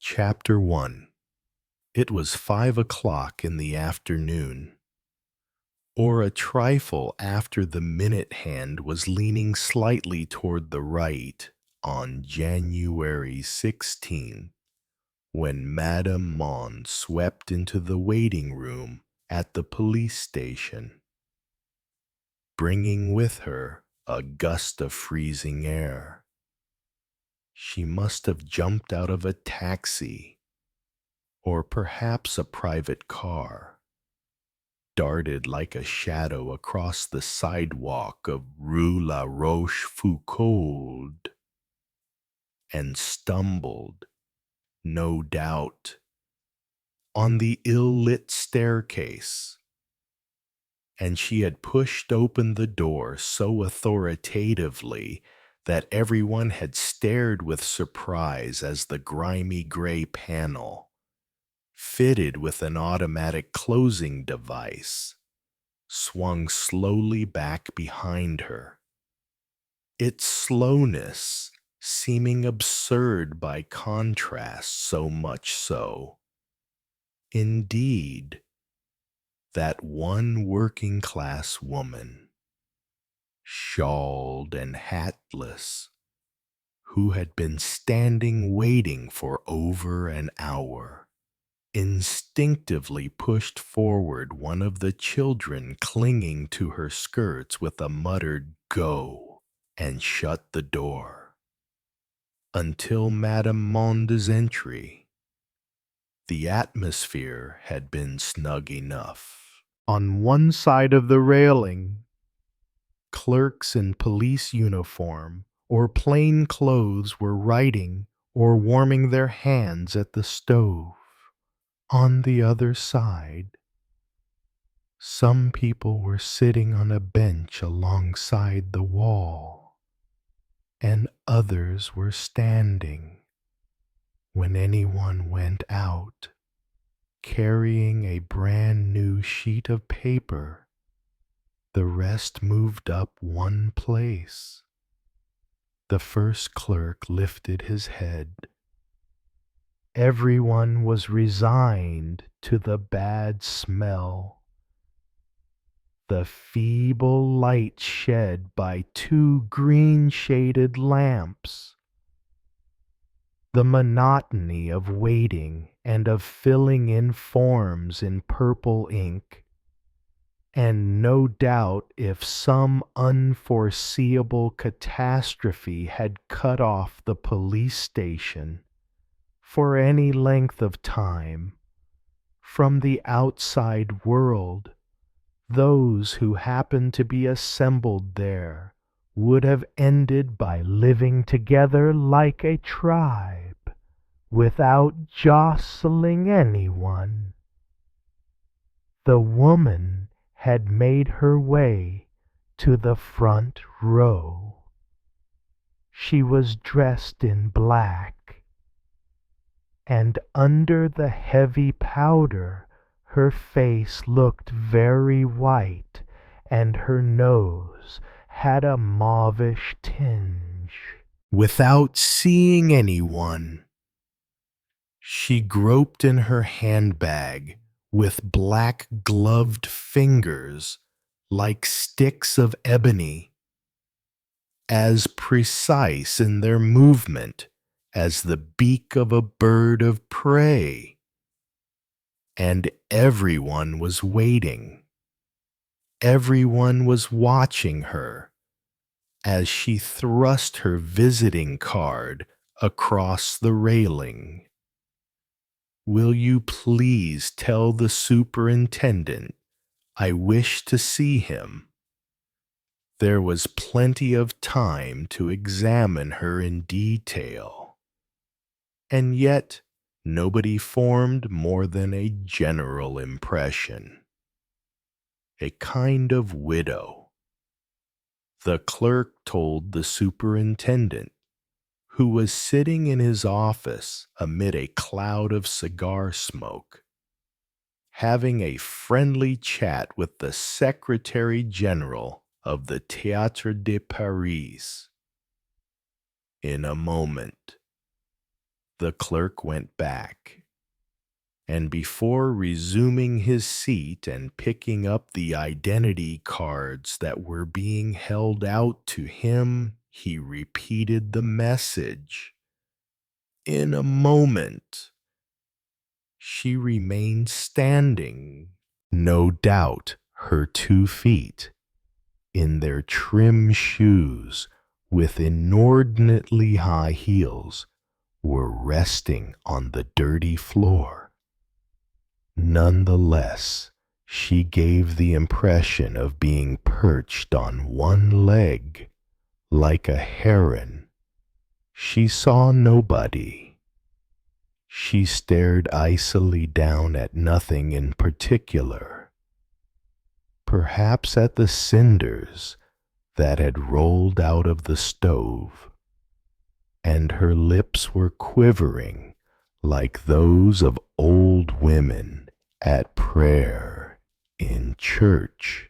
Chapter 1. It was 5 o'clock in the afternoon, or a trifle after the minute hand was leaning slightly toward the right on January 16th, when Madame Monde swept into the waiting room at the police station, bringing with her a gust of freezing air. She must have jumped out of a taxi, or perhaps a private car, darted like a shadow across the sidewalk of Rue La Rochefoucauld, and stumbled, no doubt, on the ill-lit staircase. And she had pushed open the door so authoritatively that everyone had stared with surprise as the grimy gray panel, fitted with an automatic closing device, swung slowly back behind her, its slowness seeming absurd by contrast, so much so, indeed, that one working-class woman, shawled and hatless, who had been standing waiting for over an hour, instinctively pushed forward one of the children clinging to her skirts with a muttered "Go," and shut the door. Until Madame Monde's entry, the atmosphere had been snug enough. On one side of the railing, clerks in police uniform or plain clothes were writing or warming their hands at the stove. On the other side, some people were sitting on a bench alongside the wall, and others were standing when anyone went out, carrying a brand new sheet of paper. The rest moved up one place. The first clerk lifted his head. Everyone was resigned to the bad smell. The feeble light shed by two green-shaded lamps. The monotony of waiting and of filling in forms in purple ink. And no doubt if some unforeseeable catastrophe had cut off the police station for any length of time from the outside world, those who happened to be assembled there would have ended by living together like a tribe without jostling anyone. The woman had made her way to the front row. She was dressed in black, and under the heavy powder her face looked very white, and her nose had a mauvish tinge. Without seeing anyone, she groped in her handbag with black-gloved fingers like sticks of ebony, as precise in their movement as the beak of a bird of prey. And everyone was waiting. Everyone was watching her as she thrust her visiting card across the railing. "Will you please tell the superintendent I wish to see him?" There was plenty of time to examine her in detail, and yet nobody formed more than a general impression. A kind of widow. The clerk told the superintendent, who was sitting in his office amid a cloud of cigar smoke, having a friendly chat with the Secretary General of the Théâtre de Paris. In a moment, The clerk went back, and before resuming his seat and picking up the identity cards that were being held out to him, he repeated the message. In a moment, she remained standing, no doubt her 2 feet, in their trim shoes with inordinately high heels, were resting on the dirty floor. Nonetheless, she gave the impression of being perched on one leg, like a heron. She saw nobody. She stared icily down at nothing in particular, perhaps at the cinders that had rolled out of the stove, and her lips were quivering like those of old women at prayer in church.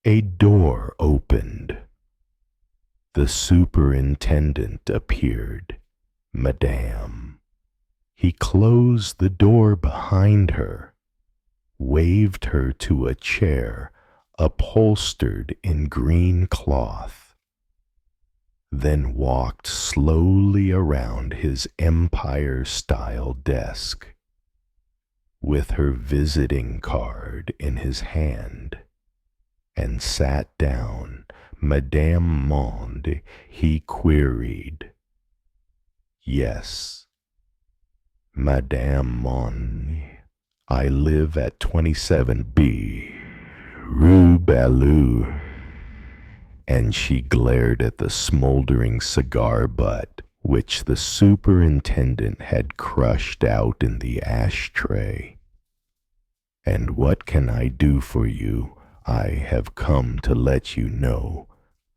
A door opened. The superintendent appeared. Madame. He closed the door behind her, waved her to a chair upholstered in green cloth, then walked slowly around his empire-style desk, with her visiting card in his hand, and sat down. Madame Monde, he queried. Yes, Madame Monde, I live at 27B, Rue Ballou. And she glared at the smoldering cigar butt which the superintendent had crushed out in the ashtray. And what can I do for you? I have come to let you know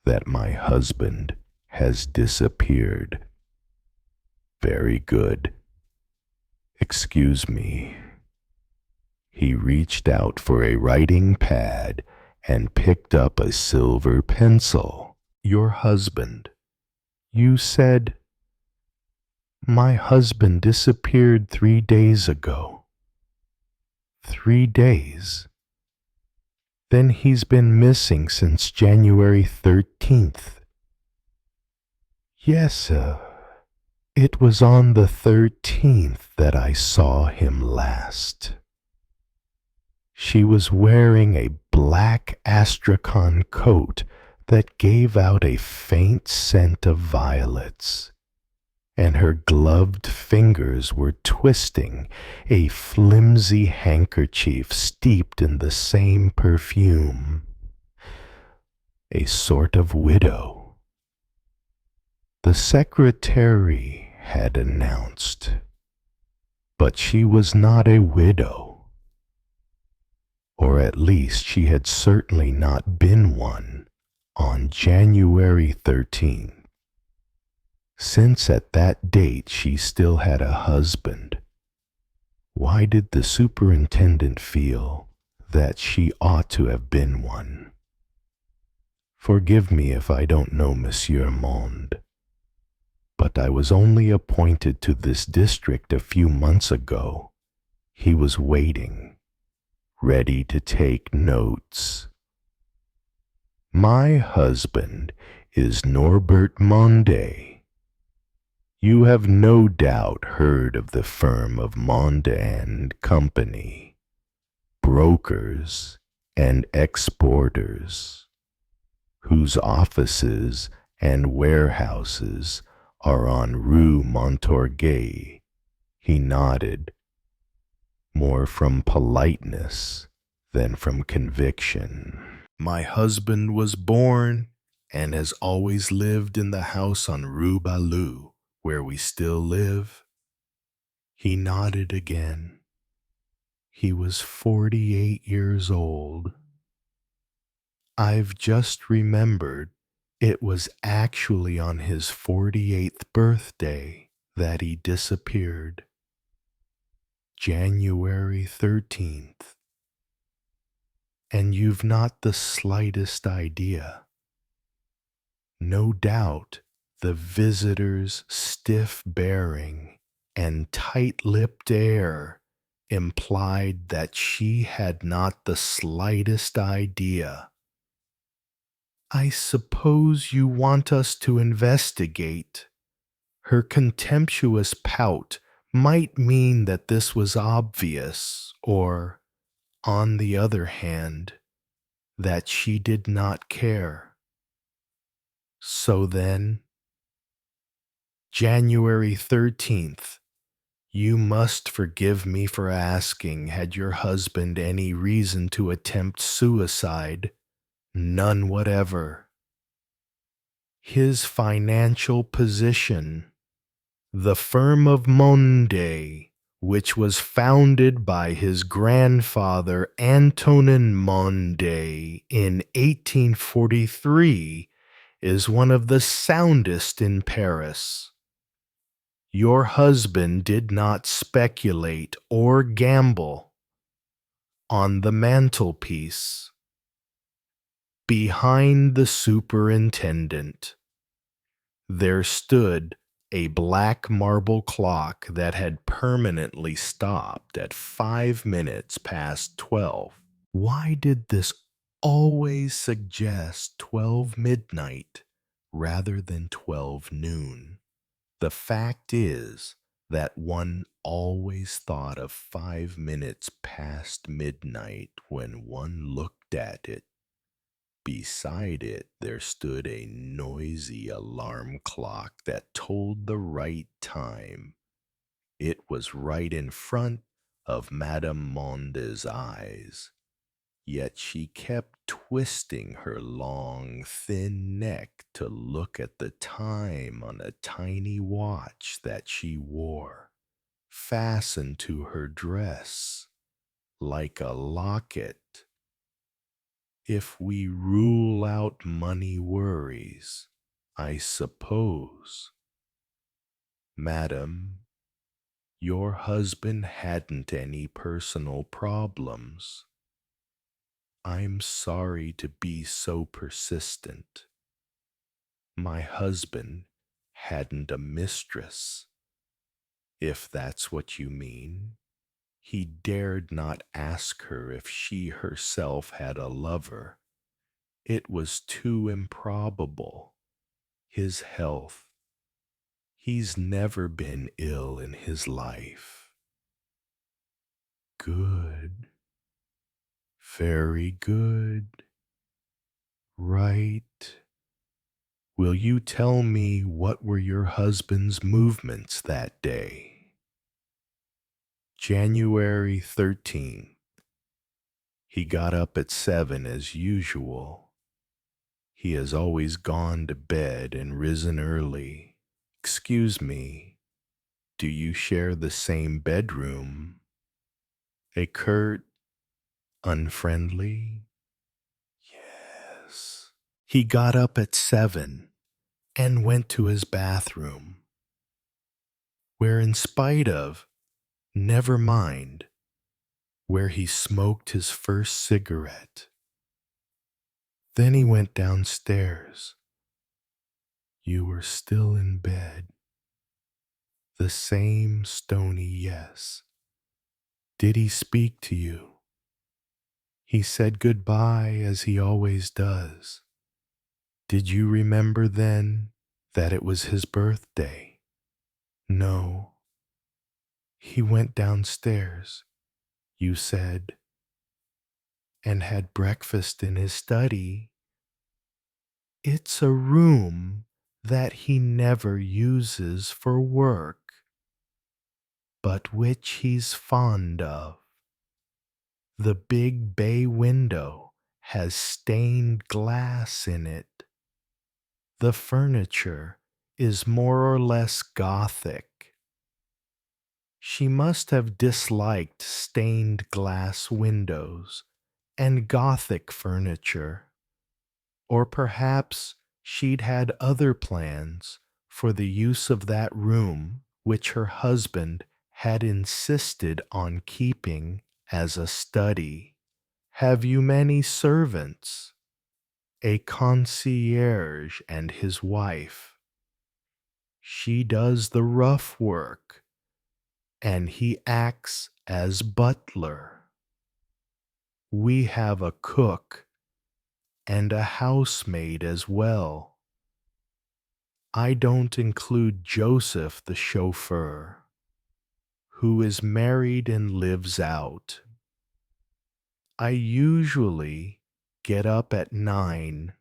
that my husband has disappeared. Very good. Excuse me. He reached out for a writing pad and picked up a silver pencil. Your husband. You said... My husband disappeared 3 days ago. 3 days? Then he's been missing since January 13th. Yes, it was on the 13th that I saw him last. She was wearing a black astrakhan coat that gave out a faint scent of violets, and her gloved fingers were twisting a flimsy handkerchief steeped in the same perfume. A sort of widow. The secretary had announced, but she was not a widow, or at least she had certainly not been one on January 13th. Since at that date she still had a husband, why did the superintendent feel that she ought to have been one? Forgive me if I don't know Monsieur Monde, but I was only appointed to this district a few months ago. He was waiting, ready to take notes. My husband is Norbert Monde. You have no doubt heard of the firm of Monde and Company, brokers and exporters, whose offices and warehouses are on Rue Montorgueil. He nodded, more from politeness than from conviction. My husband was born and has always lived in the house on Rue Ballou, where we still live. He nodded again. He was 48 years old. I've just remembered it was actually on his 48th birthday that he disappeared. January 13th. And you've not the slightest idea. No doubt The visitor's stiff bearing and tight-lipped air implied that she had not the slightest idea. "I suppose you want us to investigate." Her contemptuous pout might mean that this was obvious, or, on the other hand, that she did not care. So then, January 13th, you must forgive me for asking, had your husband any reason to attempt suicide? None whatever. His financial position, the firm of Monde, which was founded by his grandfather Antonin Monde in 1843, is one of the soundest in Paris. Your husband did not speculate or gamble. On the mantelpiece, behind the superintendent, there stood a black marble clock that had permanently stopped at 5 minutes past 12. Why did this always suggest 12 midnight rather than 12 noon? The fact is that one always thought of 5 minutes past midnight when one looked at it. Beside it there stood a noisy alarm clock that told the right time. It was right in front of Madame Monde's eyes, yet she kept twisting her long, thin neck to look at the time on a tiny watch that she wore, fastened to her dress like a locket. If we rule out money worries, I suppose, Madam, your husband hadn't any personal problems. I'm sorry to be so persistent. My husband hadn't a mistress, if that's what you mean. He dared not ask her if she herself had a lover. It was too improbable. His health. He's never been ill in his life. Good. Very good. Right. Will you tell me what were your husband's movements that day? January 13th. He got up at 7 as usual. He has always gone to bed and risen early. Excuse me, do you share the same bedroom? A curt, unfriendly? Yes. He got up at 7 and went to his bathroom, where in spite of, never mind, where he smoked his first cigarette. Then he went downstairs. You were still in bed. The same stony yes. Did he speak to you? He said goodbye as he always does. Did you remember then that it was his birthday? No. He went downstairs, you said, and had breakfast in his study. It's a room that he never uses for work, but which he's fond of. The big bay window has stained glass in it. The furniture is more or less Gothic. She must have disliked stained glass windows and Gothic furniture. Or perhaps she'd had other plans for the use of that room which her husband had insisted on keeping as a study. Have you many servants? A concierge and his wife. She does the rough work, and he acts as butler. We have a cook and a housemaid as well. I don't include Joseph, the chauffeur, who is married and lives out. I usually get up at 9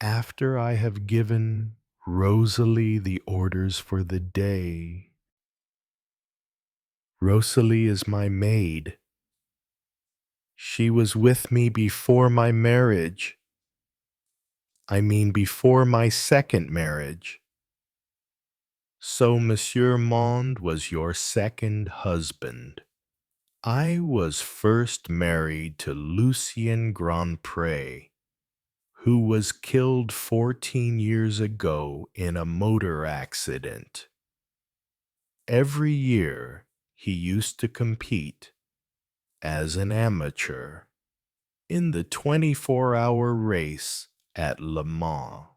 after I have given Rosalie the orders for the day. Rosalie is my maid. She was with me before my marriage. I mean, before my second marriage. So Monsieur Monde was your second husband. I was first married to Lucien Grandpré, who was killed 14 years ago in a motor accident. Every year he used to compete, as an amateur, in the 24-hour race at Le Mans.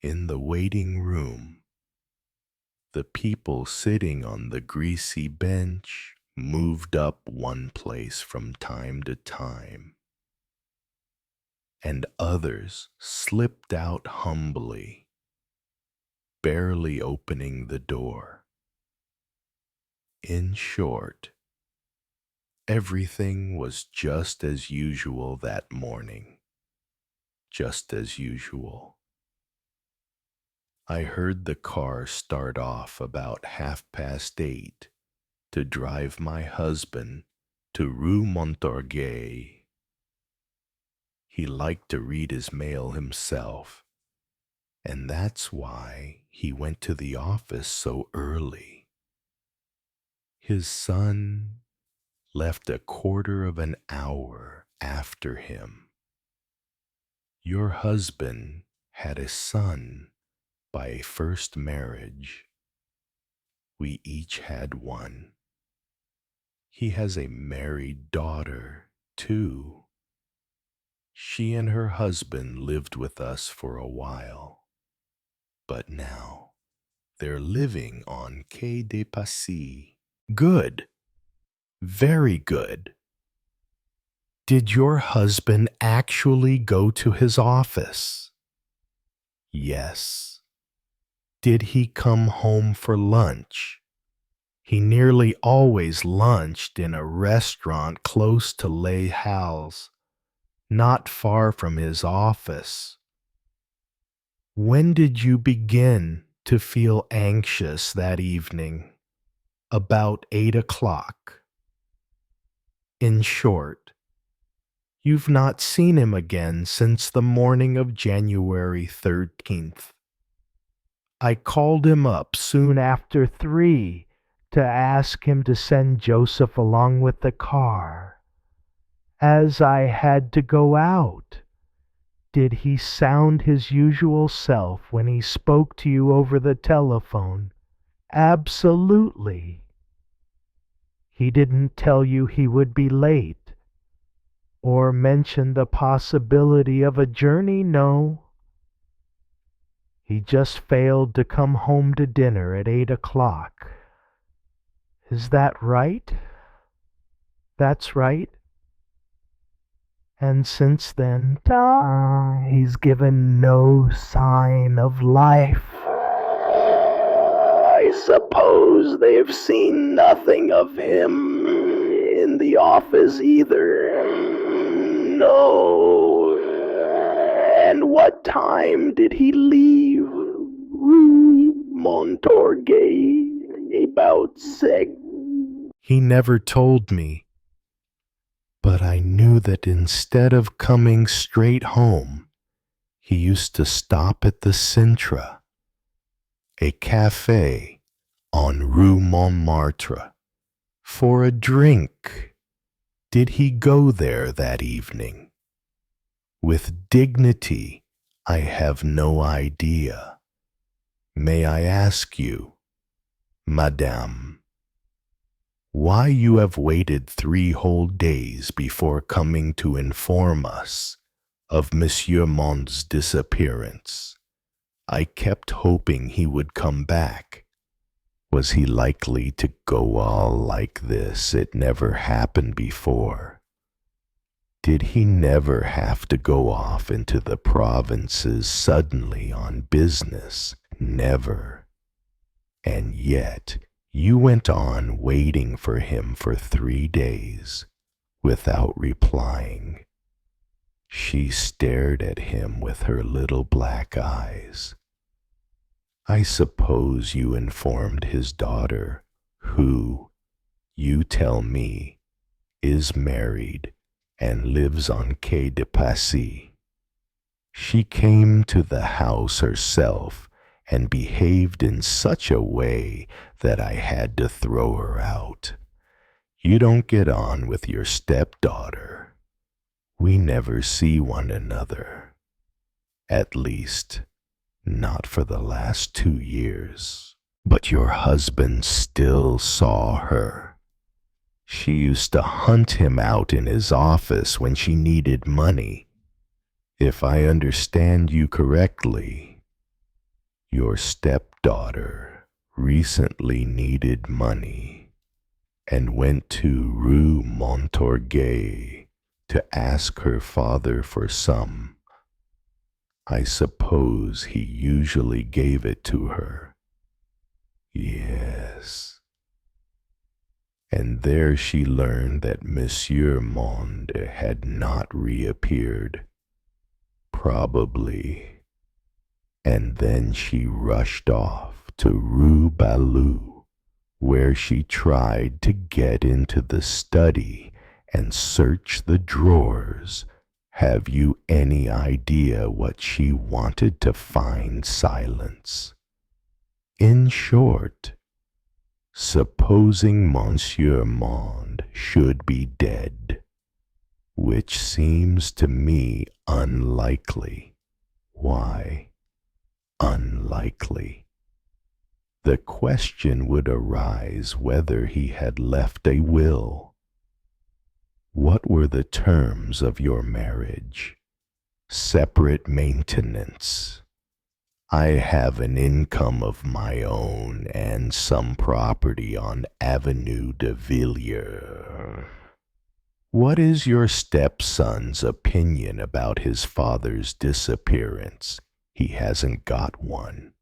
In the waiting room, the people sitting on the greasy bench moved up one place from time to time, and others slipped out humbly, barely opening the door. In short, everything was just as usual that morning, just as usual. I heard the car start off about 8:30 to drive my husband to Rue Montorgueil. He liked to read his mail himself, and that's why he went to the office so early. His son left a quarter of an hour after him. Your husband had a son by a first marriage. We each had one. He has a married daughter, too. She and her husband lived with us for a while, but now they're living on Quai des Passy. Good. Very good. Did your husband actually go to his office? Yes. Did he come home for lunch? He nearly always lunched in a restaurant close to Les Halles, not far from his office. When did you begin to feel anxious that evening? About 8 o'clock. In short, you've not seen him again since the morning of January 13th. I called him up soon after 3 to ask him to send Joseph along with the car. As I had to go out, did he sound his usual self when he spoke to you over the telephone? Absolutely. He didn't tell you he would be late, or mention the possibility of a journey, no. He just failed to come home to dinner at 8 o'clock. Is that right? That's right. And since then, he's given no sign of life. I suppose they've seen nothing of him in the office either. No. And what time did he leave Montorgueil? About 6. He never told me, but I knew that instead of coming straight home, he used to stop at the Sintra, a cafe on Rue Montmartre, for a drink. Did he go there that evening? With dignity, I have no idea. May I ask you, Madame, why you have waited 3 whole days before coming to inform us of Monsieur Monde's disappearance? I kept hoping he would come back. Was he likely to go all like this? It never happened before. Did he never have to go off into the provinces suddenly on business? Never. And yet, you went on waiting for him for 3 days without replying. She stared at him with her little black eyes. I suppose you informed his daughter, who, you tell me, is married and lives on Quai de Passy. She came to the house herself and behaved in such a way that I had to throw her out. You don't get on with your stepdaughter. We never see one another. At least, not for the last 2 years. But your husband still saw her. She used to hunt him out in his office when she needed money. If I understand you correctly, your stepdaughter recently needed money and went to Rue Montorgueil to ask her father for some. I suppose he usually gave it to her. Yes. And there she learned that Monsieur Monde had not reappeared. Probably. And then she rushed off to Rue Balou, where she tried to get into the study and search the drawers. Have you any idea what she wanted to find, Silence? In short, supposing Monsieur Monde should be dead, which seems to me unlikely. Why unlikely? The question would arise whether he had left a will. What were the terms of your marriage? Separate maintenance. I have an income of my own and some property on Avenue de Villiers. What is your stepson's opinion about his father's disappearance? He hasn't got one.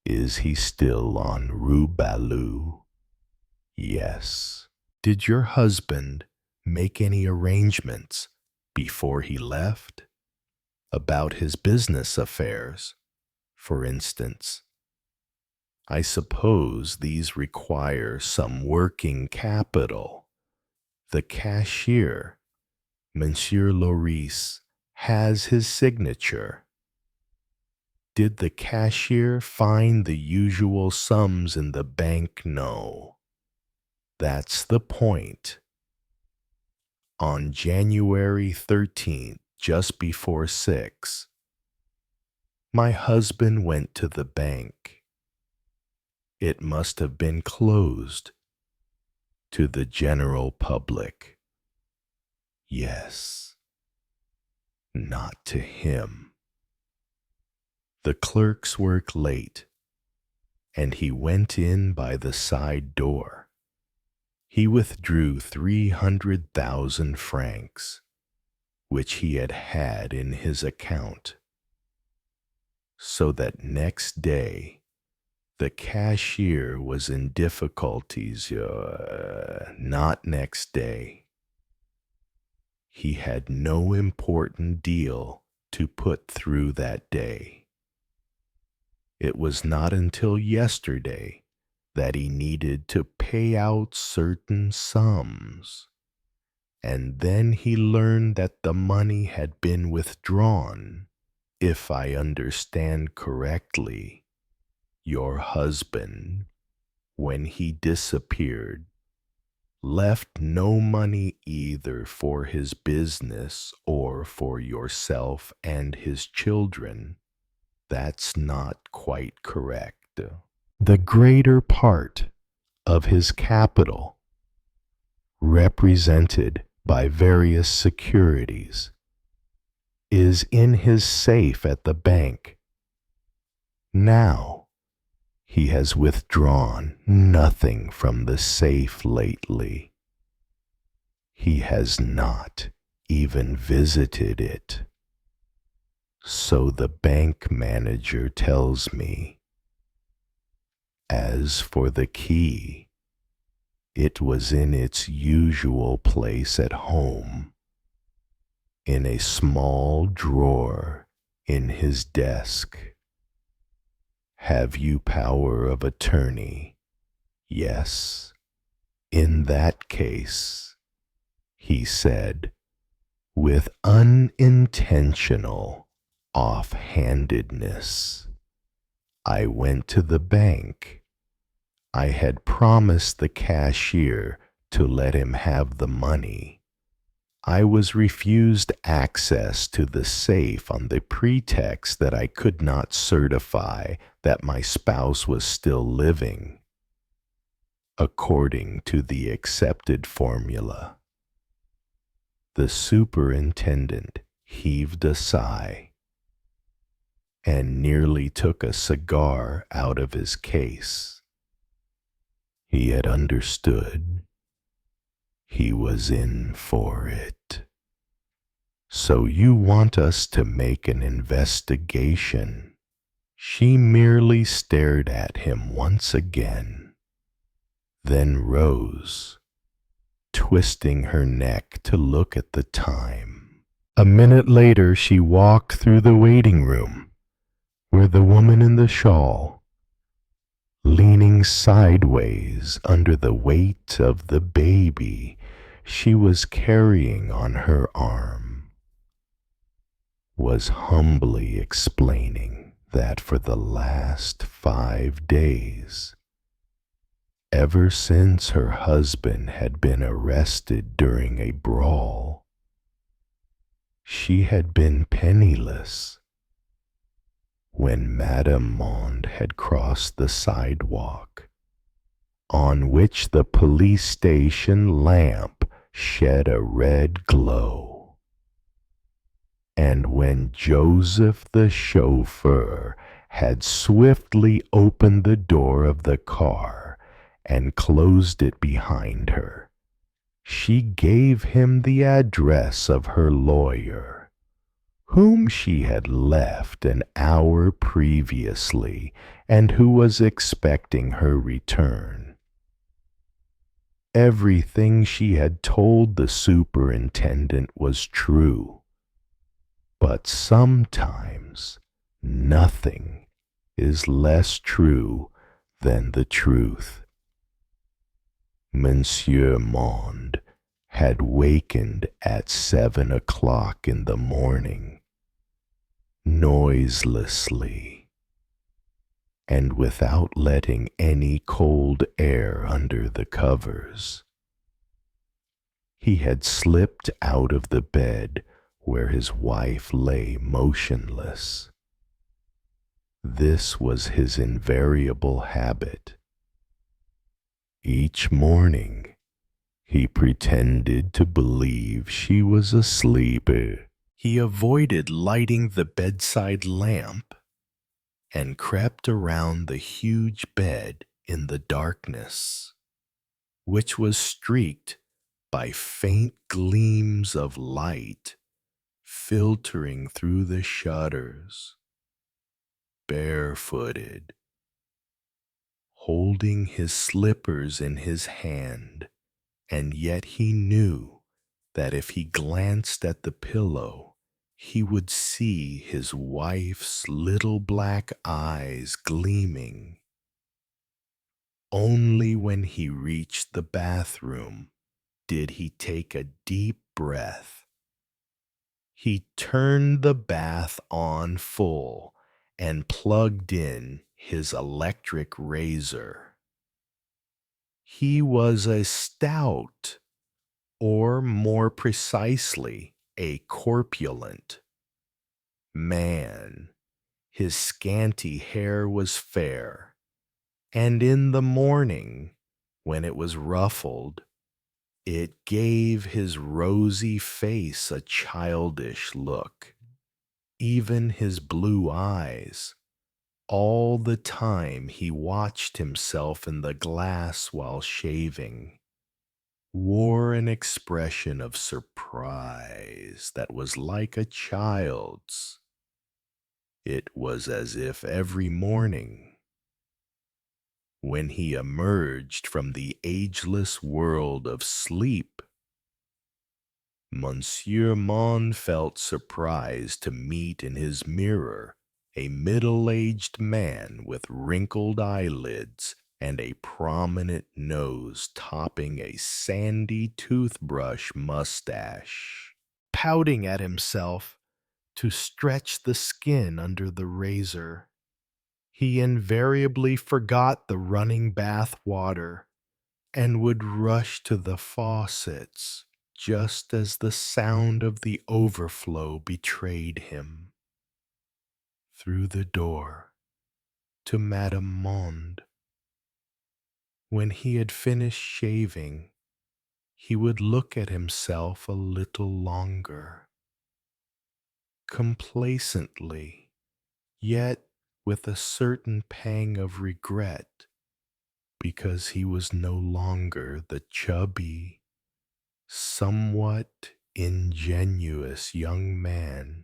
Is he still on Rue Balou? Yes. Did your husband make any arrangements before he left? About his business affairs, for instance. I suppose these require some working capital. The cashier, Monsieur Loris, has his signature. Did the cashier find the usual sums in the bank? No. That's the point. On January 13th, just before 6, my husband went to the bank. It must have been closed to the general public. Yes, not to him. The clerks work late, and he went in by the side door. He withdrew 300,000 francs, which he had in his account, so that next day the cashier was in difficulties. Not next day. He had no important deal to put through that day. It was not until yesterday that he needed to pay out certain sums, and then he learned that the money had been withdrawn. If I understand correctly, your husband, when he disappeared, left no money either for his business or for yourself and his children. That's not quite correct. The greater part of his capital, represented by various securities, is in his safe at the bank, Now he has withdrawn nothing from the safe lately. He has not even visited it. So the bank manager tells me. As for the key, it was in its usual place at home, in a small drawer in his desk. Have you power of attorney? Yes. In that case, he said, with unintentional offhandedness, I went to the bank. I had promised the cashier to let him have the money. I was refused access to the safe on the pretext that I could not certify that my spouse was still living, according to the accepted formula. The superintendent heaved a sigh and nearly took a cigar out of his case. He had understood. He was in for it. So you want us to make an investigation? She merely stared at him once again, then rose, twisting her neck to look at the time. A minute later, she walked through the waiting room, where the woman in the shawl, leaning sideways under the weight of the baby she was carrying on her arm, was humbly explaining that for the last 5 days, ever since her husband had been arrested during a brawl, she had been penniless. When Madame Monde had crossed the sidewalk, on which the police station lamp shed a red glow, and when Joseph the chauffeur had swiftly opened the door of the car and closed it behind her, she gave him the address of her lawyer, whom she had left an hour previously and who was expecting her return. Everything she had told the superintendent was true, but sometimes nothing is less true than the truth. Monsieur Monde had wakened at 7 o'clock in the morning, noiselessly, and without letting any cold air under the covers. He had slipped out of the bed where his wife lay motionless. This was his invariable habit. Each morning, he pretended to believe she was asleep. He avoided lighting the bedside lamp and crept around the huge bed in the darkness, which was streaked by faint gleams of light filtering through the shutters. Barefooted, holding his slippers in his hand, and yet he knew that if he glanced at the pillow, he would see his wife's little black eyes gleaming. Only when he reached the bathroom did he take a deep breath. He turned the bath on full and plugged in his electric razor. He was a stout, or more precisely, a corpulent man. His scanty hair was fair, and in the morning, when it was ruffled, it gave his rosy face a childish look. Even his blue eyes, All the time he watched himself in the glass while shaving, wore an expression of surprise that was like a child's. It was as if every morning, when he emerged from the ageless world of sleep, Monsieur Monde felt surprised to meet in his mirror a middle-aged man with wrinkled eyelids and a prominent nose topping a sandy toothbrush mustache, pouting at himself to stretch the skin under the razor. He invariably forgot the running bath water and would rush to the faucets just as the sound of the overflow betrayed him. Through the door to Madame Monde. When he had finished shaving, he would look at himself a little longer, complacently, yet with a certain pang of regret, because he was no longer the chubby, somewhat ingenuous young man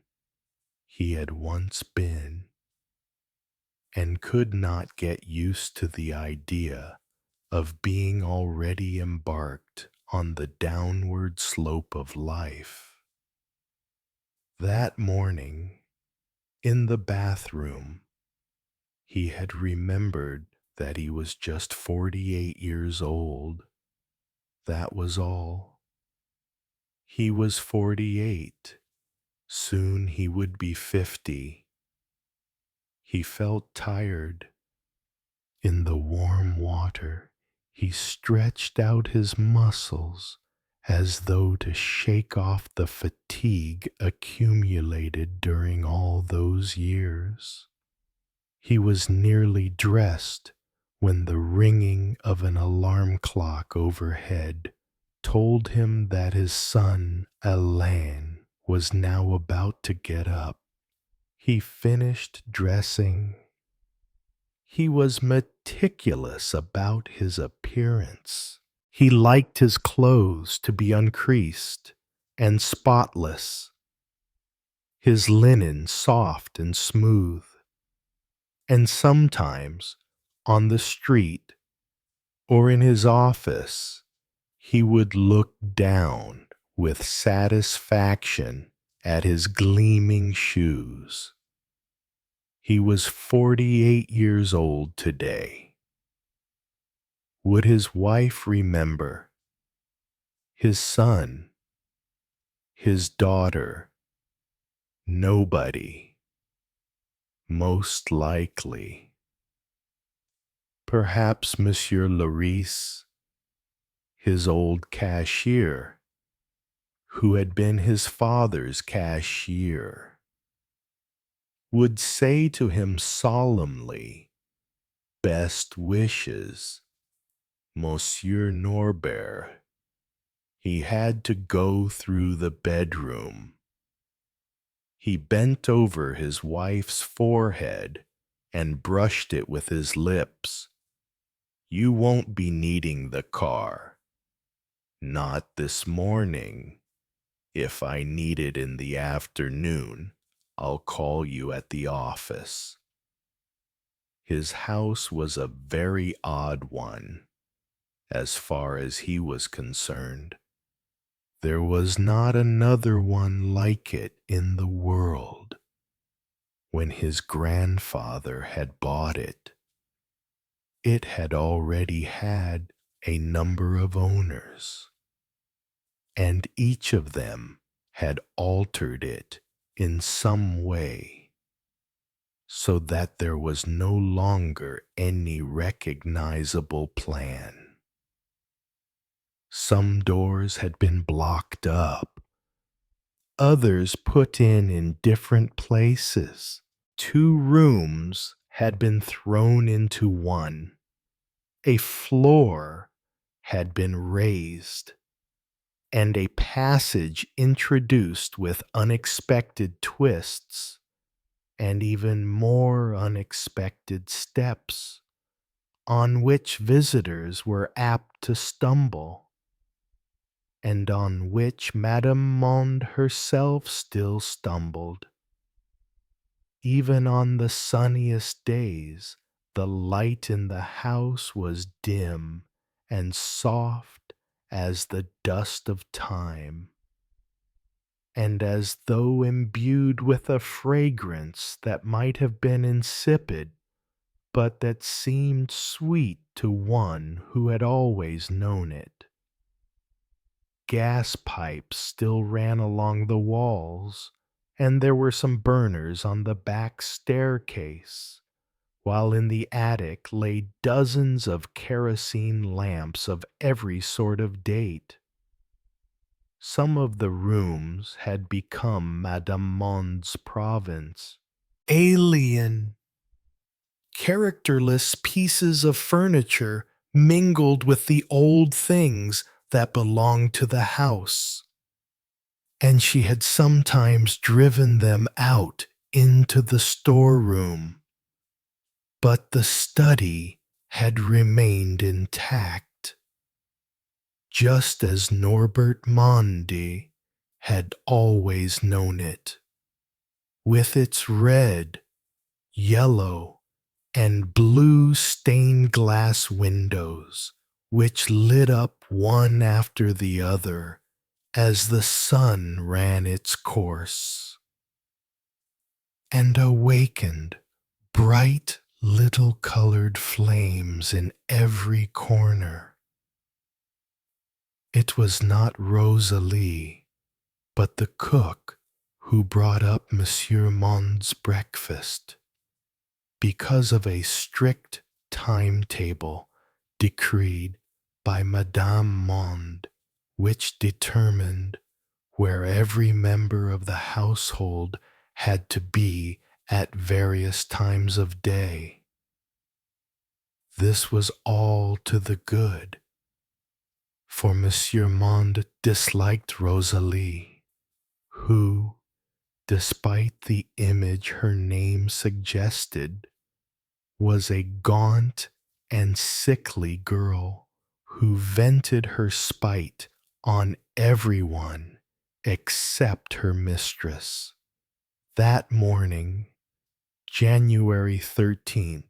he had once been, and could not get used to the idea of being already embarked on the downward slope of life. That morning, in the bathroom, he had remembered that he was just 48 years old. That was all. He was 48. Soon he would be 50. He felt tired. In the warm water, he stretched out his muscles as though to shake off the fatigue accumulated during all those years. He was nearly dressed when the ringing of an alarm clock overhead told him that his son, Alain, was now about to get up. He finished dressing. He was meticulous about his appearance. He liked his clothes to be uncreased and spotless, his linen soft and smooth, and sometimes on the street or in his office he would look down with satisfaction at his gleaming shoes. He was 48 years old today. Would his wife remember? His son? His daughter? Nobody. Most likely. Perhaps Monsieur Larice, his old cashier, who had been his father's cashier, would say to him solemnly, "Best wishes, Monsieur Norbert." He had to go through the bedroom. He bent over his wife's forehead and brushed it with his lips. "You won't be needing the car. Not this morning. If I need it in the afternoon, I'll call you at the office." His house was a very odd one, as far as he was concerned. There was not another one like it in the world. When his grandfather had bought it, it had already had a number of owners, and each of them had altered it in some way, so that there was no longer any recognizable plan. Some doors had been blocked up, others put in different places. 2 rooms had been thrown into one. A floor had been raised, and a passage introduced with unexpected twists, and even more unexpected steps on which visitors were apt to stumble, and on which Madame Monde herself still stumbled. Even on the sunniest days, the light in the house was dim and soft as the dust of time, and as though imbued with a fragrance that might have been insipid, but that seemed sweet to one who had always known it. Gas pipes still ran along the walls, and there were some burners on the back staircase, while in the attic lay dozens of kerosene lamps of every sort of date. Some of the rooms had become Madame Monde's province. Alien, characterless pieces of furniture mingled with the old things that belonged to the house, and she had sometimes driven them out into the storeroom. But the study had remained intact, just as Norbert Monde had always known it, with its red, yellow, and blue stained glass windows, which lit up one after the other as the sun ran its course, and awakened bright little colored flames in every corner. It was not Rosalie, but the cook who brought up Monsieur Monde's breakfast, because of a strict timetable decreed by Madame Monde, which determined where every member of the household had to be at various times of day. This was all to the good, for Monsieur Monde disliked Rosalie, who, despite the image her name suggested, was a gaunt and sickly girl who vented her spite on everyone except her mistress. That morning, January 13th,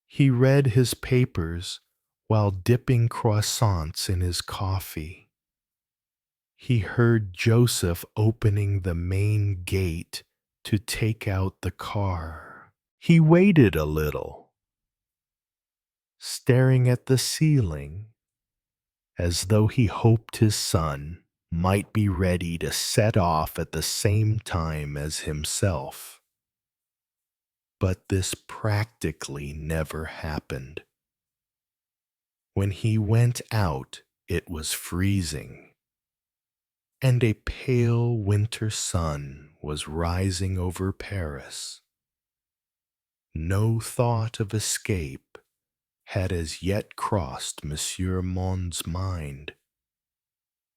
he read his papers while dipping croissants in his coffee. He heard Joseph opening the main gate to take out the car. He waited a little, staring at the ceiling, as though he hoped his son might be ready to set off at the same time as himself. But this practically never happened. When he went out, it was freezing, and a pale winter sun was rising over Paris. No thought of escape had as yet crossed Monsieur Monde's mind.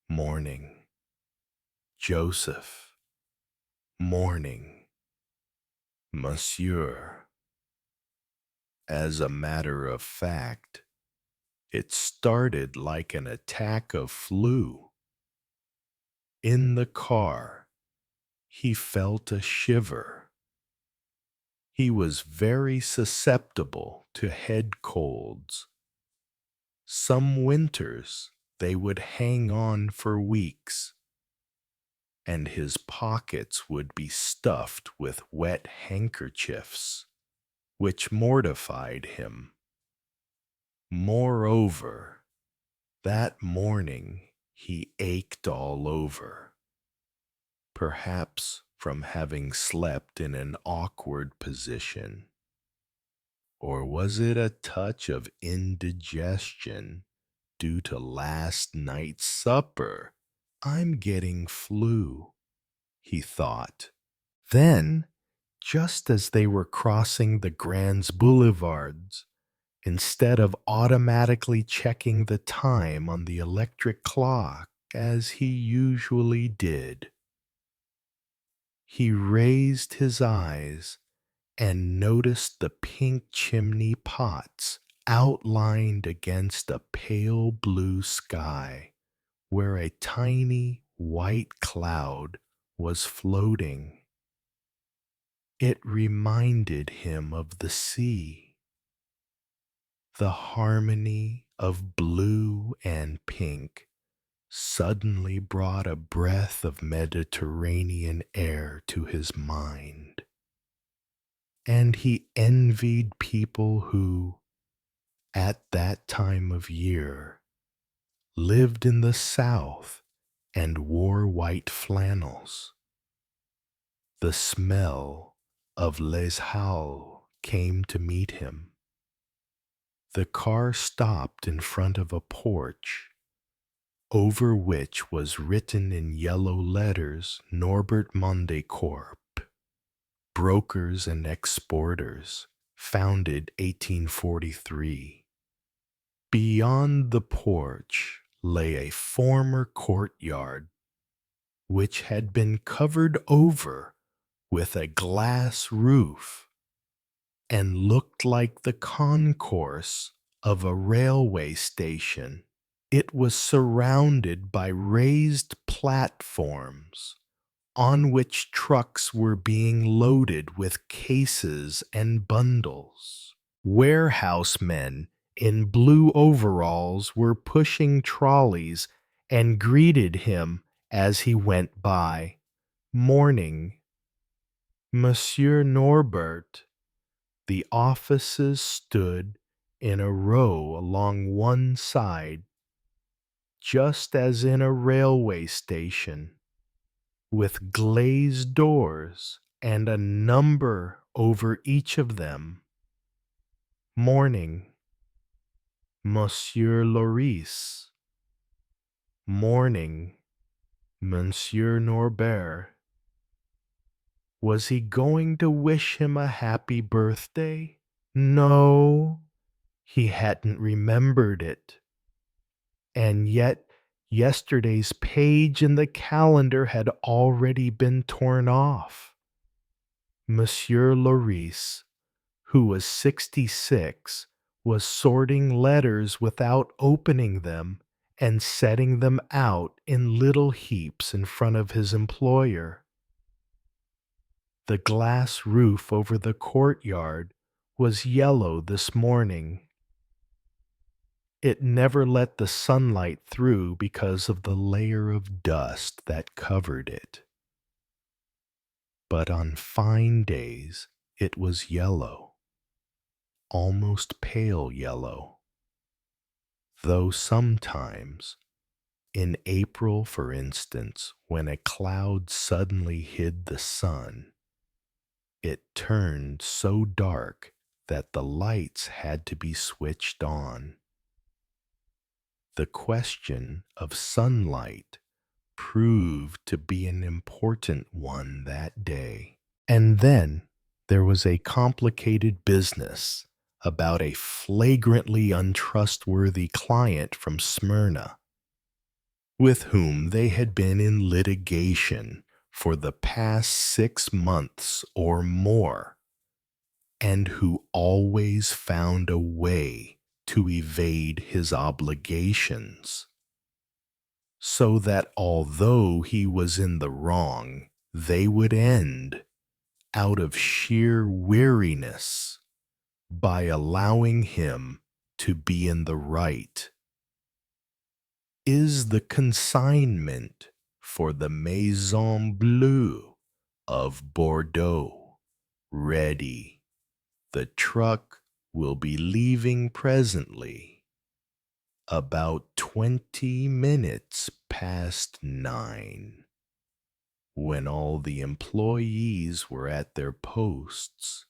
Morning. Joseph. Morning. Monsieur. As a matter of fact, it started like an attack of flu. In the car, he felt a shiver. He was very susceptible to head colds. Some winters they would hang on for weeks, and his pockets would be stuffed with wet handkerchiefs, which mortified him. Moreover, that morning he ached all over, perhaps from having slept in an awkward position. Or was it a touch of indigestion due to last night's supper? I'm getting flu, he thought. Then, just as they were crossing the Grands Boulevards, instead of automatically checking the time on the electric clock as he usually did, He raised his eyes and noticed the pink chimney pots outlined against a pale blue sky where a tiny white cloud was floating. It reminded him of the sea. The harmony of blue and pink suddenly brought a breath of Mediterranean air to his mind, and he envied people who, at that time of year, lived in the South and wore white flannels. The smell of Les Halles came to meet him. The car stopped in front of a porch over which was written in yellow letters Norbert Monde Corp, brokers and exporters, founded 1843. Beyond the porch lay a former courtyard which had been covered over with a glass roof and looked like the concourse of a railway station. It was surrounded by raised platforms on which trucks were being loaded with cases and bundles. Warehousemen in blue overalls were pushing trolleys and greeted him as he went by. Morning, Monsieur Norbert. The offices stood in a row along one side, just as in a railway station, with glazed doors and a number over each of them. Morning, Monsieur Loris. Morning, Monsieur Norbert. Was he going to wish him a happy birthday? No, he hadn't remembered it. And yet, yesterday's page in the calendar had already been torn off. Monsieur Loris, who was 66, was sorting letters without opening them and setting them out in little heaps in front of his employer. The glass roof over the courtyard was yellow this morning. It never let the sunlight through because of the layer of dust that covered it. But on fine days it was yellow, almost pale yellow, though sometimes, in April for instance, when a cloud suddenly hid the sun, it turned so dark that the lights had to be switched on. The question of sunlight proved to be an important one that day. And then there was a complicated business about a flagrantly untrustworthy client from Smyrna, with whom they had been in litigation for the past 6 months or more, and who always found a way to evade his obligations, so that although he was in the wrong, they would end, out of sheer weariness, by allowing him to be in the right. Is the consignment for the Maison Bleue of Bordeaux ready? The truck will be leaving presently, about 20 minutes past 9. When all the employees were at their posts,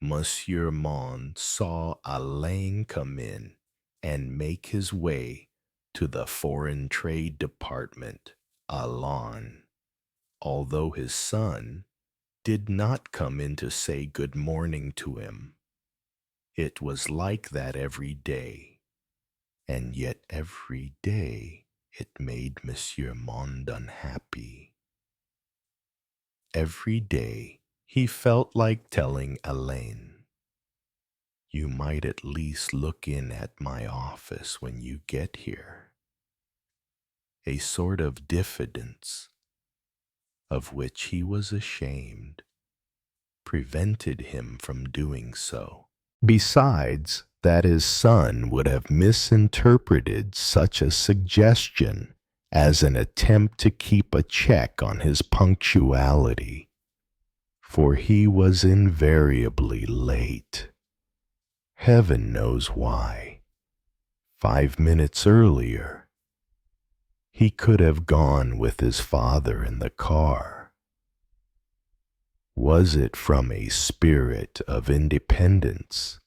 Monsieur Monde saw Alain come in and make his way to the foreign trade department, Alain, although his son did not come in to say good morning to him. It was like that every day, and yet every day it made Monsieur Monde unhappy. every day, he felt like telling Elaine, "You might at least look in at my office when you get here." A sort of diffidence, of which he was ashamed, prevented him from doing so. Besides, that his son would have misinterpreted such a suggestion as an attempt to keep a check on his punctuality, for he was invariably late. Heaven knows why. 5 minutes earlier, he could have gone with his father in the car. Was it from a spirit of independence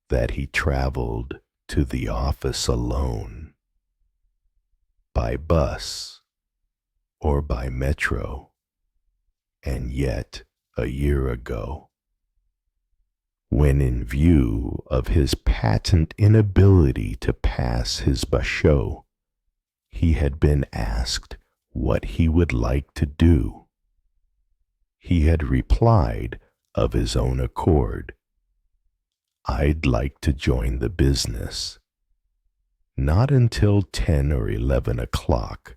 that he traveled to the office alone, by bus or by metro, and yet a year ago, when in view of his patent inability to pass his bachot, he had been asked what he would like to do, he had replied of his own accord, "I'd like to join the business." Not until 10 or 11 o'clock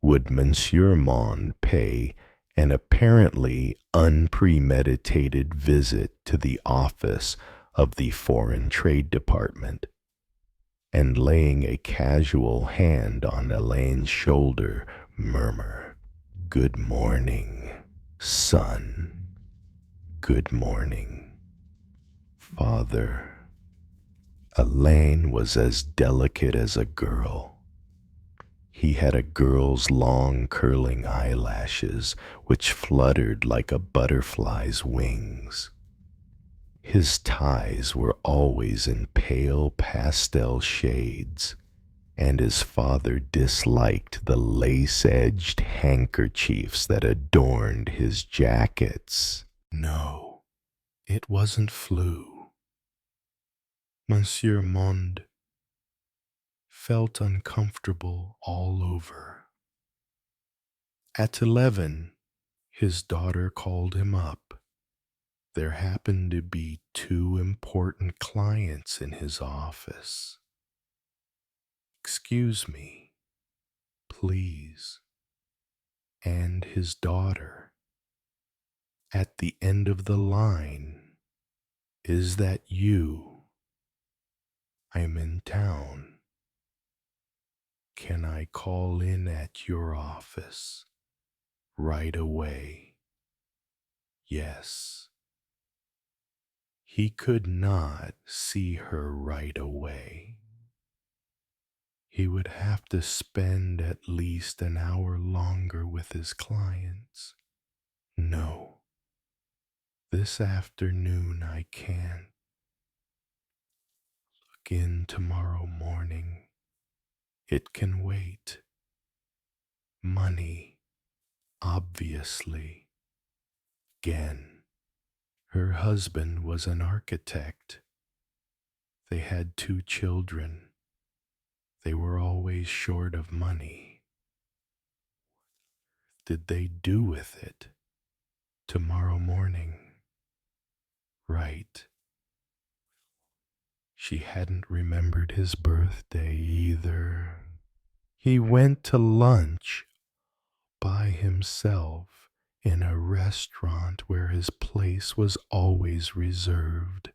would Monsieur Monde pay an apparently unpremeditated visit to the office of the Foreign Trade Department, and laying a casual hand on Elaine's shoulder, murmur, "Good morning, son. Good morning, father." Elaine was as delicate as a girl. He had a girl's long curling eyelashes which fluttered like a butterfly's wings. His ties were always in pale pastel shades, and his father disliked the lace-edged handkerchiefs that adorned his jackets. No, it wasn't flu. Monsieur Monde felt uncomfortable all over. At 11, his daughter called him up. There happened to be 2 important clients in his office. "Excuse me, please." And his daughter, at the end of the line, "Is that you? I'm in town. Can I call in at your office right away?" Yes. He could not see her right away. He would have to spend at least an hour longer with his clients. "No, this afternoon I can't. Look in tomorrow morning. It can wait. Money, obviously." Again, her husband was an architect. They had 2 children. They were always short of money. What did they do with it? Tomorrow morning. Right. She hadn't remembered his birthday either. He went to lunch by himself in a restaurant where his place was always reserved,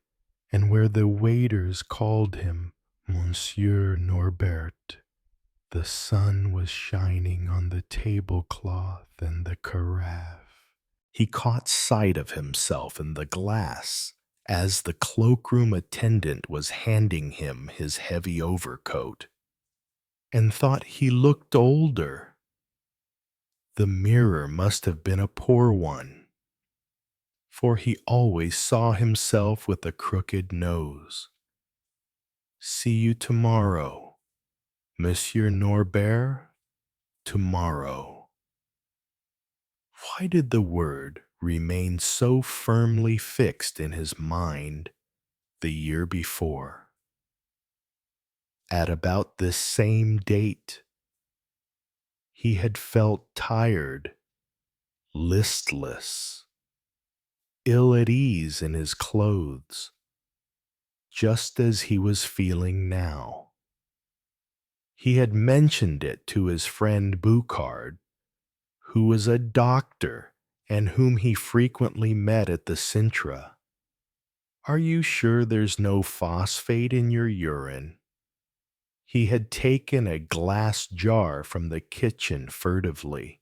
and where the waiters called him Monsieur Norbert. The sun was shining on the tablecloth and the carafe. He caught sight of himself in the glass as the cloakroom attendant was handing him his heavy overcoat, and thought he looked older. The mirror must have been a poor one, for he always saw himself with a crooked nose. "See you tomorrow, Monsieur Norbert, tomorrow." Why did the word remain so firmly fixed in his mind the year before? At about this same date, he had felt tired listless, ill at ease in his clothes, just as he was feeling now. He had mentioned it to his friend Boucard, who was a doctor and whom he frequently met at the Sintra. "Are you sure there's no phosphate in your urine?" He had taken a glass jar from the kitchen furtively.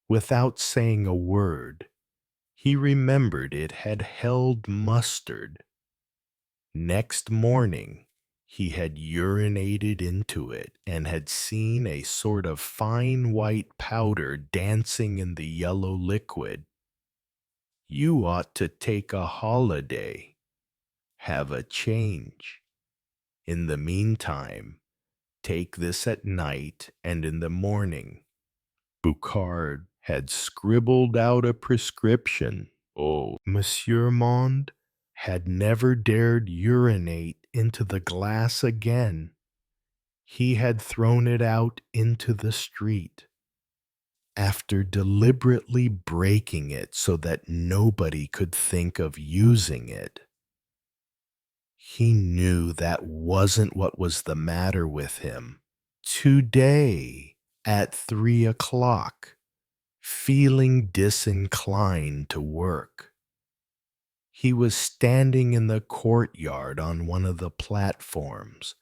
Without saying a word, he remembered it had held mustard. Next morning, he had urinated into it and had seen a sort of fine white powder dancing in the yellow liquid. "You ought to take a holiday, have a change. In the meantime, take this at night and in the morning." Boucard had scribbled out a prescription. Oh, Monsieur Monde had never dared urinate into the glass again. He had thrown it out into the street. After deliberately breaking it so that nobody could think of using it. He knew that wasn't what was the matter with him. Today, at 3 o'clock, feeling disinclined to work, he was standing in the courtyard on one of the platforms,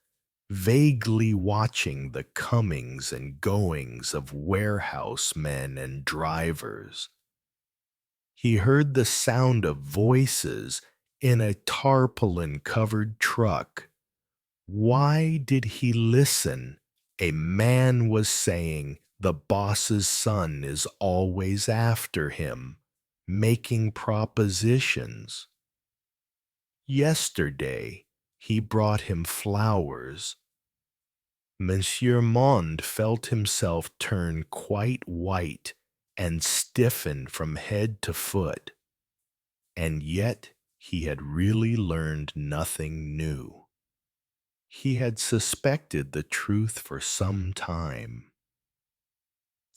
vaguely watching the comings and goings of warehouse men and drivers. He heard the sound of voices in a tarpaulin-covered truck. Why did he listen? A man was saying the boss's son is always after him, making propositions. Yesterday, he brought him flowers. Monsieur Monde felt himself turn quite white and stiffen from head to foot. And yet he had really learned nothing new. He had suspected the truth for some time.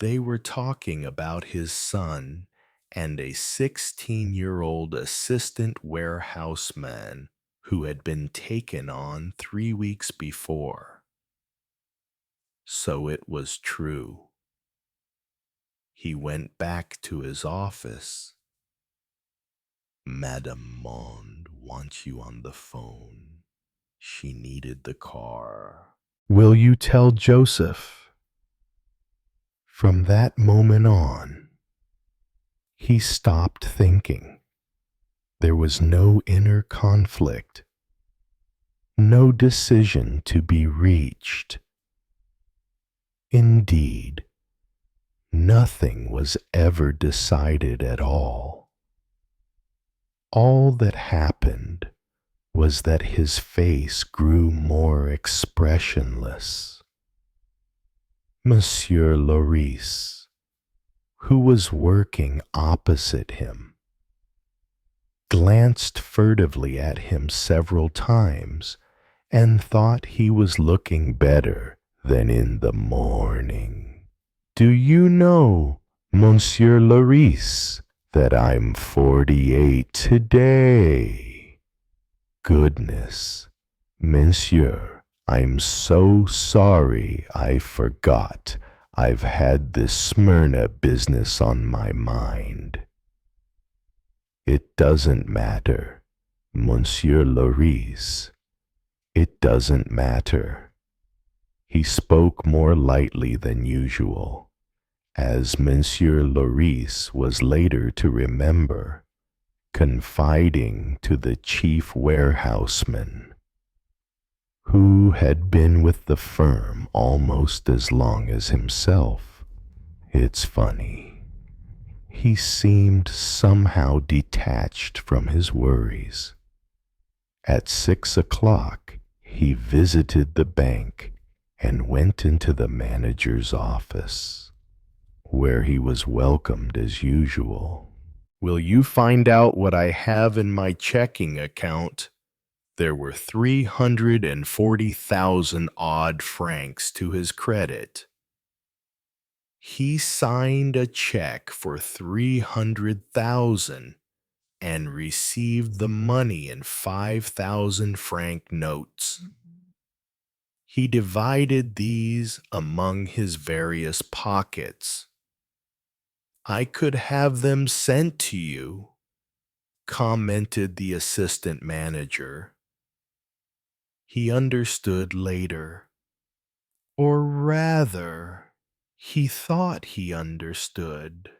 They were talking about his son and a 16-year-old assistant warehouseman who had been taken on 3 weeks before. So it was true. He went back to his office. "Madame Monde wants you on the phone. She needed the car. Will you tell Joseph?" From that moment on, he stopped thinking. There was no inner conflict, no decision to be reached. Indeed, nothing was ever decided at all. All that happened was that his face grew more expressionless. Monsieur Lorisse, who was working opposite him, glanced furtively at him several times and thought he was looking better than in the morning. "Do you know, Monsieur Lorisse, that I'm 48 today? Goodness, Monsieur, I'm so sorry I forgot. I've had this Smyrna business on my mind." "It doesn't matter, Monsieur Lorisse. It doesn't matter." He spoke more lightly than usual, as Monsieur Lorisse was later to remember, confiding to the chief warehouseman, who had been with the firm almost as long as himself. "It's funny. He seemed somehow detached from his worries. At 6 o'clock, he visited the bank and went into the manager's office, where he was welcomed as usual. "Will you find out what I have in my checking account?" There were 340,000 odd francs to his credit. He signed a check for 300,000 and received the money in 5,000 franc notes. He divided these among his various pockets. "I could have them sent to you," commented the assistant manager. He understood later. Or rather, he thought he understood.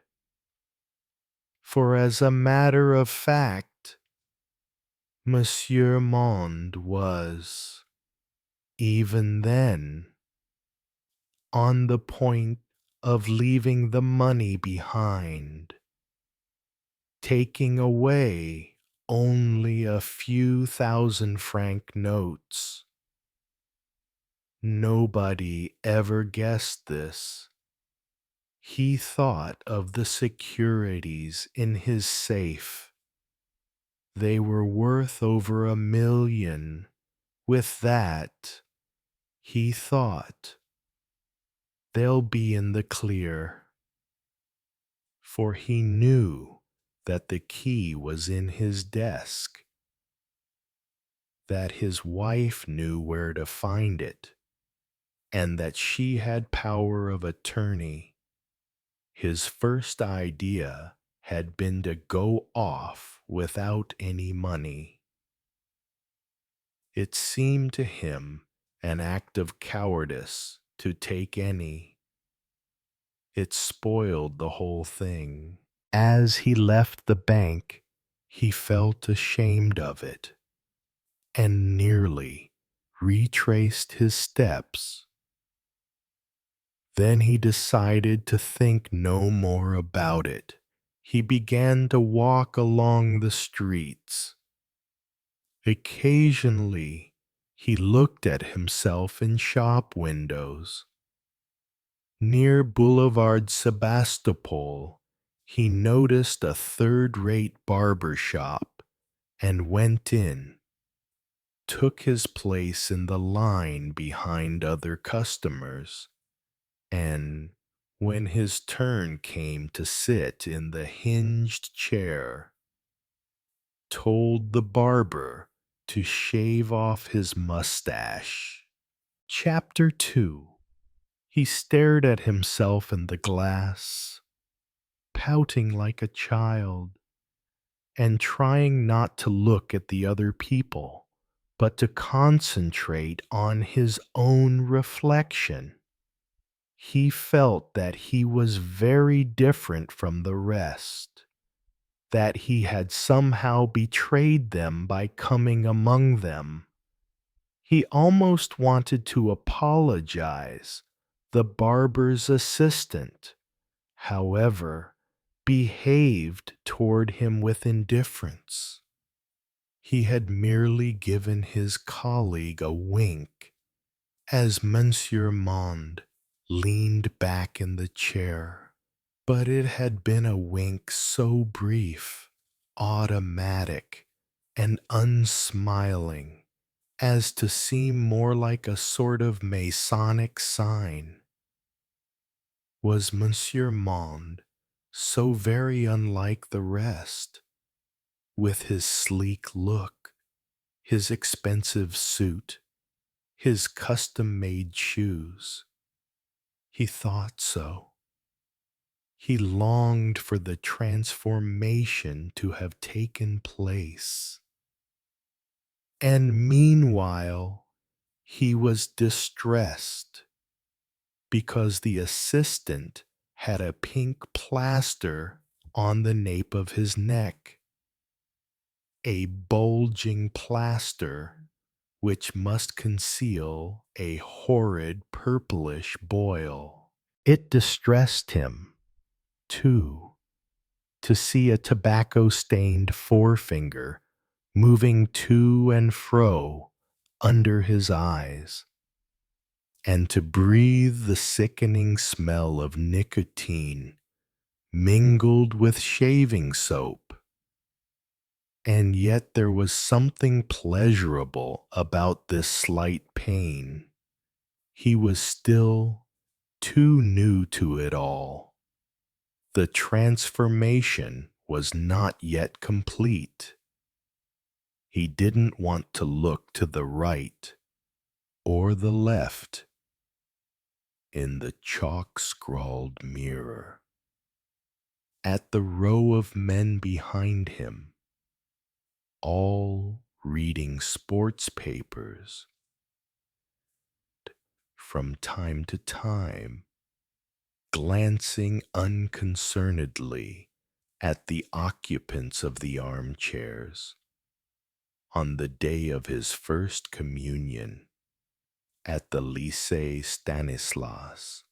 For as a matter of fact, Monsieur Monde was, even then, on the point of leaving the money behind, taking away only a few thousand-franc notes. Nobody ever guessed this. He thought of the securities in his safe. They were worth over 1,000,000. With that, he thought, they'll be in the clear. For he knew that the key was in his desk, that his wife knew where to find it, and that she had power of attorney. His first idea had been to go off without any money. It seemed to him an act of cowardice to take any. It spoiled the whole thing. As he left the bank, he felt ashamed of it and nearly retraced his steps. Then he decided to think no more about it. He began to walk along the streets. Occasionally, he looked at himself in shop windows. Near Boulevard Sebastopol, he noticed a third-rate barber shop and went in, took his place in the line behind other customers, and when his turn came to sit in the hinged chair, told the barber to shave off his mustache. Chapter 2. He stared at himself in the glass, pouting like a child, and trying not to look at the other people, but to concentrate on his own reflection. He felt that he was very different from the rest, that he had somehow betrayed them by coming among them. He almost wanted to apologize. The barber's assistant, however, behaved toward him with indifference. He had merely given his colleague a wink as Monsieur Monde leaned back in the chair, but it had been a wink so brief, automatic, and unsmiling as to seem more like a sort of Masonic sign. Was Monsieur Monde so very unlike the rest, with his sleek look, his expensive suit, his custom-made shoes? He thought so. He longed for the transformation to have taken place. And meanwhile, he was distressed because the assistant had a pink plaster on the nape of his neck, a bulging plaster which must conceal a horrid purplish boil. It distressed him, too, to see a tobacco-stained forefinger moving to and fro under his eyes, and to breathe the sickening smell of nicotine mingled with shaving soap. And yet there was something pleasurable about this slight pain. He was still too new to it all. The transformation was not yet complete. He didn't want to look to the right or the left in the chalk-scrawled mirror. At the row of men behind him, all reading sports papers, from time to time, glancing unconcernedly at the occupants of the armchairs on the day of his first communion at the Lycée Stanislas.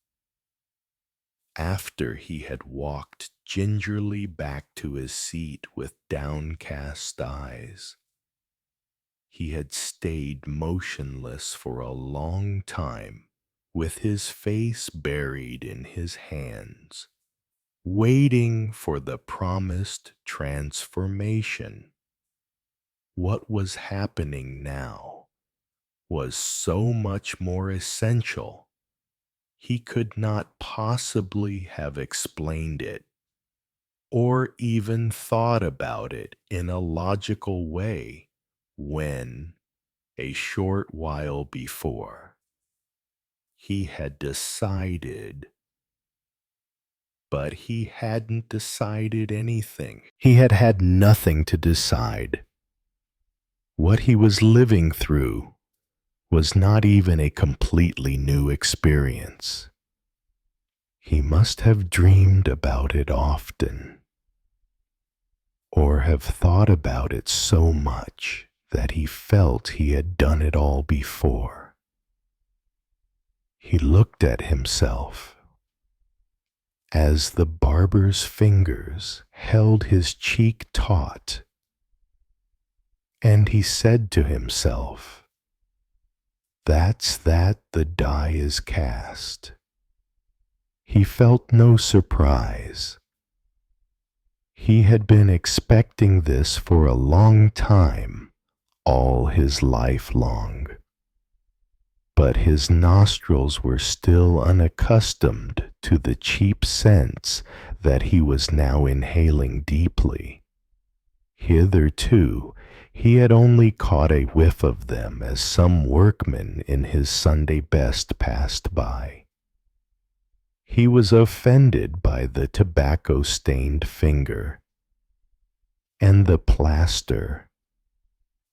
After he had walked gingerly back to his seat with downcast eyes, he had stayed motionless for a long time, with his face buried in his hands, waiting for the promised transformation. What was happening now was so much more essential, he could not possibly have explained it, or even thought about it in a logical way when, a short while before, he had decided. But he hadn't decided anything. He had had nothing to decide. What he was living through was not even a completely new experience. He must have dreamed about it often, or have thought about it so much that he felt he had done it all before. He looked at himself as the barber's fingers held his cheek taut, and he said to himself, "That's that the die is cast." He felt no surprise. He had been expecting this for a long time, all his life long. But his nostrils were still unaccustomed to the cheap scents that he was now inhaling deeply. Hitherto, he had only caught a whiff of them as some workman in his Sunday best passed by. He was offended by the tobacco-stained finger, and the plaster,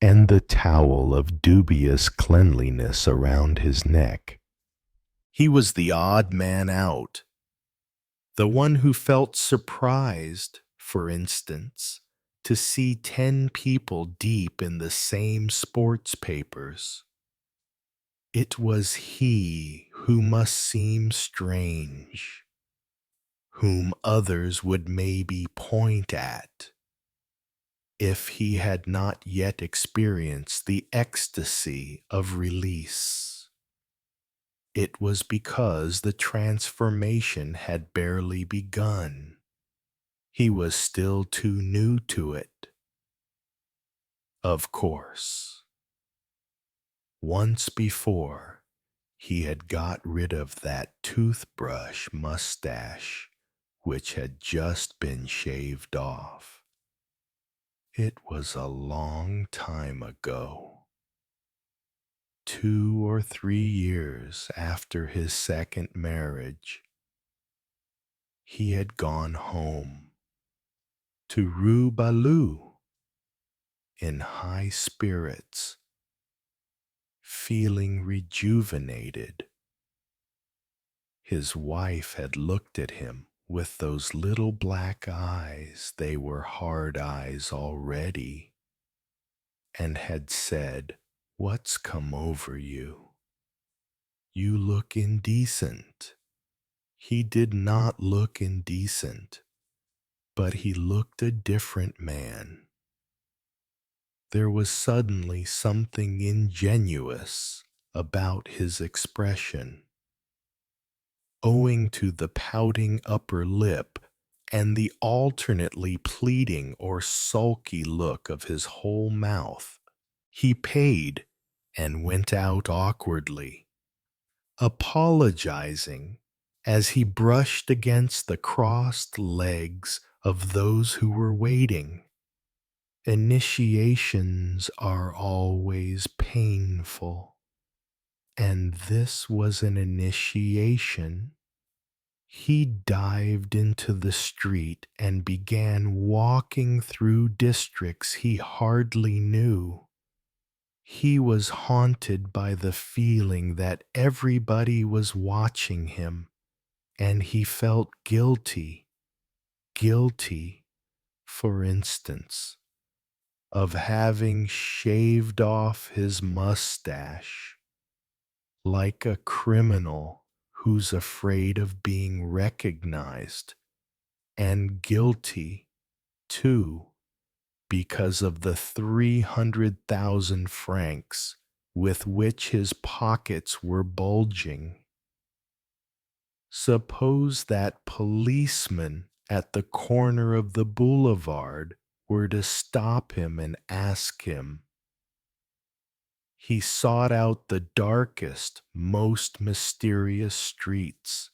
and the towel of dubious cleanliness around his neck. He was the odd man out, the one who felt surprised, for instance, to see 10 people deep in the same sports papers. It was he who must seem strange, whom others would maybe point at, if he had not yet experienced the ecstasy of release. It was because the transformation had barely begun. He was still too new to it. Of course. Once before, he had got rid of that toothbrush mustache which had just been shaved off. It was a long time ago. 2 or 3 years after his second marriage, he had gone home to Rue Balou in high spirits, feeling rejuvenated. His wife had looked at him with those little black eyes, they were hard eyes already, and had said, "What's come over you? You look indecent." He did not look indecent, but he looked a different man. There was suddenly something ingenuous about his expression, owing to the pouting upper lip and the alternately pleading or sulky look of his whole mouth. He paid and went out awkwardly, apologizing as he brushed against the crossed legs of those who were waiting. Initiations are always painful, and this was an initiation. He dived into the street and began walking through districts he hardly knew. He was haunted by the feeling that everybody was watching him, and he felt guilty. Guilty, for instance, of having shaved off his mustache, like a criminal who's afraid of being recognized, and guilty, too, because of the 300,000 francs with which his pockets were bulging. Suppose that policeman at the corner of the boulevard were to stop him and ask him. He sought out the darkest, most mysterious streets,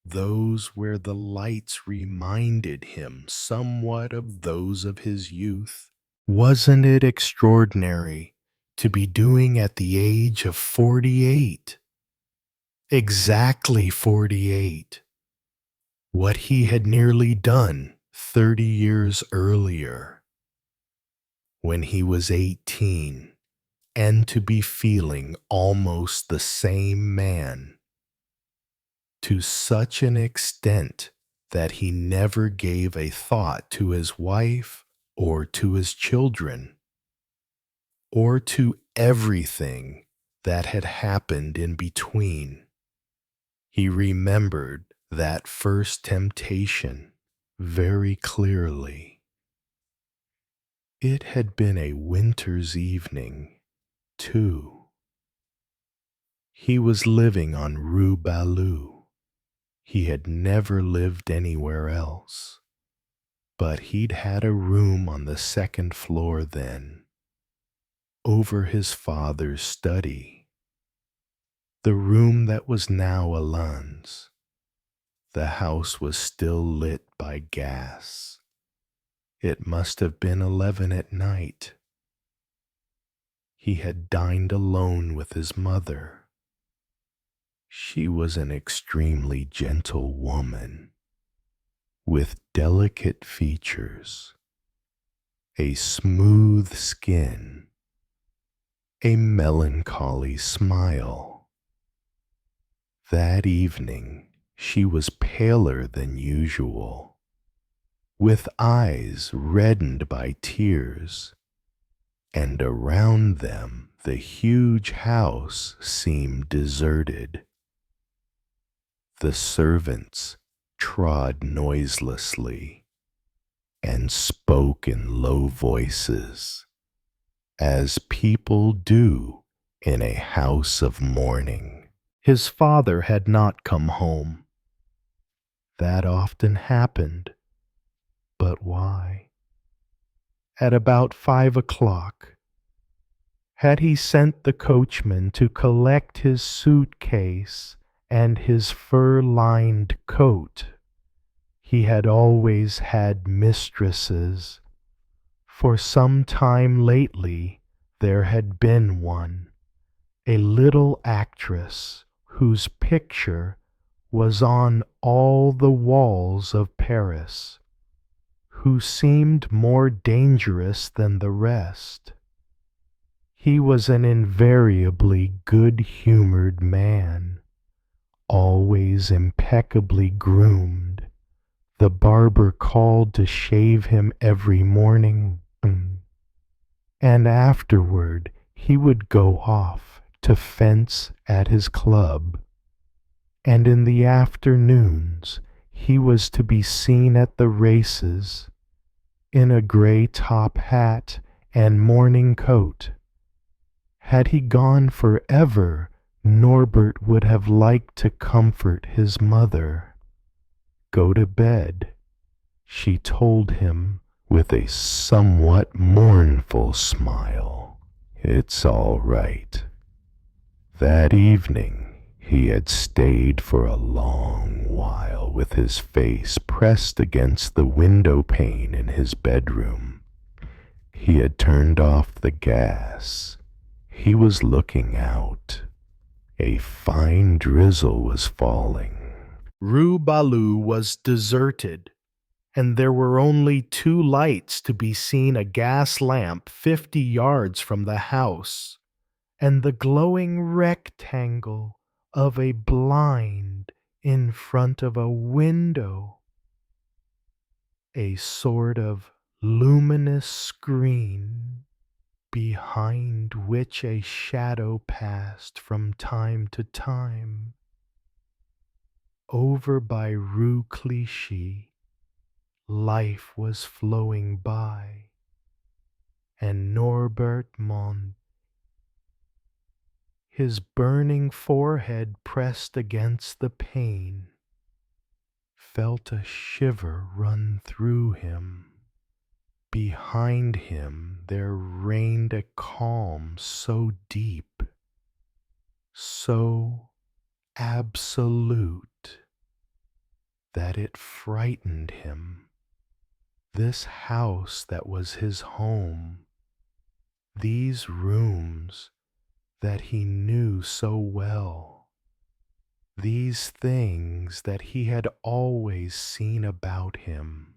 those where the lights reminded him somewhat of those of his youth. Wasn't it extraordinary to be doing at the age of 48? Exactly 48. What he had nearly done 30 years earlier, when he was 18, and to be feeling almost the same man, to such an extent that he never gave a thought to his wife or to his children, or to everything that had happened in between. He remembered that first temptation very clearly. It had been a winter's evening, too. He was living on Rue Ballou. He had never lived anywhere else, but he'd had a room on the second floor then, over his father's study, the room that was now Alain's. The house was still lit by gas. It must have been 11 at night. He had dined alone with his mother. She was an extremely gentle woman, with delicate features, a smooth skin, a melancholy smile. That evening she was paler than usual, with eyes reddened by tears, and around them the huge house seemed deserted. The servants trod noiselessly and spoke in low voices, as people do in a house of mourning. His father had not come home. That often happened, but why? At about 5 o'clock, had he sent the coachman to collect his suitcase and his fur-lined coat? He had always had mistresses. For some time lately there had been one, a little actress whose picture was on all the walls of Paris, who seemed more dangerous than the rest. He was an invariably good-humored man, always impeccably groomed. The barber called to shave him every morning, and afterward he would go off to fence at his club, and in the afternoons he was to be seen at the races, in a grey top hat and morning coat. Had he gone forever, Norbert would have liked to comfort his mother. Go to bed, she told him with a somewhat mournful smile. It's all right. That evening He had stayed for a long while with his face pressed against the window pane in his bedroom. He had turned off the gas. He was looking out. A fine drizzle was falling. Rue Balou was deserted, and there were only two lights to be seen: a gas lamp 50 yards from the house, and the glowing rectangle of a blind in front of a window, a sort of luminous screen behind which a shadow passed from time to time. Over by Rue Clichy, life was flowing by, and Norbert Monde, his burning forehead pressed against the pane, felt a shiver run through him. Behind him there reigned a calm so deep, so absolute, that it frightened him. This house that was his home, these rooms that he knew so well, these things that he had always seen about him,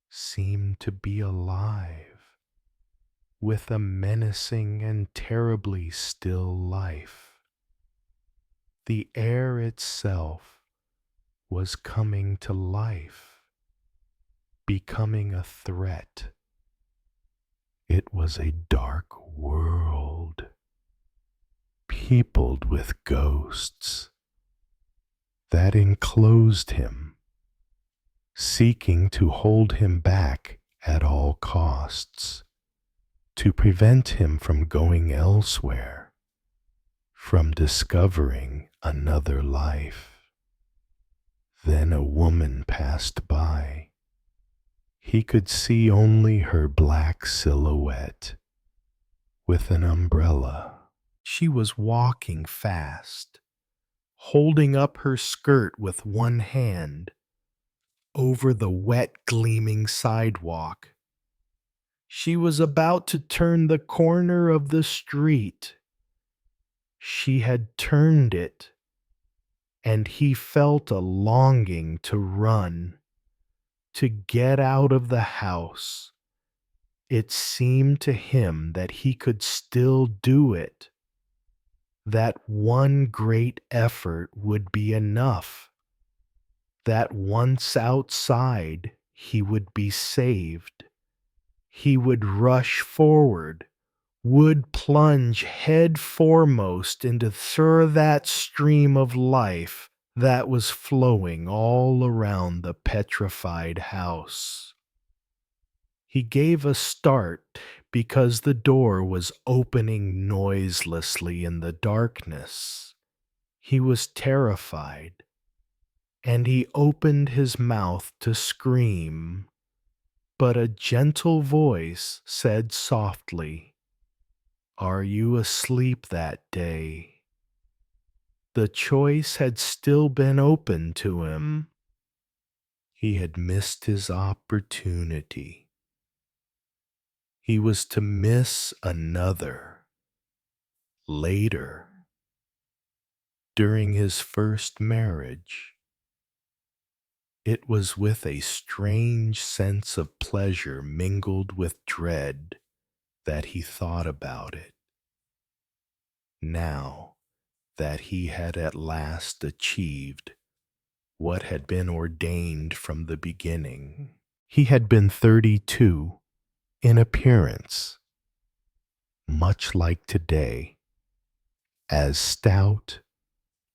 seemed to be alive with a menacing and terribly still life. The air itself was coming to life, becoming a threat. It was a dark world, peopled with ghosts, that enclosed him, seeking to hold him back at all costs, to prevent him from going elsewhere, from discovering another life. Then a woman passed by. He could see only her black silhouette with an umbrella. She was walking fast, holding up her skirt with one hand over the wet, gleaming sidewalk. She was about to turn the corner of the street. She had turned it, and he felt a longing to run, to get out of the house. It seemed to him that he could still do it, that one great effort would be enough, that once outside he would be saved. He would rush forward, would plunge head foremost into that stream of life that was flowing all around the petrified house. He gave a start because the door was opening noiselessly in the darkness. He was terrified, and he opened his mouth to scream, but a gentle voice said softly, "Are you asleep that day?" The choice had still been open to him. He had missed his opportunity. He was to miss another later, during his first marriage. It was with a strange sense of pleasure mingled with dread that he thought about it. Now that he had at last achieved what had been ordained from the beginning. He had been 32 in appearance, much like today, as stout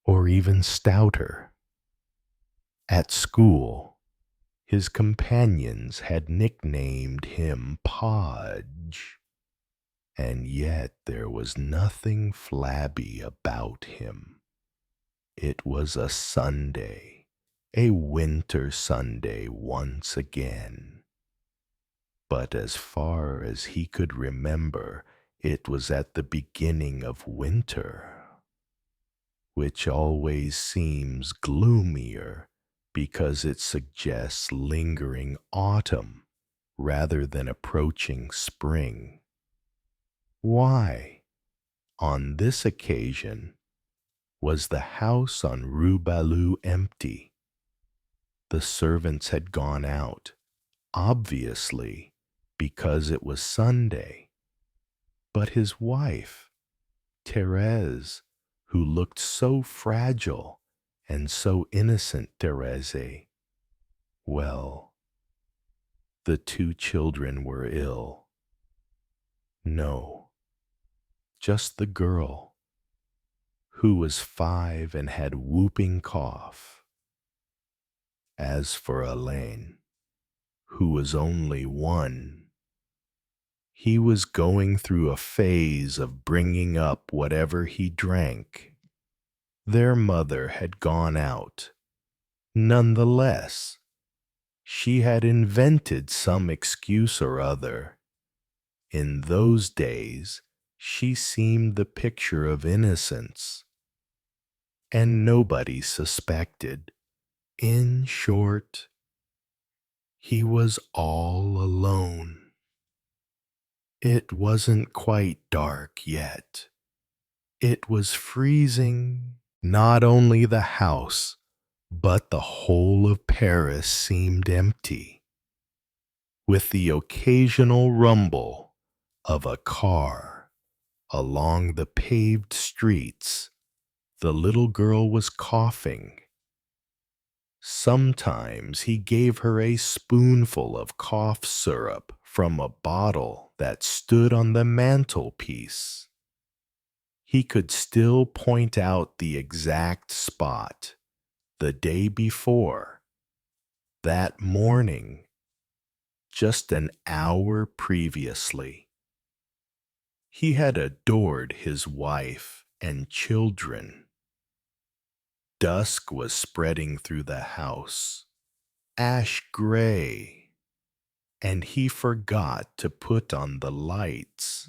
or even stouter. At school, his companions had nicknamed him Podge, and yet there was nothing flabby about him. It was a Sunday, a winter Sunday once again. But as far as he could remember, it was at the beginning of winter. which always seems gloomier because it suggests lingering autumn rather than approaching spring. Why, on this occasion, was the house on Rue Ballou empty? The servants had gone out, obviously, because it was Sunday. But his wife, Thérèse, who looked so fragile and so innocent, Thérèse, well, the two children were ill. No, just the girl, who was 5 and had whooping cough. As for Alain, who was only 1, he was going through a phase of bringing up whatever he drank. Their mother had gone out. Nonetheless, she had invented some excuse or other. In those days, she seemed the picture of innocence, and nobody suspected. In short, he was all alone. It wasn't quite dark yet. It was freezing. Not only the house, but the whole of Paris seemed empty, with the occasional rumble of a car along the paved streets. The little girl was coughing. Sometimes he gave her a spoonful of cough syrup from a bottle that stood on the mantelpiece. He could still point out the exact spot. The day before, that morning, just an hour previously. He had adored his wife and children. Dusk was spreading through the house, ash gray, and he forgot to put on the lights.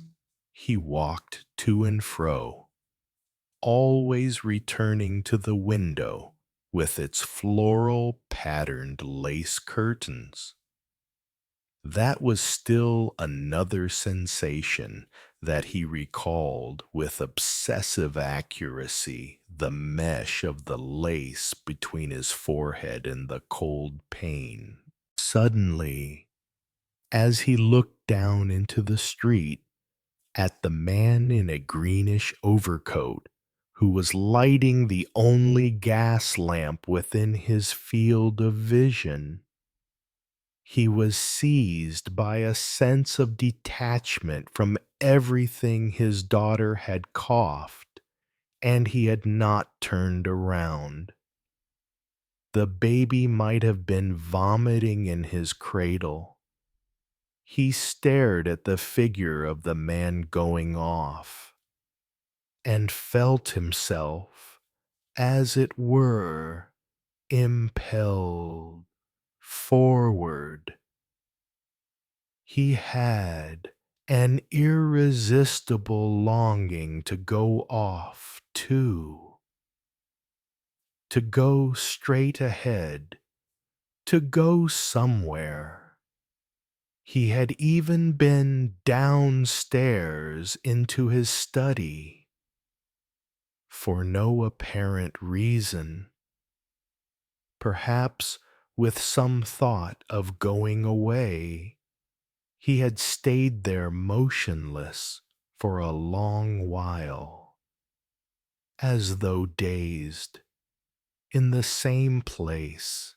He walked to and fro, always returning to the window with its floral patterned lace curtains. That was still another sensation that he recalled with obsessive accuracy, the mesh of the lace between his forehead and the cold pane. Suddenly, as he looked down into the street at the man in a greenish overcoat who was lighting the only gas lamp within his field of vision, he was seized by a sense of detachment from everything his daughter had coughed, and he had not turned around. The baby might have been vomiting in his cradle. He stared at the figure of the man going off, and felt himself, as it were, impelled forward. He had an irresistible longing to go off, too, to go straight ahead, to go somewhere. He had even been downstairs into his study, for no apparent reason, perhaps with some thought of going away. He had stayed there motionless for a long while, as though dazed, in the same place,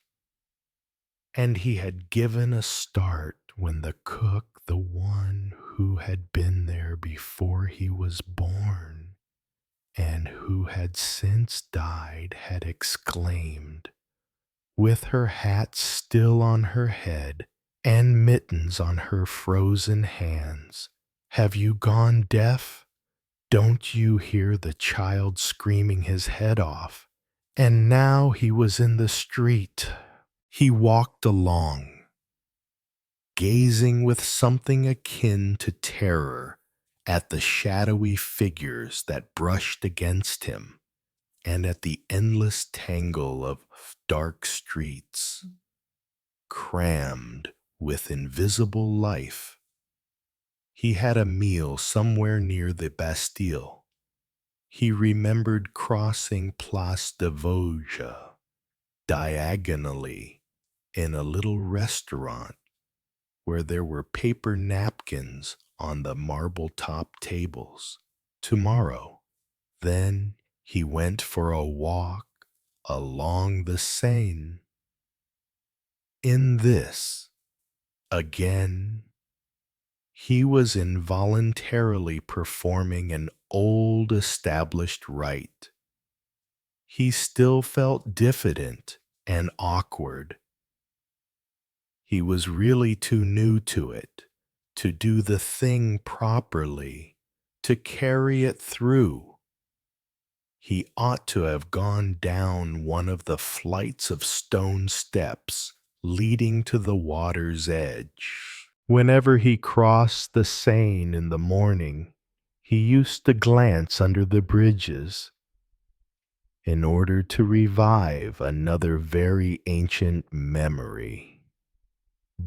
and he had given a start when the cook, the one who had been there before he was born, and who had since died, had exclaimed, with her hat still on her head and mittens on her frozen hands, "Have you gone deaf? Don't you hear the child screaming his head off?" And now he was in the street. He walked along, gazing with something akin to terror at the shadowy figures that brushed against him, and at the endless tangle of dark streets, crammed with invisible life. He had a meal somewhere near the Bastille. He remembered crossing Place de Vosges diagonally in a little restaurant where there were paper napkins on the marble-top tables. Tomorrow. Then he went for a walk along the Seine. In this, again, he was involuntarily performing an old established rite. He still felt diffident and awkward. He was really too new to it, to do the thing properly, to carry it through. He ought to have gone down one of the flights of stone steps leading to the water's edge. Whenever he crossed the Seine in the morning, he used to glance under the bridges in order to revive another very ancient memory,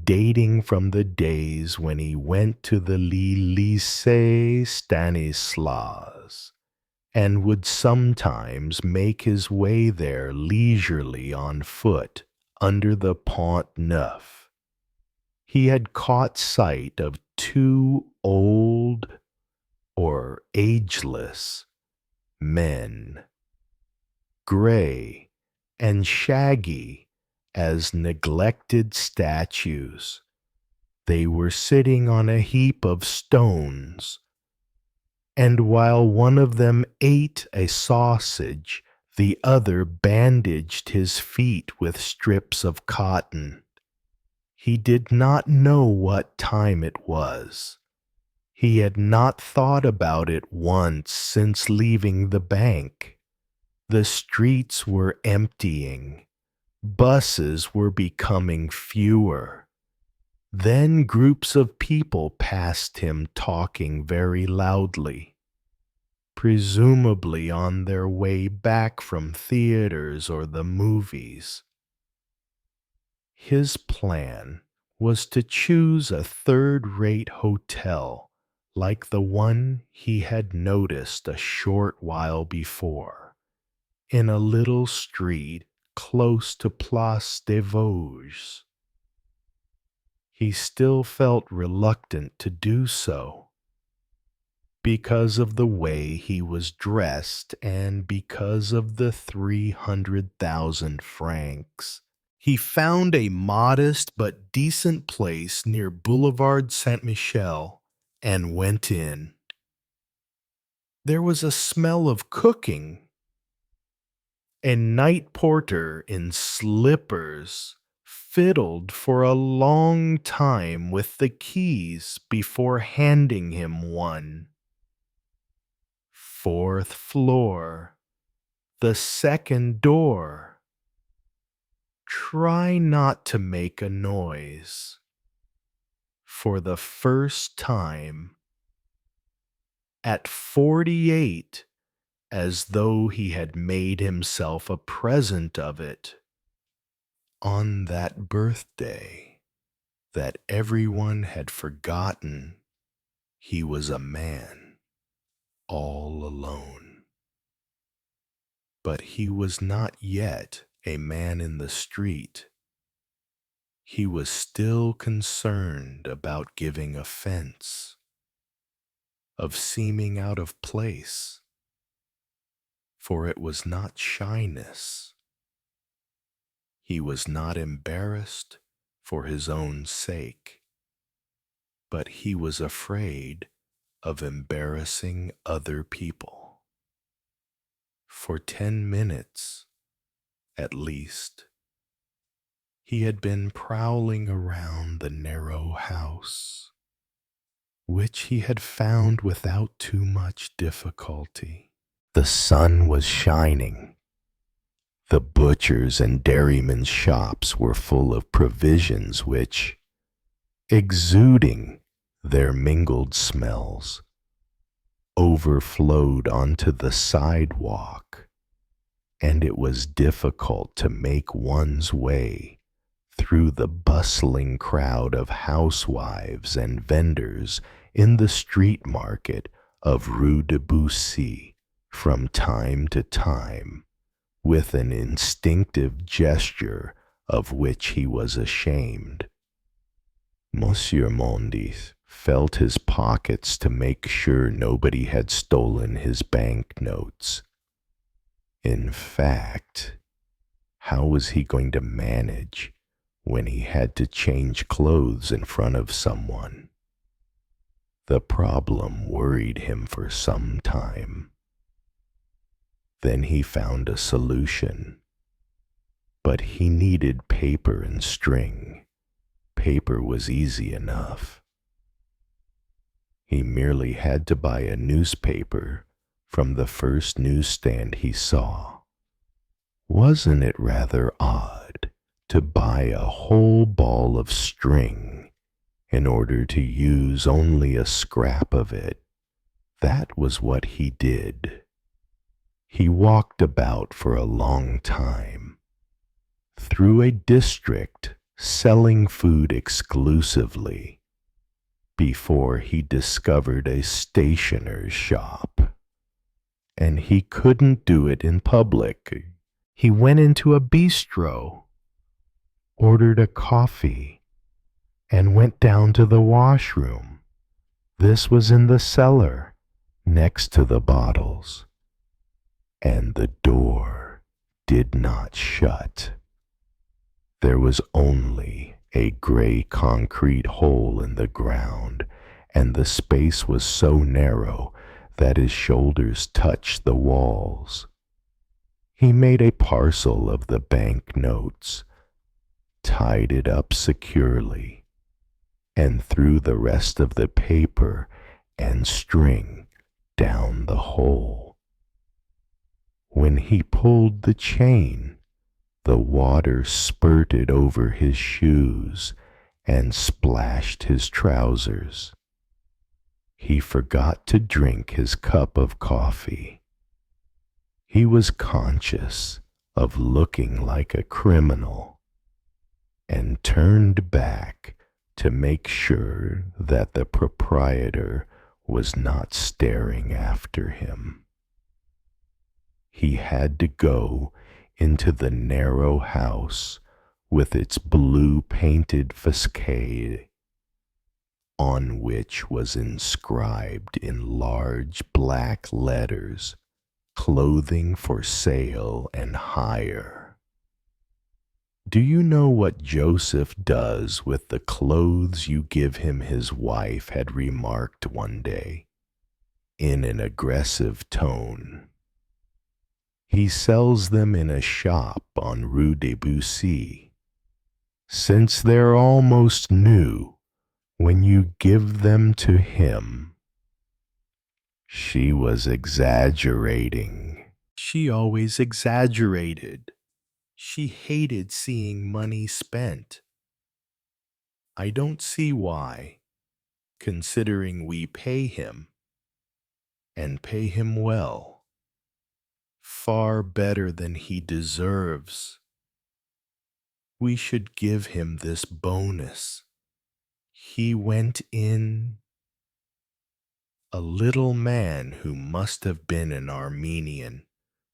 dating from the days when he went to the Lycée Stanislas and would sometimes make his way there leisurely on foot under the Pont Neuf. He had caught sight of two old or ageless men, gray and shaggy as neglected statues. They were sitting on a heap of stones, and while one of them ate a sausage, the other bandaged his feet with strips of cotton. He did not know what time it was. He had not thought about it once since leaving the bank. The streets were emptying. Buses were becoming fewer. Then groups of people passed him talking very loudly, presumably on their way back from theaters or the movies. His plan was to choose a third-rate hotel like the one he had noticed a short while before, in a little street close to Place des Vosges. He still felt reluctant to do so, because of the way he was dressed and because of the 300,000 francs. He found a modest but decent place near Boulevard Saint-Michel and went in. There was a smell of cooking. A night porter in slippers fiddled for a long time with the keys before handing him one. 4th floor, the second door. Try not to make a noise. For the first time, at 48, as though he had made himself a present of it, on that birthday that everyone had forgotten, he was a man, all alone. But he was not yet a man in the street. He was still concerned about giving offense, of seeming out of place, for it was not shyness. He was not embarrassed for his own sake, but he was afraid of embarrassing other people. For 10 minutes, at least, he had been prowling around the narrow house, which he had found without too much difficulty. The sun was shining. The butchers' and dairymen's shops were full of provisions which, exuding their mingled smells, overflowed onto the sidewalk and it was difficult to make one's way through the bustling crowd of housewives and vendors in the street market of Rue de Bussy from time to time with an instinctive gesture of which he was ashamed. Monsieur Monde felt his pockets to make sure nobody had stolen his banknotes. In fact, how was he going to manage when he had to change clothes in front of someone? The problem worried him for some time. Then he found a solution, but he needed paper and string. Paper was easy enough. He merely had to buy a newspaper from the first newsstand he saw. Wasn't it rather odd to buy a whole ball of string in order to use only a scrap of it? That was what he did. He walked about for a long time, through a district selling food exclusively, before he discovered a stationer's shop. And he couldn't do it in public. He went into a bistro, ordered a coffee, and went down to the washroom. This was in the cellar, next to the bottles. And the door did not shut. There was only a gray concrete hole in the ground, and the space was so narrow that his shoulders touched the walls. He made a parcel of the bank notes, tied it up securely, and threw the rest of the paper and string down the hole. When he pulled the chain, the water spurted over his shoes and splashed his trousers. He forgot to drink his cup of coffee. He was conscious of looking like a criminal and turned back to make sure that the proprietor was not staring after him. He had to go into the narrow house with its blue painted facade, on which was inscribed in large black letters, "Clothing for sale and hire." Do you know what Joseph does with the clothes you give him? His wife had remarked one day, in an aggressive tone. He sells them in a shop on Rue de Bussy, since they're almost new when you give them to him. She was exaggerating. She always exaggerated. She hated seeing money spent. I don't see why, considering we pay him, and pay him well, far better than he deserves. We should give him this bonus. He went in. A little man who must have been an Armenian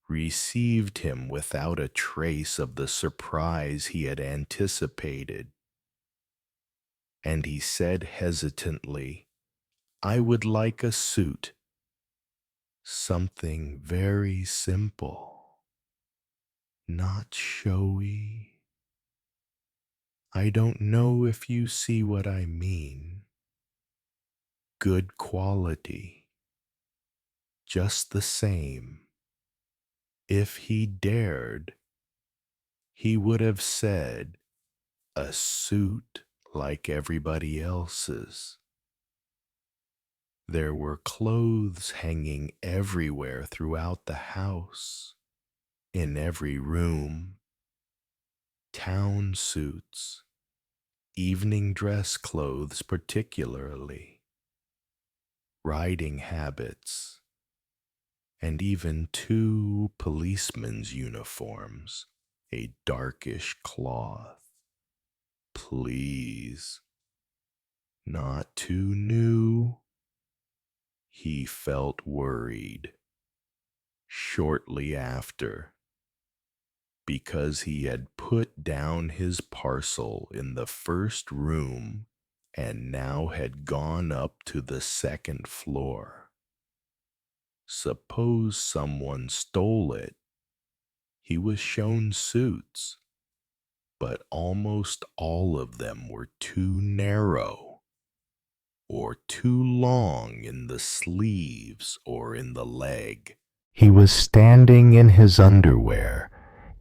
received him without a trace of the surprise he had anticipated. And he said hesitantly, "I would like a suit. Something very simple, not showy. I don't know if you see what I mean. Good quality. Just the same. If he dared, he would have said, a suit like everybody else's." There were clothes hanging everywhere throughout the house, in every room. Town suits, evening dress clothes particularly, riding habits, and even 2 policemen's uniforms, a darkish cloth. Please, not too new. He felt worried shortly after, because he had put down his parcel in the first room and now had gone up to the second floor. Suppose someone stole it. He was shown suits, but almost all of them were too narrow or too long in the sleeves or in the leg. He was standing in his underwear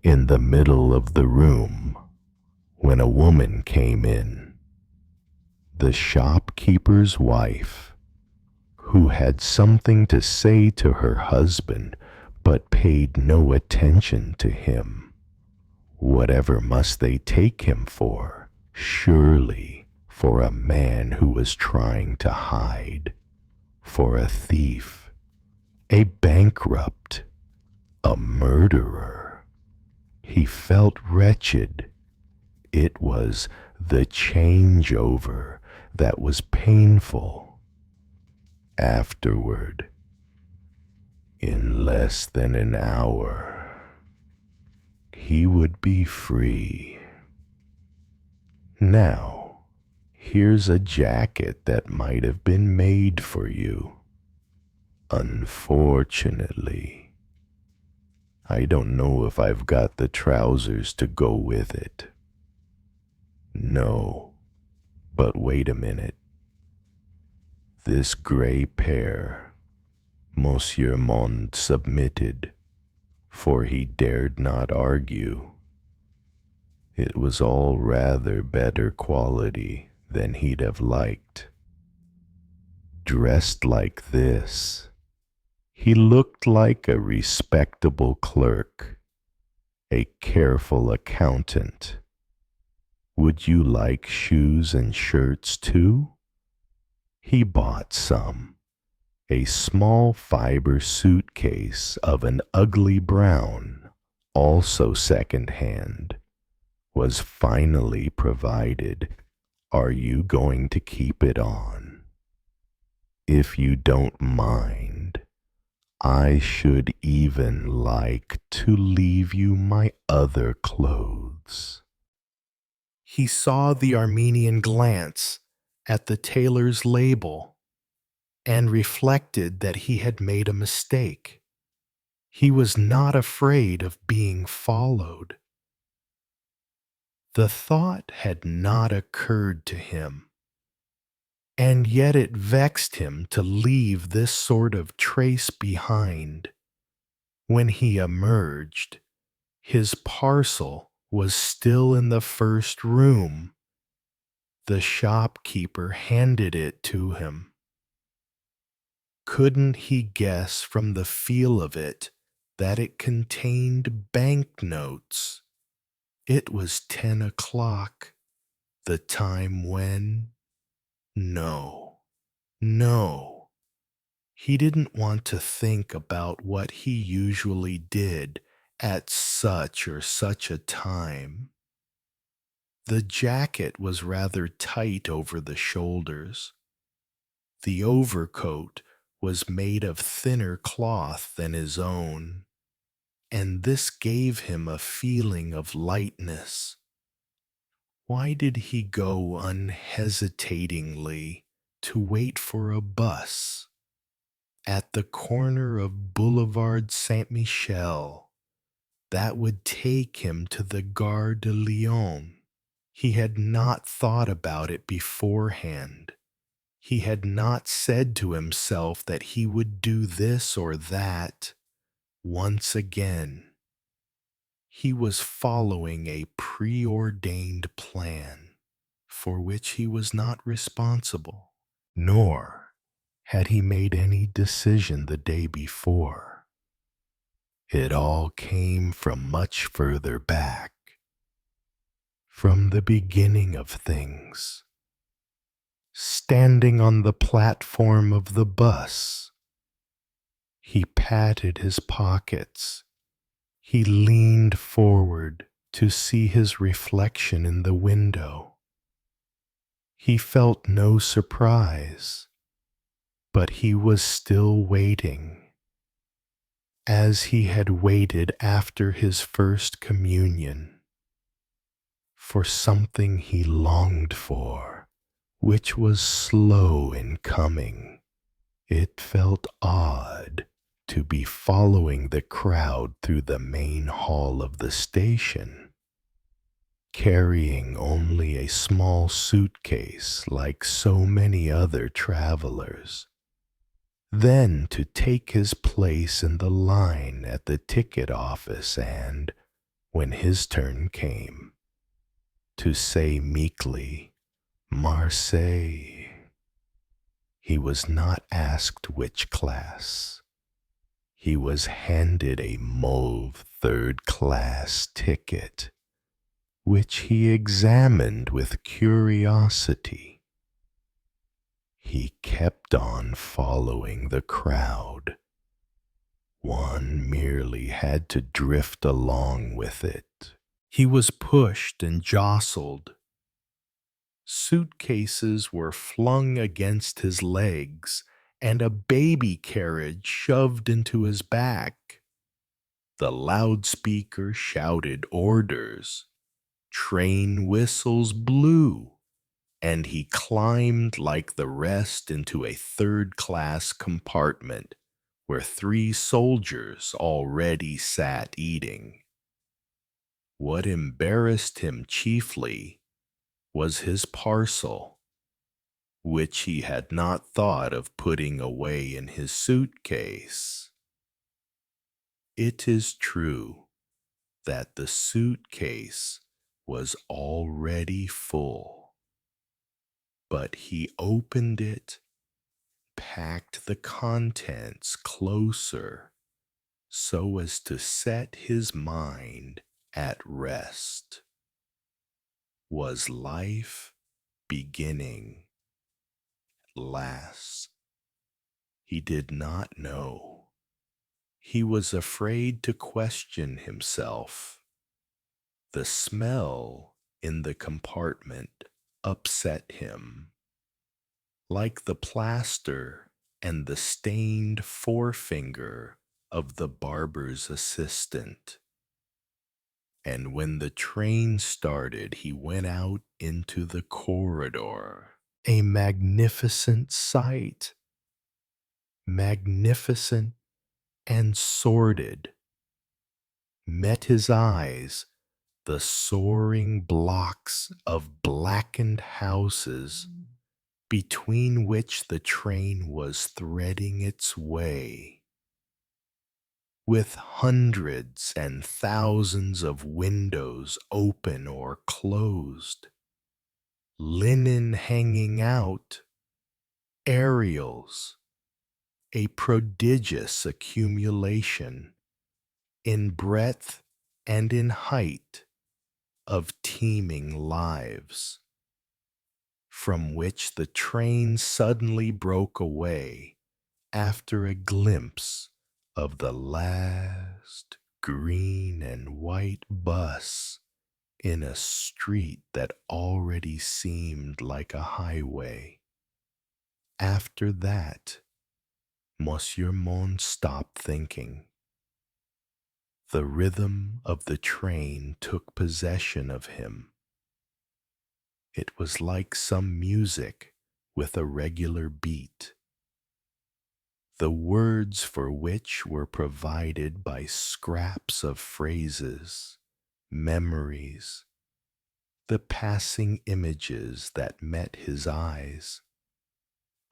in the middle of the room when a woman came in, the shopkeeper's wife, who had something to say to her husband but paid no attention to him. Whatever must they take him for? Surely for a man who was trying to hide, for a thief, a bankrupt, a murderer. He felt wretched. It was the changeover that was painful. Afterward, in less than an hour, he would be free. Now, here's a jacket that might have been made for you. Unfortunately, I don't know if I've got the trousers to go with it. No, but wait a minute. This gray pair, Monsieur Monde submitted, for he dared not argue. It was all rather better quality than he'd have liked. Dressed like this, he looked like a respectable clerk, a careful accountant. Would you like shoes and shirts too? He bought some. A small fiber suitcase of an ugly brown, also second-hand, was finally provided. Are you going to keep it on? If you don't mind, I should even like to leave you my other clothes. He saw the Armenian glance at the tailor's label and reflected that he had made a mistake. He was not afraid of being followed. The thought had not occurred to him, and yet it vexed him to leave this sort of trace behind. When he emerged, his parcel was still in the first room. The shopkeeper handed it to him. Couldn't he guess from the feel of it that it contained banknotes? It was 10 o'clock, the time when... No. He didn't want to think about what he usually did at such or such a time. The jacket was rather tight over the shoulders. The overcoat was made of thinner cloth than his own, and this gave him a feeling of lightness. Why did he go unhesitatingly to wait for a bus at the corner of Boulevard Saint-Michel that would take him to the Gare de Lyon? He had not thought about it beforehand. He had not said to himself that he would do this or that. Once again, he was following a preordained plan for which he was not responsible, nor had he made any decision the day before. It all came from much further back, from the beginning of things. Standing on the platform of the bus, He patted his pockets. He leaned forward to see his reflection in the window. He felt no surprise, but he was still waiting, as he had waited after his first communion, for something he longed for, which was slow in coming. It felt odd to be following the crowd through the main hall of the station, carrying only a small suitcase like so many other travelers. Then to take his place in the line at the ticket office and, when his turn came, to say meekly, Marseille. He was not asked which class. He was handed a mauve third-class ticket, which he examined with curiosity. He kept on following the crowd. One merely had to drift along with it. He was pushed and jostled. Suitcases were flung against his legs, and a baby carriage shoved into his back. The loudspeaker shouted orders. Train whistles blew, and he climbed like the rest into a third-class compartment where 3 soldiers already sat eating. What embarrassed him chiefly was his parcel, which he had not thought of putting away in his suitcase. It is true that the suitcase was already full, but he opened it, packed the contents closer so as to set his mind at rest. Was life beginning last? He did not know. He was afraid to question himself. The smell in the compartment upset him, like the plaster and the stained forefinger of the barber's assistant. And when the train started, he went out into the corridor. A magnificent sight. Magnificent and sordid. Met his eyes the soaring blocks of blackened houses between which the train was threading its way, with hundreds and thousands of windows open or closed, linen hanging out, aerials, a prodigious accumulation in breadth and in height of teeming lives, from which the train suddenly broke away after a glimpse of the last green and white bus in a street that already seemed like a highway. After that, Monsieur Monde stopped thinking. The rhythm of the train took possession of him. It was like some music with a regular beat, the words for which were provided by scraps of phrases, memories, the passing images that met his eyes.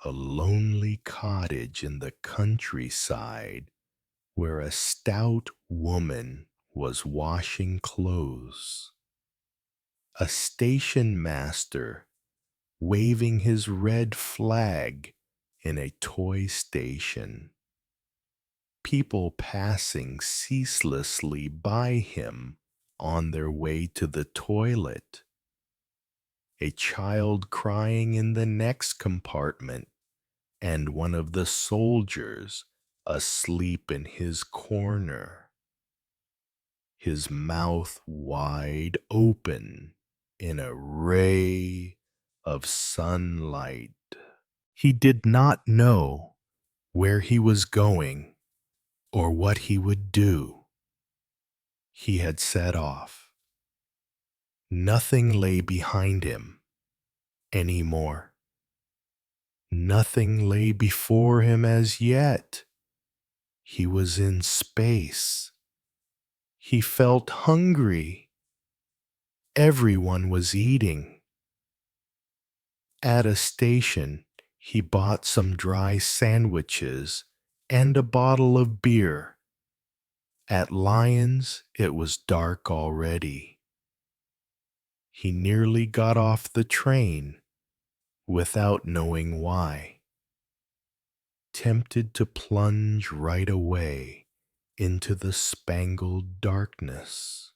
A lonely cottage in the countryside where a stout woman was washing clothes. A station master waving his red flag in a toy station. People passing ceaselessly by him on their way to the toilet. A child crying in the next compartment, and one of the soldiers asleep in his corner, his mouth wide open in a ray of sunlight. He did not know where he was going or what he would do. He had set off. Nothing lay behind him anymore. Nothing lay before him as yet. He was in space. He felt hungry. Everyone was eating. At a station, he bought some dry sandwiches and a bottle of beer. At Lyons, it was dark already. He nearly got off the train without knowing why, tempted to plunge right away into the spangled darkness.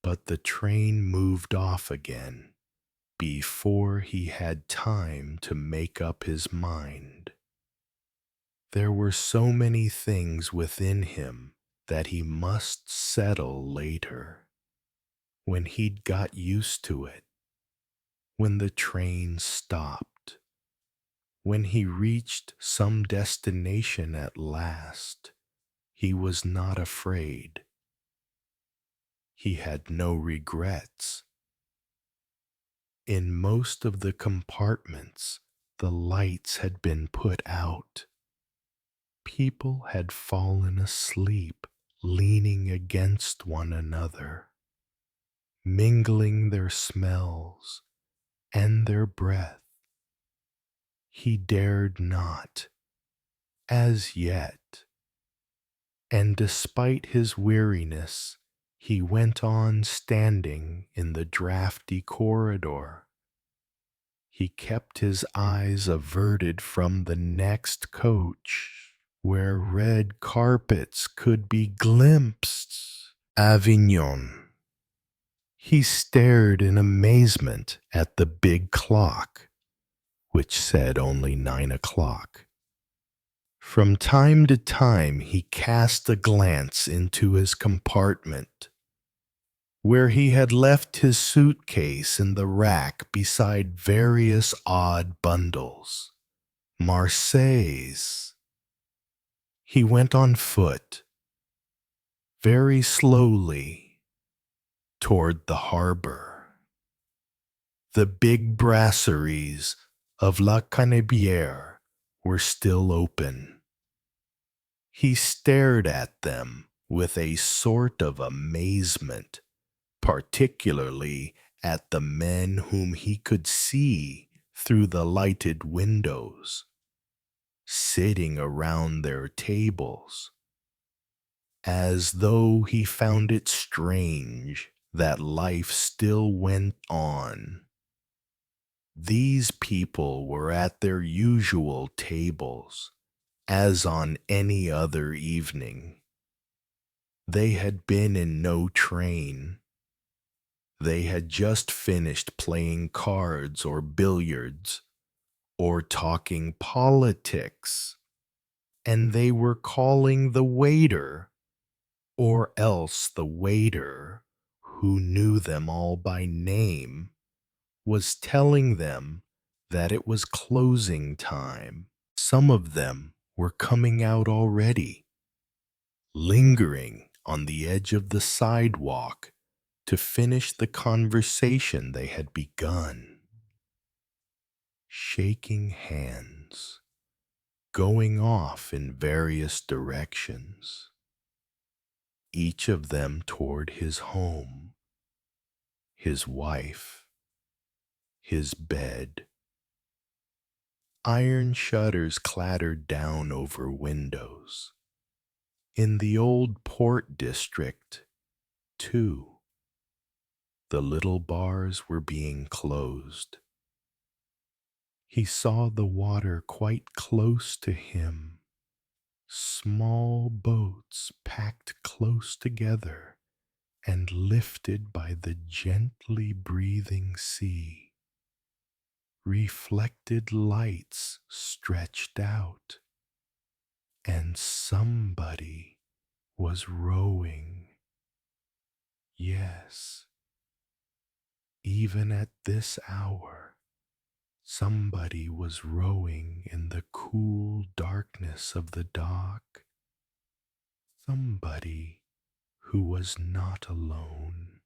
But the train moved off again before he had time to make up his mind. There were so many things within him that he must settle later, when he'd got used to it, when the train stopped, when he reached some destination at last. He was not afraid. He had no regrets. In most of the compartments, the lights had been put out. People had fallen asleep, leaning against one another, mingling their smells and their breath. He dared not, as yet, and despite his weariness, he went on standing in the drafty corridor. He kept his eyes averted from the next coach, where red carpets could be glimpsed. Avignon. He stared in amazement at the big clock, which said only 9 o'clock. From time to time he cast a glance into his compartment, where he had left his suitcase in the rack beside various odd bundles. Marseilles. He went on foot, very slowly, toward the harbor. The big brasseries of La Canebière were still open. He stared at them with a sort of amazement, particularly at the men whom he could see through the lighted windows, sitting around their tables, as though he found it strange that life still went on. These people were at their usual tables, as on any other evening. They had been in no train. They had just finished playing cards or billiards, or talking politics, and they were calling the waiter, or else the waiter, who knew them all by name, was telling them that it was closing time. Some of them were coming out already, lingering on the edge of the sidewalk to finish the conversation they had begun. Shaking hands, going off in various directions, each of them toward his home, his wife, his bed. Iron shutters clattered down over windows. In the old port district, too, the little bars were being closed. He saw the water quite close to him, small boats packed close together and lifted by the gently breathing sea. Reflected lights stretched out, and somebody was rowing. Yes, even at this hour, somebody was rowing in the cool darkness of the dock. Somebody who was not alone,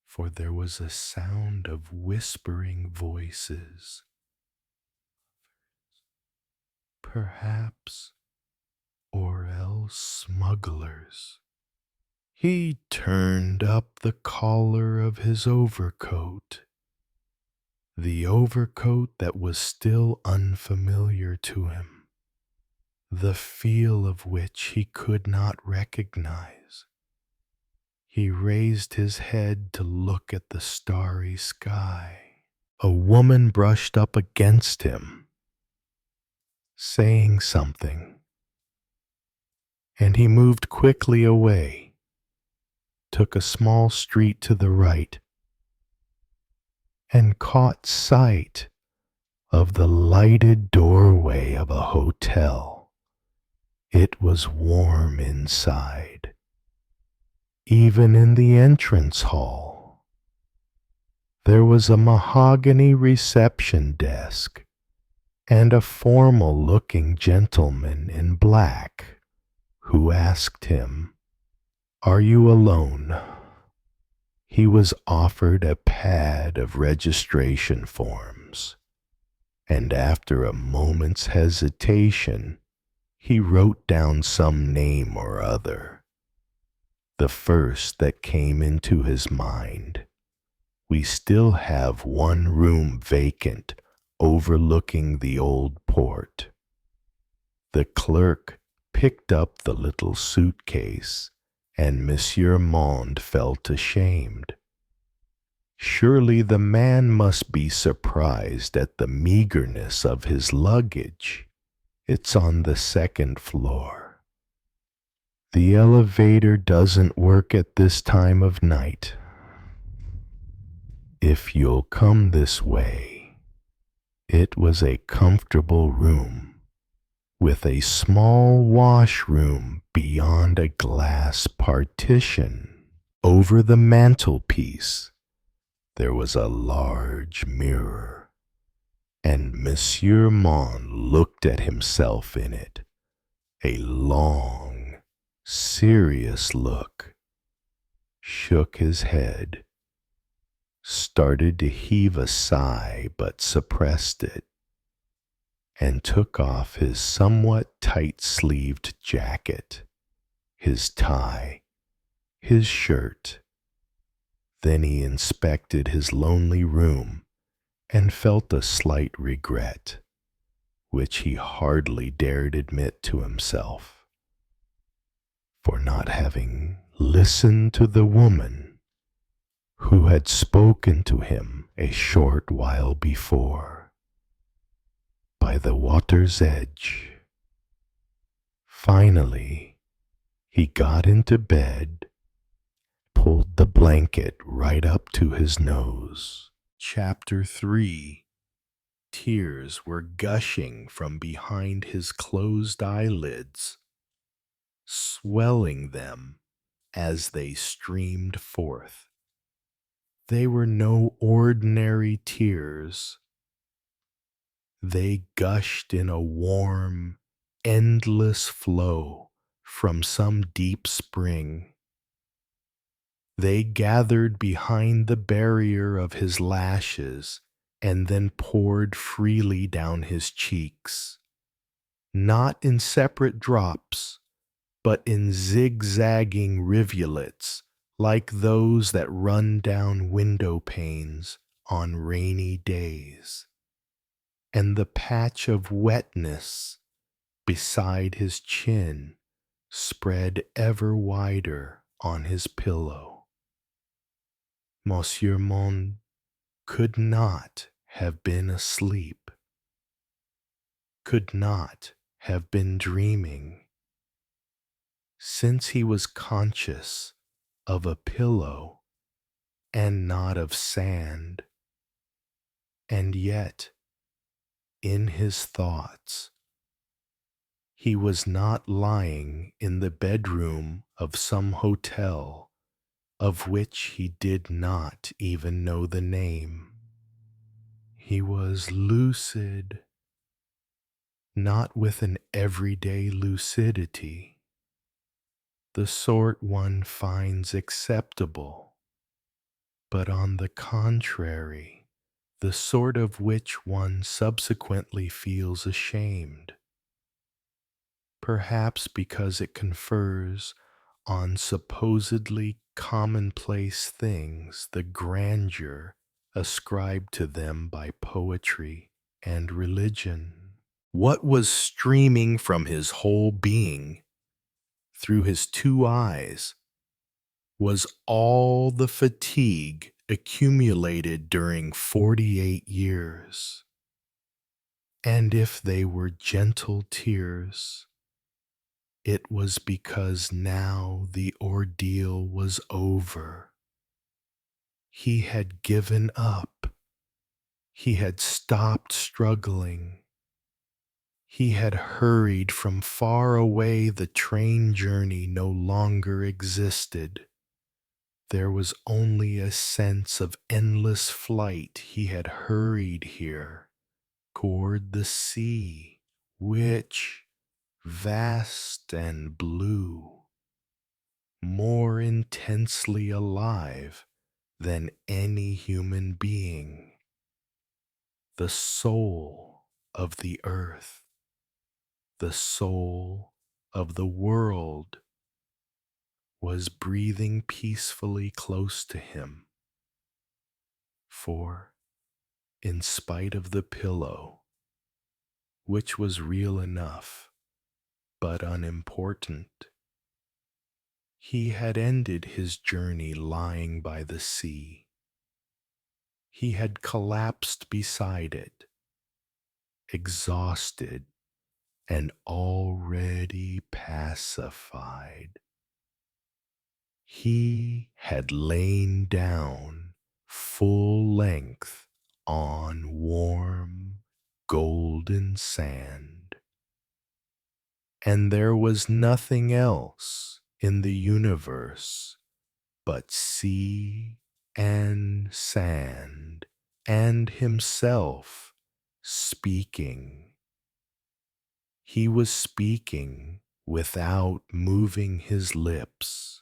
for there was a sound of whispering voices. Perhaps, or else smugglers. He turned up the collar of his overcoat, the overcoat that was still unfamiliar to him, the feel of which he could not recognize. He raised his head to look at the starry sky. A woman brushed up against him, saying something, and he moved quickly away, took a small street to the right, and caught sight of the lighted doorway of a hotel. It was warm inside, even in the entrance hall. There was a mahogany reception desk and a formal-looking gentleman in black who asked him, "Are you alone?" He was offered a pad of registration forms, and after a moment's hesitation, he wrote down some name or other, the first that came into his mind. "We still have one room vacant overlooking the old port." The clerk picked up the little suitcase, and Monsieur Monde felt ashamed. Surely the man must be surprised at the meagerness of his luggage. It's on the second floor. The elevator doesn't work at this time of night. If you'll come this way. It was a comfortable room, with a small washroom beyond a glass partition. Over the mantelpiece, there was a large mirror, and Monsieur Monde looked at himself in it, a long, serious look, shook his head, started to heave a sigh but suppressed it, and took off his somewhat tight-sleeved jacket, his tie, his shirt. Then he inspected his lonely room and felt a slight regret, which he hardly dared admit to himself, for not having listened to the woman who had spoken to him a short while before, by the water's edge. Finally, he got into bed, pulled the blanket right up to his nose. Chapter 3. Tears were gushing from behind his closed eyelids, swelling them as they streamed forth. They were no ordinary tears. They gushed in a warm, endless flow from some deep spring. They gathered behind the barrier of his lashes and then poured freely down his cheeks, not in separate drops, but in zigzagging rivulets like those that run down window panes on rainy days. And the patch of wetness beside his chin spread ever wider on his pillow. Monsieur Monde could not have been asleep, could not have been dreaming, since he was conscious of a pillow and not of sand. And yet, in his thoughts, He was not lying in the bedroom of some hotel of which he did not even know the name. He was lucid, not with an everyday lucidity, the sort one finds acceptable, but on the contrary, the sort of which one subsequently feels ashamed, perhaps because it confers on supposedly commonplace things the grandeur ascribed to them by poetry and religion. What was streaming from his whole being through his two eyes was all the fatigue accumulated during 48 years. And if they were gentle tears, it was because now the ordeal was over. He had given up. He had stopped struggling. He had hurried from far away. The train journey no longer existed. There was only a sense of endless flight. He had hurried here toward the sea, which, vast and blue, more intensely alive than any human being, the soul of the earth, the soul of the world, was breathing peacefully close to him. For, in spite of the pillow, which was real enough but unimportant, he had ended his journey lying by the sea. He had collapsed beside it, exhausted and already pacified. He had lain down full length on warm, golden sand, and there was nothing else in the universe but sea and sand and himself speaking. He was speaking without moving his lips,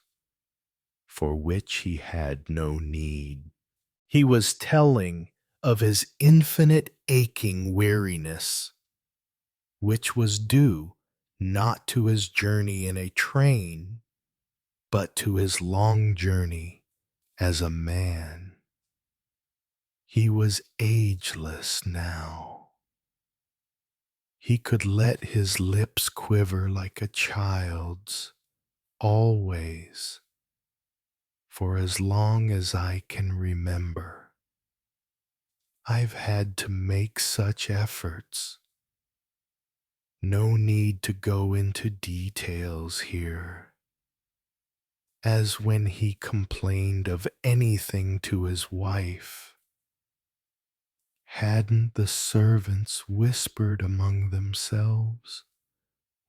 for which he had no need. He was telling of his infinite aching weariness, which was due not to his journey in a train, but to his long journey as a man. He was ageless now. He could let his lips quiver like a child's, always, for as long as I can remember. I've had to make such efforts. No need to go into details here, as when he complained of anything to his wife. Hadn't the servants whispered among themselves,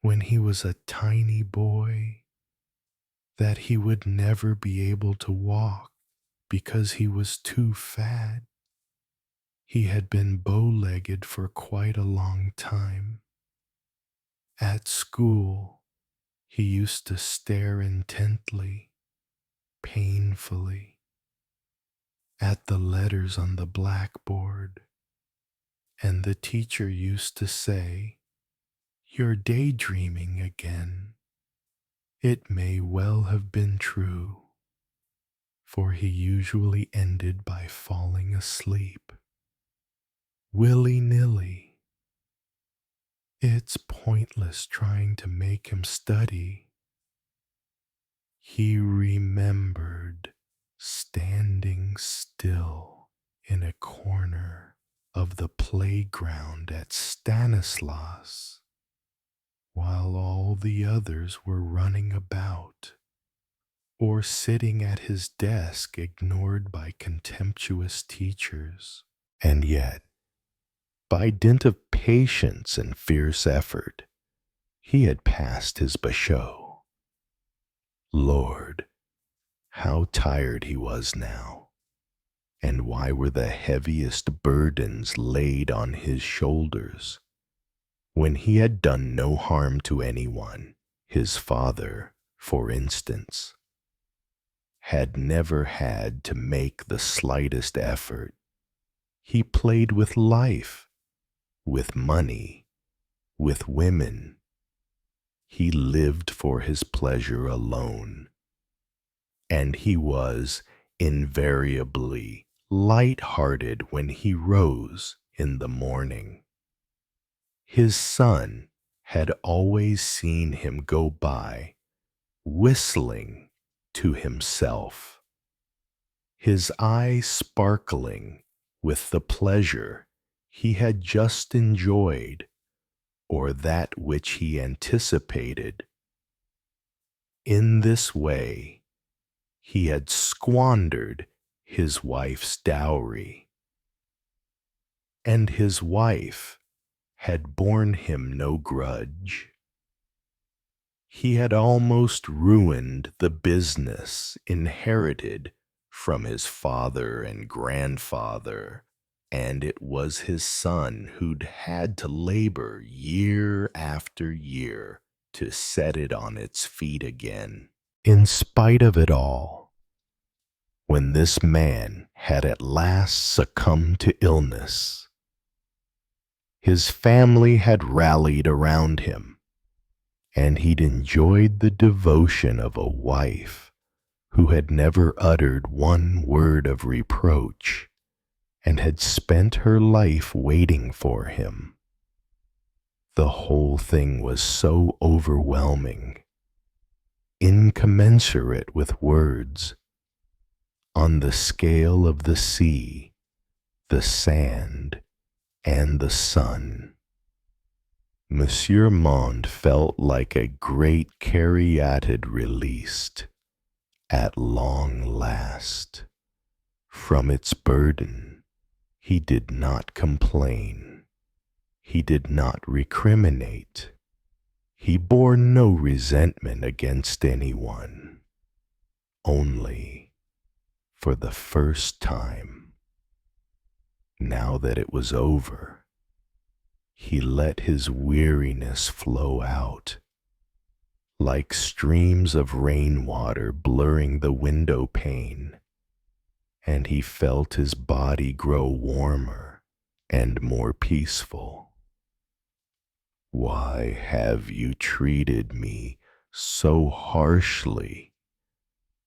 when he was a tiny boy, that he would never be able to walk because he was too fat? He had been bow-legged for quite a long time. At school, he used to stare intently, painfully, at the letters on the blackboard, and the teacher used to say, "You're daydreaming again." It may well have been true, for he usually ended by falling asleep, willy-nilly. It's pointless trying to make him study. He remembered standing still in a corner of the playground at Stanislas, while all the others were running about, or sitting at his desk ignored by contemptuous teachers. And yet, by dint of patience and fierce effort, He had passed his Bachot. Lord, how tired he was now, and why were the heaviest burdens laid on his shoulders, when he had done no harm to anyone? His father, for instance, had never had to make the slightest effort. He played with life, with money, with women. He lived for his pleasure alone, and he was invariably light-hearted when he rose in the morning. His son had always seen him go by, whistling to himself, his eye sparkling with the pleasure he had just enjoyed or that which he anticipated. In this way, he had squandered his wife's dowry, and his wife had borne him no grudge. He had almost ruined the business inherited from his father and grandfather, and it was his son who'd had to labor year after year to set it on its feet again. In spite of it all, when this man had at last succumbed to illness, his family had rallied around him, and he'd enjoyed the devotion of a wife who had never uttered one word of reproach and had spent her life waiting for him. The whole thing was so overwhelming, incommensurate with words. On the scale of the sea, the sand, and the sun, Monsieur Monde felt like a great caryatid released, at long last. From its burden, he did not complain. He did not recriminate. He bore no resentment against anyone. Only, for the first time, now that it was over, he let his weariness flow out, like streams of rainwater blurring the window pane, and he felt his body grow warmer and more peaceful. Why have you treated me so harshly?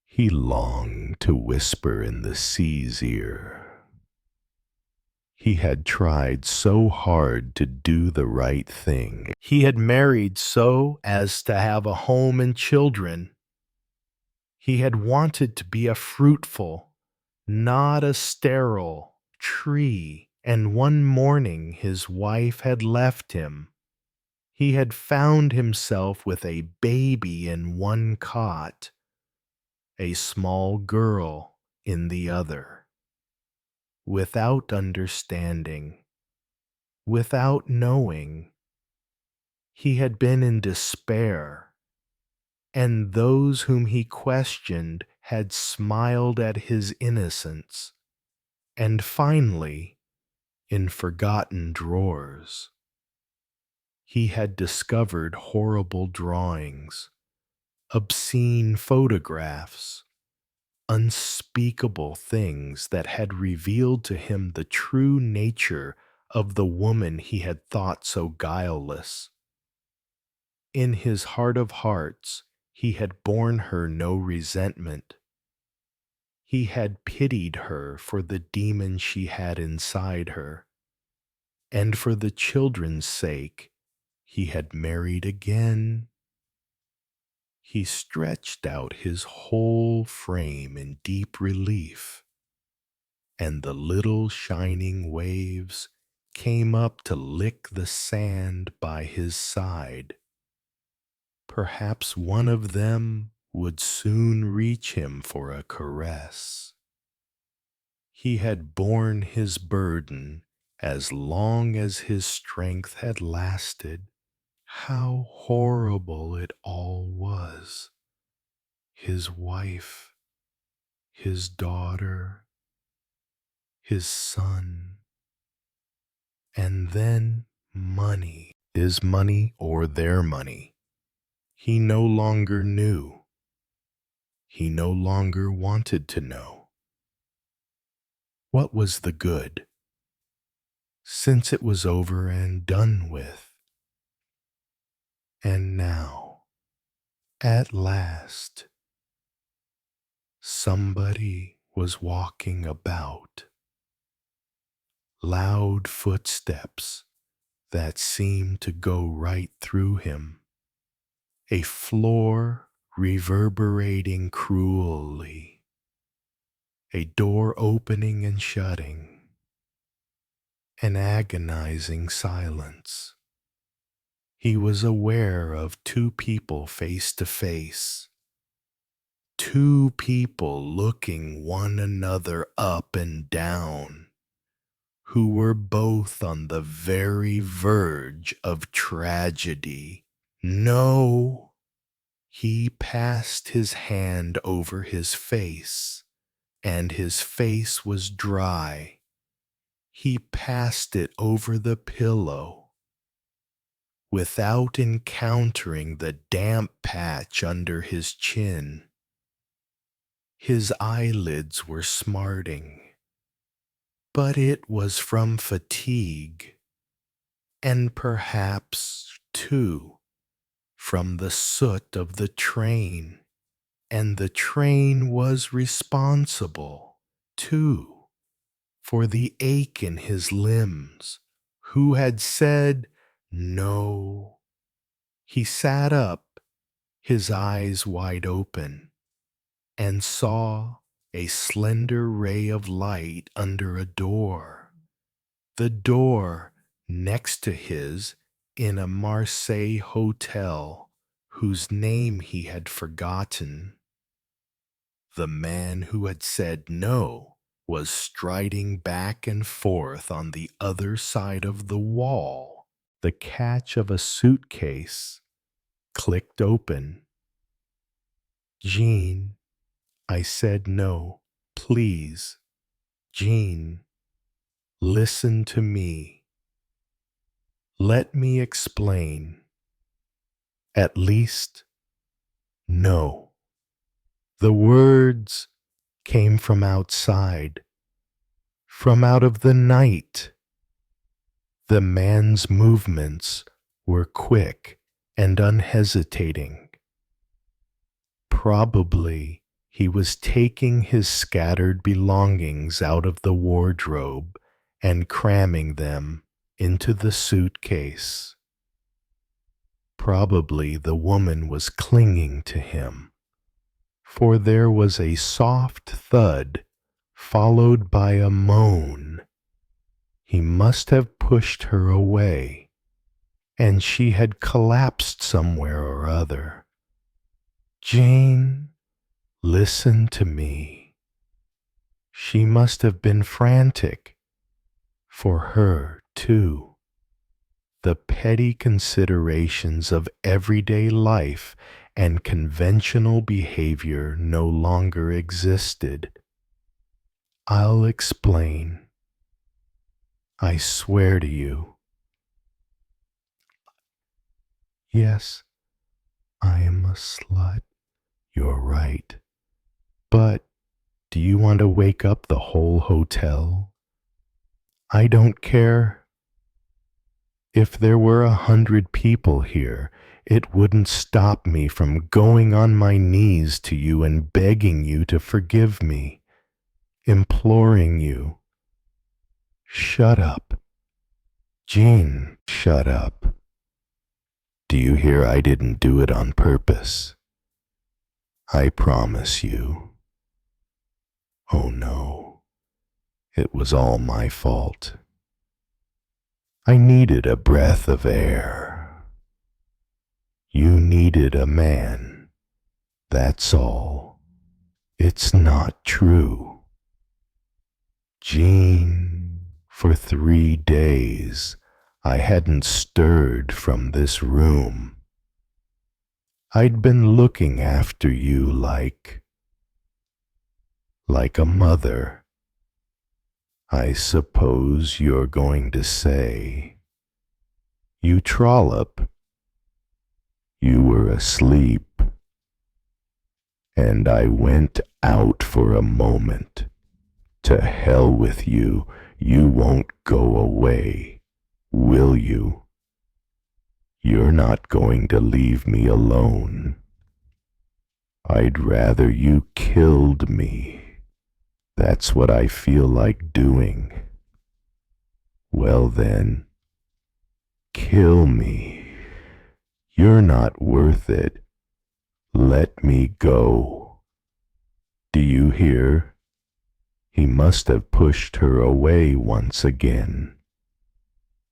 He longed to whisper in the sea's ear. He had tried so hard to do the right thing. He had married so as to have a home and children. He had wanted to be a fruitful, not a sterile, tree, and one morning his wife had left him. He had found himself with a baby in one cot, a small girl in the other. Without understanding, without knowing, he had been in despair, and those whom he questioned had smiled at his innocence, and finally, in forgotten drawers, he had discovered horrible drawings, obscene photographs, unspeakable things that had revealed to him the true nature of the woman he had thought so guileless. In his heart of hearts, he had borne her no resentment. He had pitied her for the demon she had inside her, and for the children's sake, he had married again. He stretched out his whole frame in deep relief, and the little shining waves came up to lick the sand by his side. Perhaps one of them would soon reach him for a caress. He had borne his burden as long as his strength had lasted. How horrible it all was. His wife, his daughter, his son, and then money. His money or their money. He no longer knew. He no longer wanted to know. What was the good, since it was over and done with? And now, at last, somebody was walking about. Loud footsteps that seemed to go right through him. A floor reverberating cruelly. A door opening and shutting. An agonizing silence. He was aware of two people face to face. Two people looking one another up and down, who were both on the very verge of tragedy. No, he passed his hand over his face, and his face was dry. He passed it over the pillow, without encountering the damp patch under his chin. His eyelids were smarting, but it was from fatigue, and perhaps, too, from the soot of the train, and the train was responsible, too, for the ache in his limbs. Who had said no? He sat up, his eyes wide open, and saw a slender ray of light under a door. The door next to his in a Marseille hotel whose name he had forgotten. The man who had said no was striding back and forth on the other side of the wall. The catch of a suitcase clicked open. "Jean," I said no, please. "Jean, listen to me. Let me explain. At least, no." The words came from outside, from out of the night. The man's movements were quick and unhesitating. Probably he was taking his scattered belongings out of the wardrobe and cramming them into the suitcase. Probably the woman was clinging to him, for there was a soft thud followed by a moan. He must have pushed her away, and she had collapsed somewhere or other. "Jane, listen to me." She must have been frantic. For her, too. The petty considerations of everyday life and conventional behavior no longer existed. "I'll explain. I swear to you." "Yes, I am a slut. You're right. But do you want to wake up the whole hotel? I don't care. If there were 100 people here, it wouldn't stop me from going on my knees to you and begging you to forgive me, imploring you. Shut up. Jean, shut up. Do you hear I didn't do it on purpose? I promise you. Oh no, it was all my fault. I needed a breath of air. You needed a man. That's all. It's not true. Jean, for 3 days I hadn't stirred from this room. I'd been looking after you like a mother. I suppose you're going to say, you trollop, you were asleep, and I went out for a moment. To hell with you, you won't go away, will you? You're not going to leave me alone. I'd rather you killed me. That's what I feel like doing. Well then, kill me. You're not worth it. Let me go. Do you hear? He must have pushed her away once again.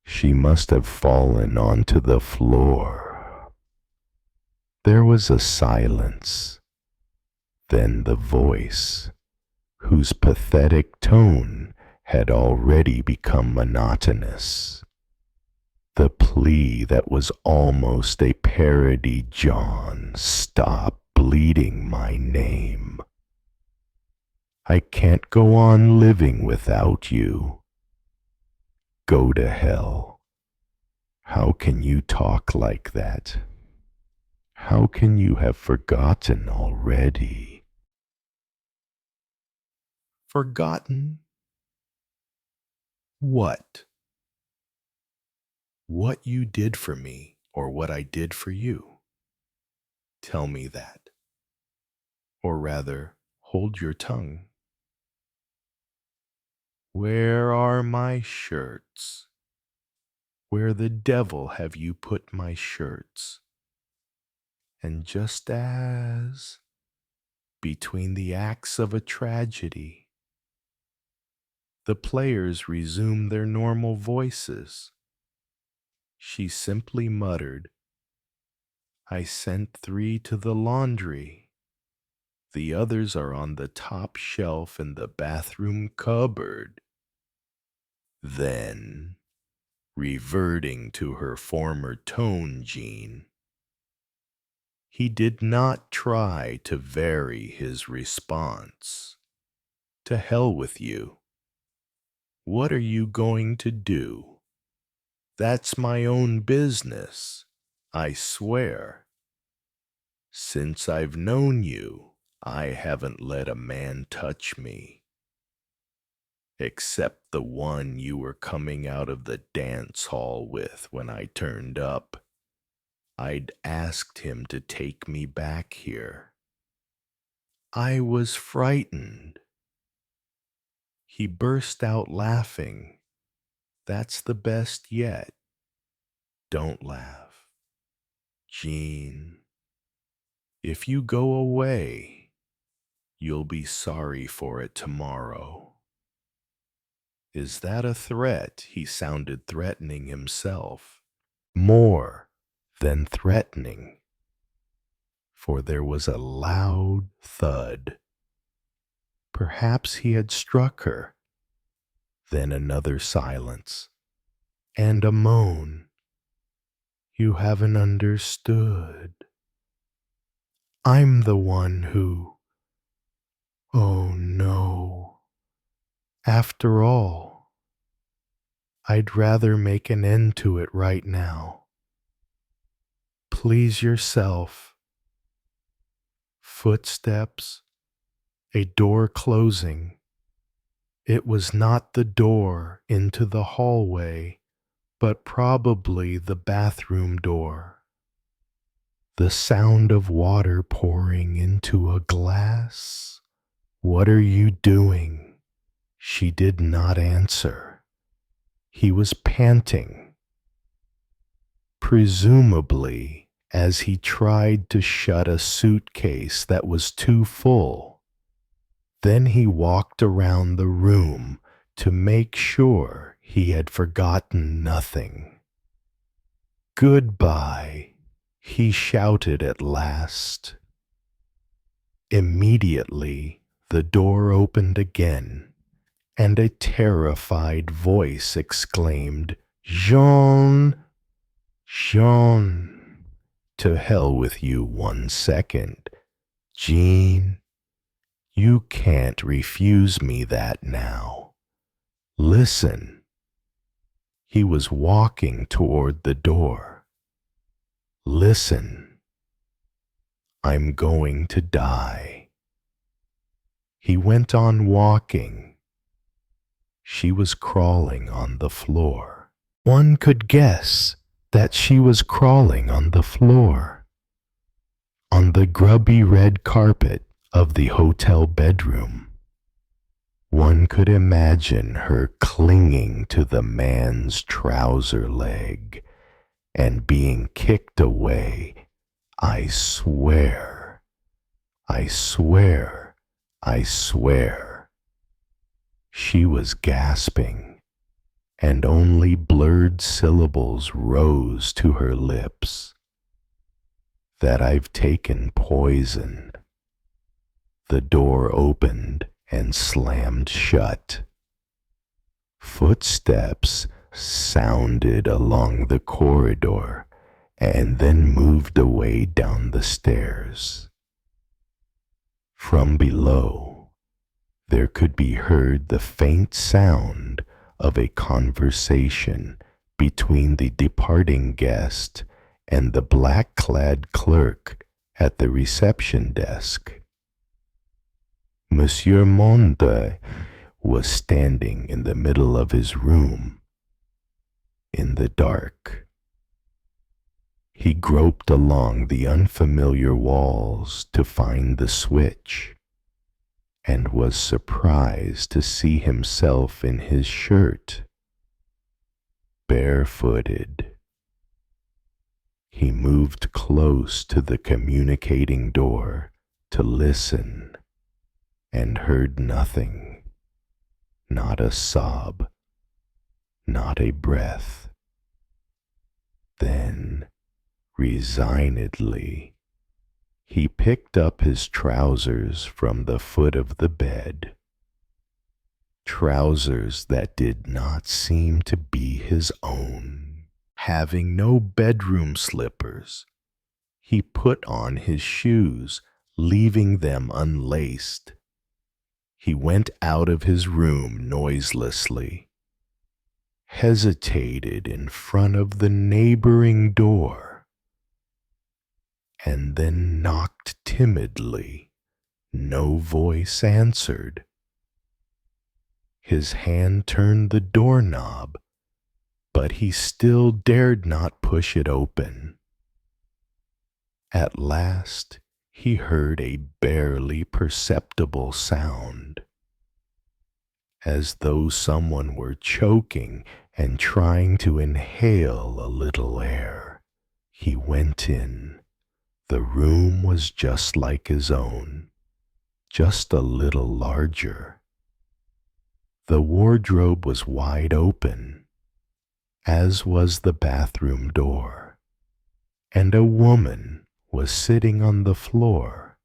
She must have fallen onto the floor. There was a silence. Then the voice, whose pathetic tone had already become monotonous. The plea that was almost a parody. John, stop bleeding my name. I can't go on living without you. Go to hell. How can you talk like that? How can you have forgotten already? Forgotten? What? What you did for me, or what I did for you? Tell me that. Or rather, hold your tongue. Where are my shirts? Where the devil have you put my shirts? And just as, between the acts of a tragedy, the players resumed their normal voices, she simply muttered, I sent 3 to the laundry. The others are on the top shelf in the bathroom cupboard. Then, reverting to her former tone, Jean, he did not try to vary his response. To hell with you. What are you going to do? That's my own business, I swear. Since I've known you, I haven't let a man touch me. Except the one you were coming out of the dance hall with when I turned up. I'd asked him to take me back here. I was frightened. He burst out laughing. That's the best yet. Don't laugh. Jean, if you go away, you'll be sorry for it tomorrow. Is that a threat? He sounded threatening himself. More than threatening. For there was a loud thud. Perhaps he had struck her. Then another silence. And a moan. You haven't understood. I'm the one who... Oh no. After all, I'd rather make an end to it right now. Please yourself. Footsteps, a door closing. It was not the door into the hallway, but probably the bathroom door. The sound of water pouring into a glass. What are you doing? She did not answer. He was panting. Presumably, as he tried to shut a suitcase that was too full. Then he walked around the room to make sure he had forgotten nothing. Goodbye, he shouted at last. Immediately, the door opened again, and a terrified voice exclaimed, Jean, Jean. To hell with you 1 second. Jean, you can't refuse me that now. Listen. He was walking toward the door. Listen. I'm going to die. He went on walking. She was crawling on the floor. One could guess that she was crawling on the floor, on the grubby red carpet of the hotel bedroom. One could imagine her clinging to the man's trouser leg and being kicked away. I swear, I swear, I swear. She was gasping, and only blurred syllables rose to her lips. That I've taken poison. The door opened and slammed shut. Footsteps sounded along the corridor and then moved away down the stairs. From below, there could be heard the faint sound of a conversation between the departing guest and the black-clad clerk at the reception desk. Monsieur Monde was standing in the middle of his room, in the dark. He groped along the unfamiliar walls to find the switch, and was surprised to see himself in his shirt, barefooted. He moved close to the communicating door to listen, and heard nothing, not a sob, not a breath. Then, resignedly, he picked up his trousers from the foot of the bed, trousers that did not seem to be his own. Having no bedroom slippers, he put on his shoes, leaving them unlaced. He went out of his room noiselessly, hesitated in front of the neighboring door, and then knocked timidly. No voice answered. His hand turned the doorknob, but he still dared not push it open. At last, he heard a barely perceptible sound, as though someone were choking and trying to inhale a little air. He went in. The room was just like his own, just a little larger. The wardrobe was wide open, as was the bathroom door, and a woman was sitting on the floor,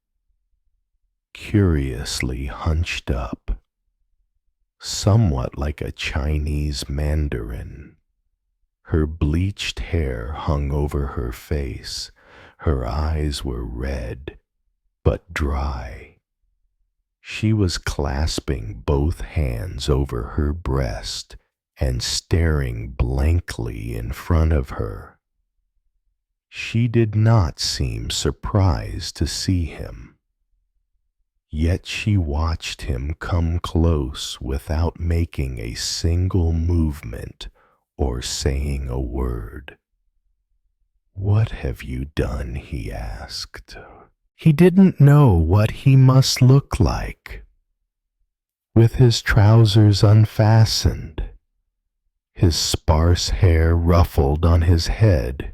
curiously hunched up, somewhat like a Chinese mandarin. Her bleached hair hung over her face. Her eyes were red, but dry. She was clasping both hands over her breast and staring blankly in front of her. She did not seem surprised to see him, yet she watched him come close without making a single movement or saying a word. "What have you done?" he asked. He didn't know what he must look like, with his trousers unfastened, his sparse hair ruffled on his head,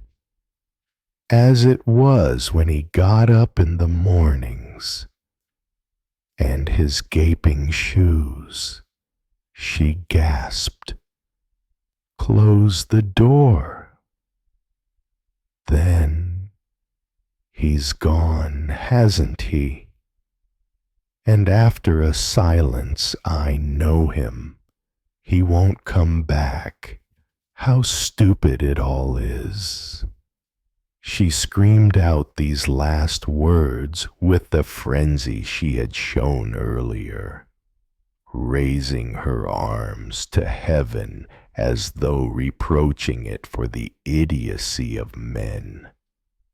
as it was when he got up in the mornings, and his gaping shoes. She gasped. "Close the door." Then, "He's gone, hasn't he?" And after a silence, "I know him. He won't come back. How stupid it all is. She screamed out these last words with the frenzy she had shown earlier, raising her arms to heaven as though reproaching it for the idiocy of men.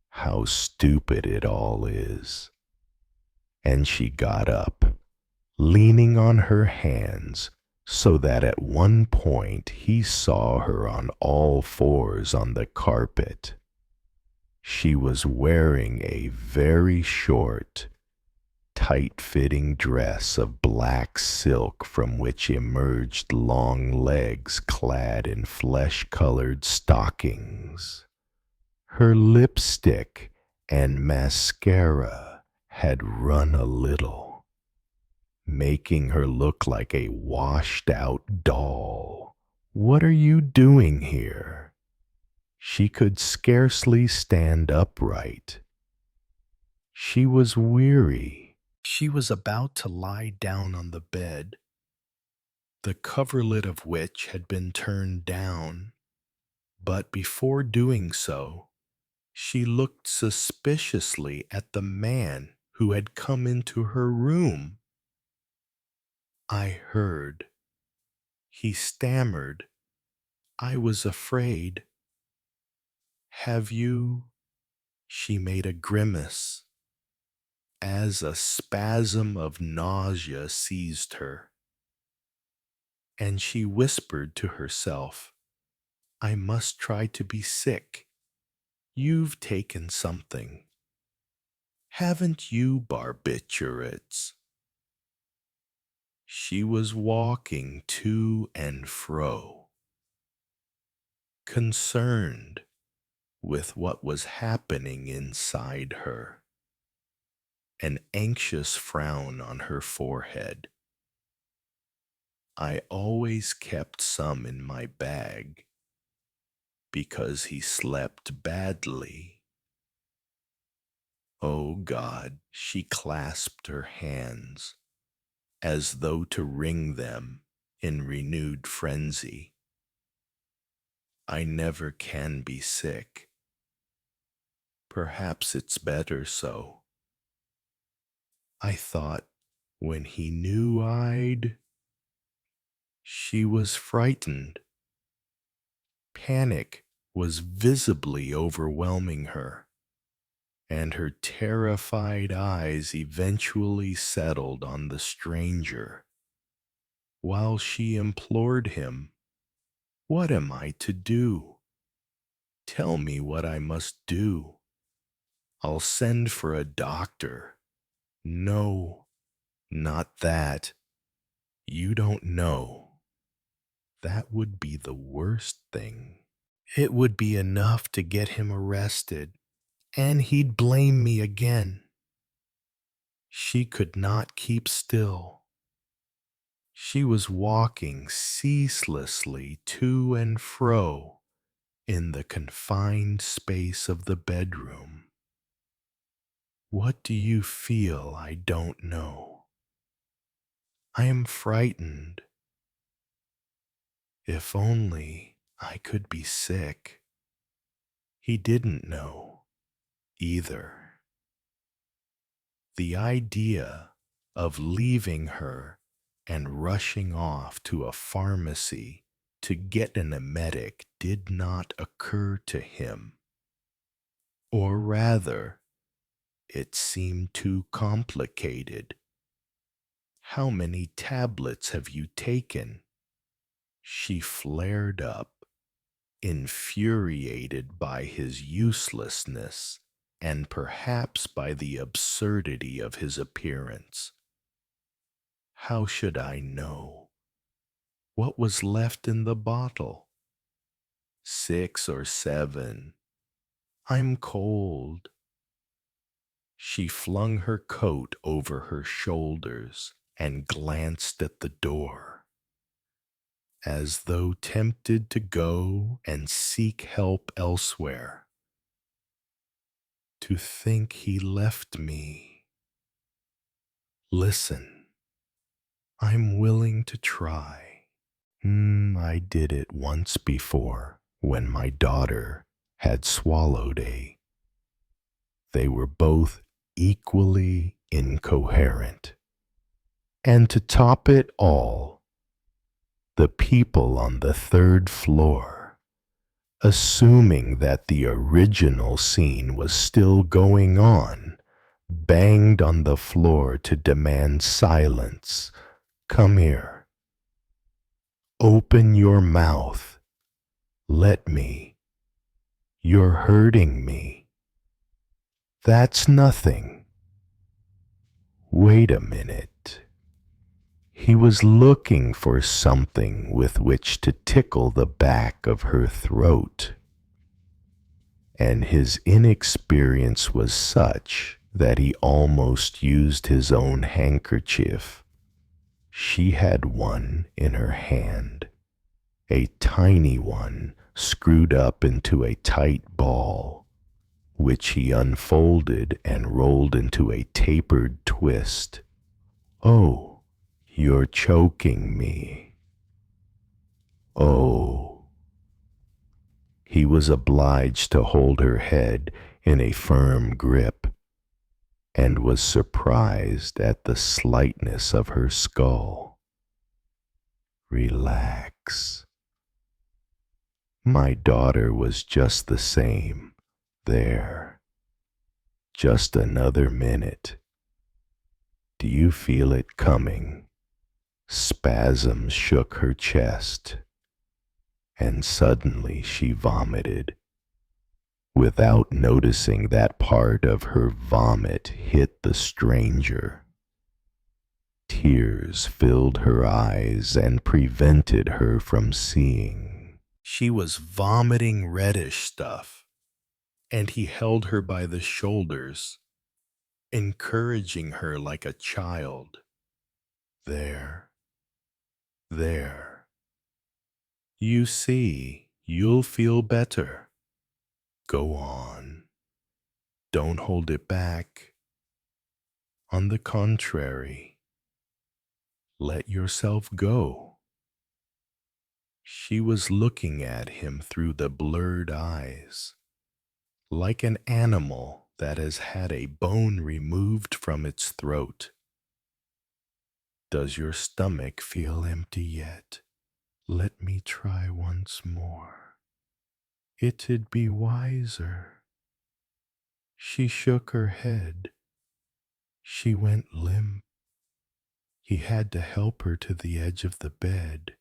How stupid it all is. And she got up, leaning on her hands, so that at one point he saw her on all fours on the carpet. She was wearing a very short, tight-fitting dress of black silk from which emerged long legs clad in flesh-colored stockings. Her lipstick and mascara had run a little, making her look like a washed-out doll. "What are you doing here?" She could scarcely stand upright. She was weary. She was about to lie down on the bed, the coverlet of which had been turned down, but before doing so, she looked suspiciously at the man who had come into her room. "I heard," he stammered. "I was afraid." "Have you—" She made a grimace as a spasm of nausea seized her, and she whispered to herself, "I must try to be sick. You've taken something. Haven't you, barbiturates?" She was walking to and fro, concerned with what was happening inside her, an anxious frown on her forehead. "I always kept some in my bag because he slept badly." Oh God, she clasped her hands as though to wring them in renewed frenzy. "I never can be sick. Perhaps it's better so. I thought when he knew I'd—" She was frightened. Panic was visibly overwhelming her, and her terrified eyes eventually settled on the stranger, while she implored him, "What am I to do? Tell me what I must do. I'll send for a doctor." "No, not that. You don't know. That would be the worst thing. It would be enough to get him arrested, and he'd blame me again." She could not keep still. She was walking ceaselessly to and fro in the confined space of the bedroom. "What do you feel? I don't know. I am frightened. If only I could be sick." He didn't know either. The idea of leaving her and rushing off to a pharmacy to get an emetic did not occur to him. Or rather, it seemed too complicated. "How many tablets have you taken?" She flared up, infuriated by his uselessness and perhaps by the absurdity of his appearance. "How should I know? What was left in the bottle?" "6 or 7. I'm cold." She flung her coat over her shoulders and glanced at the door, as though tempted to go and seek help elsewhere. "To think he left me. Listen, I'm willing to try. I did it once before. when my daughter had swallowed they were both equally incoherent. And to top it all, the people on the third floor, assuming that the original scene was still going on, banged on the floor to demand silence. Come here. Open your mouth. Let me. You're hurting me. That's nothing. Wait a minute. He was looking for something with which to tickle the back of her throat, and his inexperience was such that he almost used his own handkerchief. She had one in her hand, a tiny one screwed up into a tight ball, which he unfolded and rolled into a tapered twist. Oh, you're choking me. Oh. He was obliged to hold her head in a firm grip, and was surprised at the slightness of her skull. Relax. My daughter was just the same. There. Just another minute. Do you feel it coming? Spasms shook her chest, and suddenly she vomited. Without noticing that part of her vomit hit the stranger. Tears filled her eyes and prevented her from seeing. She was vomiting reddish stuff, and he held her by the shoulders, encouraging her like a child. There, there. You see, you'll feel better. Go on. Don't hold it back. On the contrary, let yourself go. She was looking at him through the blurred eyes, like an animal that has had a bone removed from its throat. Does your stomach feel empty yet? Let me try once more. It'd be wiser. She shook her head. She went limp. He had to help her to the edge of the bed,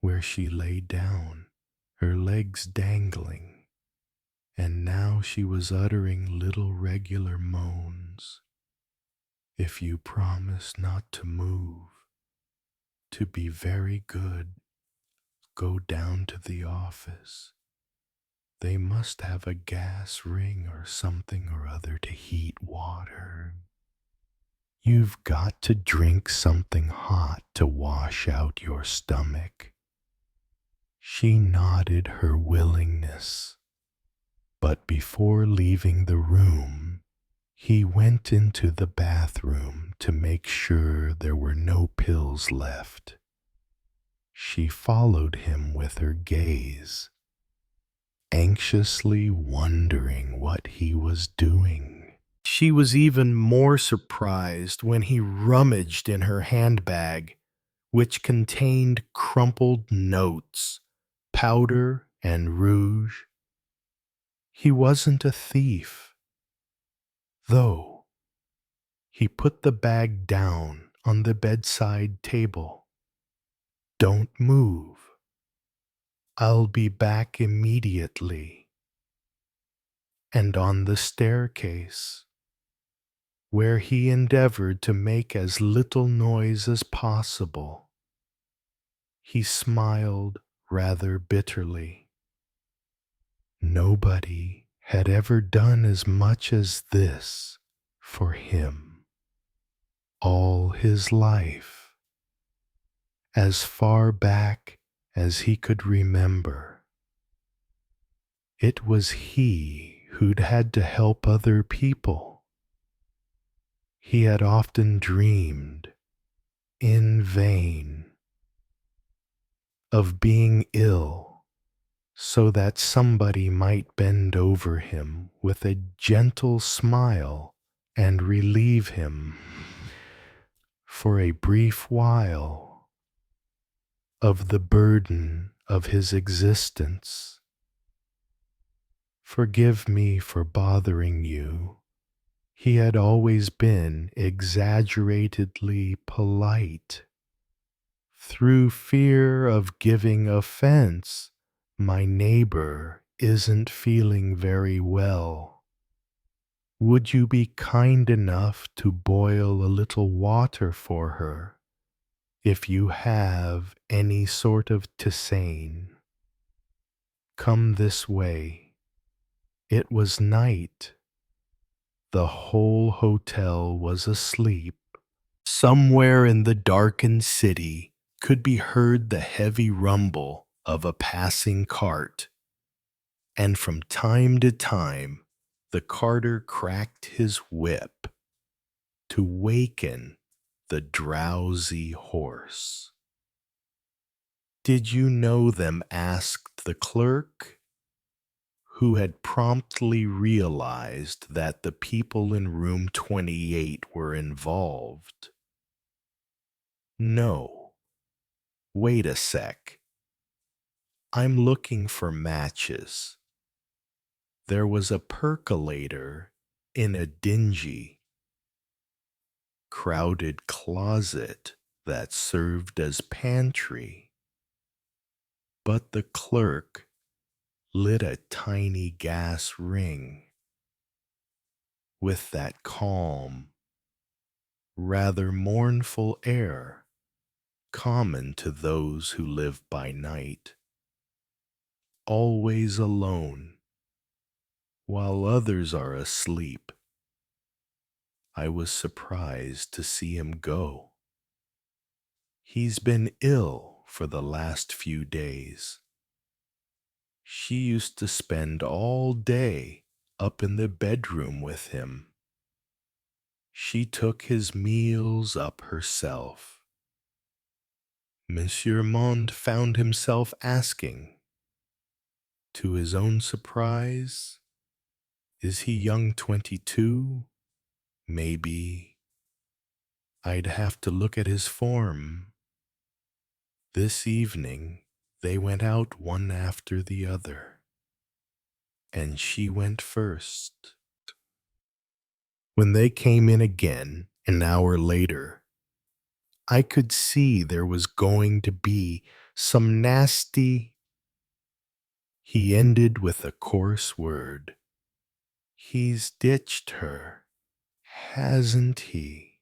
where she lay down, her legs dangling, and now she was uttering little regular moans. If you promise not to move, to be very good, go down to the office. They must have a gas ring or something or other to heat water. You've got to drink something hot to wash out your stomach. She nodded her willingness, but before leaving the room, he went into the bathroom to make sure there were no pills left. She followed him with her gaze, anxiously wondering what he was doing. She was even more surprised when he rummaged in her handbag, which contained crumpled notes, powder, and rouge. He wasn't a thief, though. He put the bag down on the bedside table. Don't move. I'll be back immediately. And on the staircase, where he endeavored to make as little noise as possible, he smiled rather bitterly. Nobody had ever done as much as this for him. All his life, as far back as he could remember. It was he who'd had to help other people. He had often dreamed, in vain, of being ill so that somebody might bend over him with a gentle smile and relieve him for a brief while of the burden of his existence. Forgive me for bothering you. He had always been exaggeratedly polite. Through fear of giving offense, my neighbor isn't feeling very well. Would you be kind enough to boil a little water for her, if you have any sort of tisane? Come this way. It was night. The whole hotel was asleep. Somewhere in the darkened city could be heard the heavy rumble of a passing cart, and from time to time the carter cracked his whip to waken the drowsy horse. Did you know them? Asked the clerk, who had promptly realized that the people in room 28 were involved. No. Wait a sec. I'm looking for matches. There was a percolator in a dingy, crowded closet that served as pantry, but the clerk lit a tiny gas ring with that calm, rather mournful air common to those who live by night, always alone, while others are asleep. I was surprised to see him go. He's been ill for the last few days. She used to spend all day up in the bedroom with him. She took his meals up herself. Monsieur Monde found himself asking, to his own surprise, is he young 22? Maybe. I'd have to look at his form. This evening, they went out one after the other, and she went first. When they came in again, an hour later, I could see there was going to be some nasty. He ended with a coarse word. He's ditched her, hasn't he?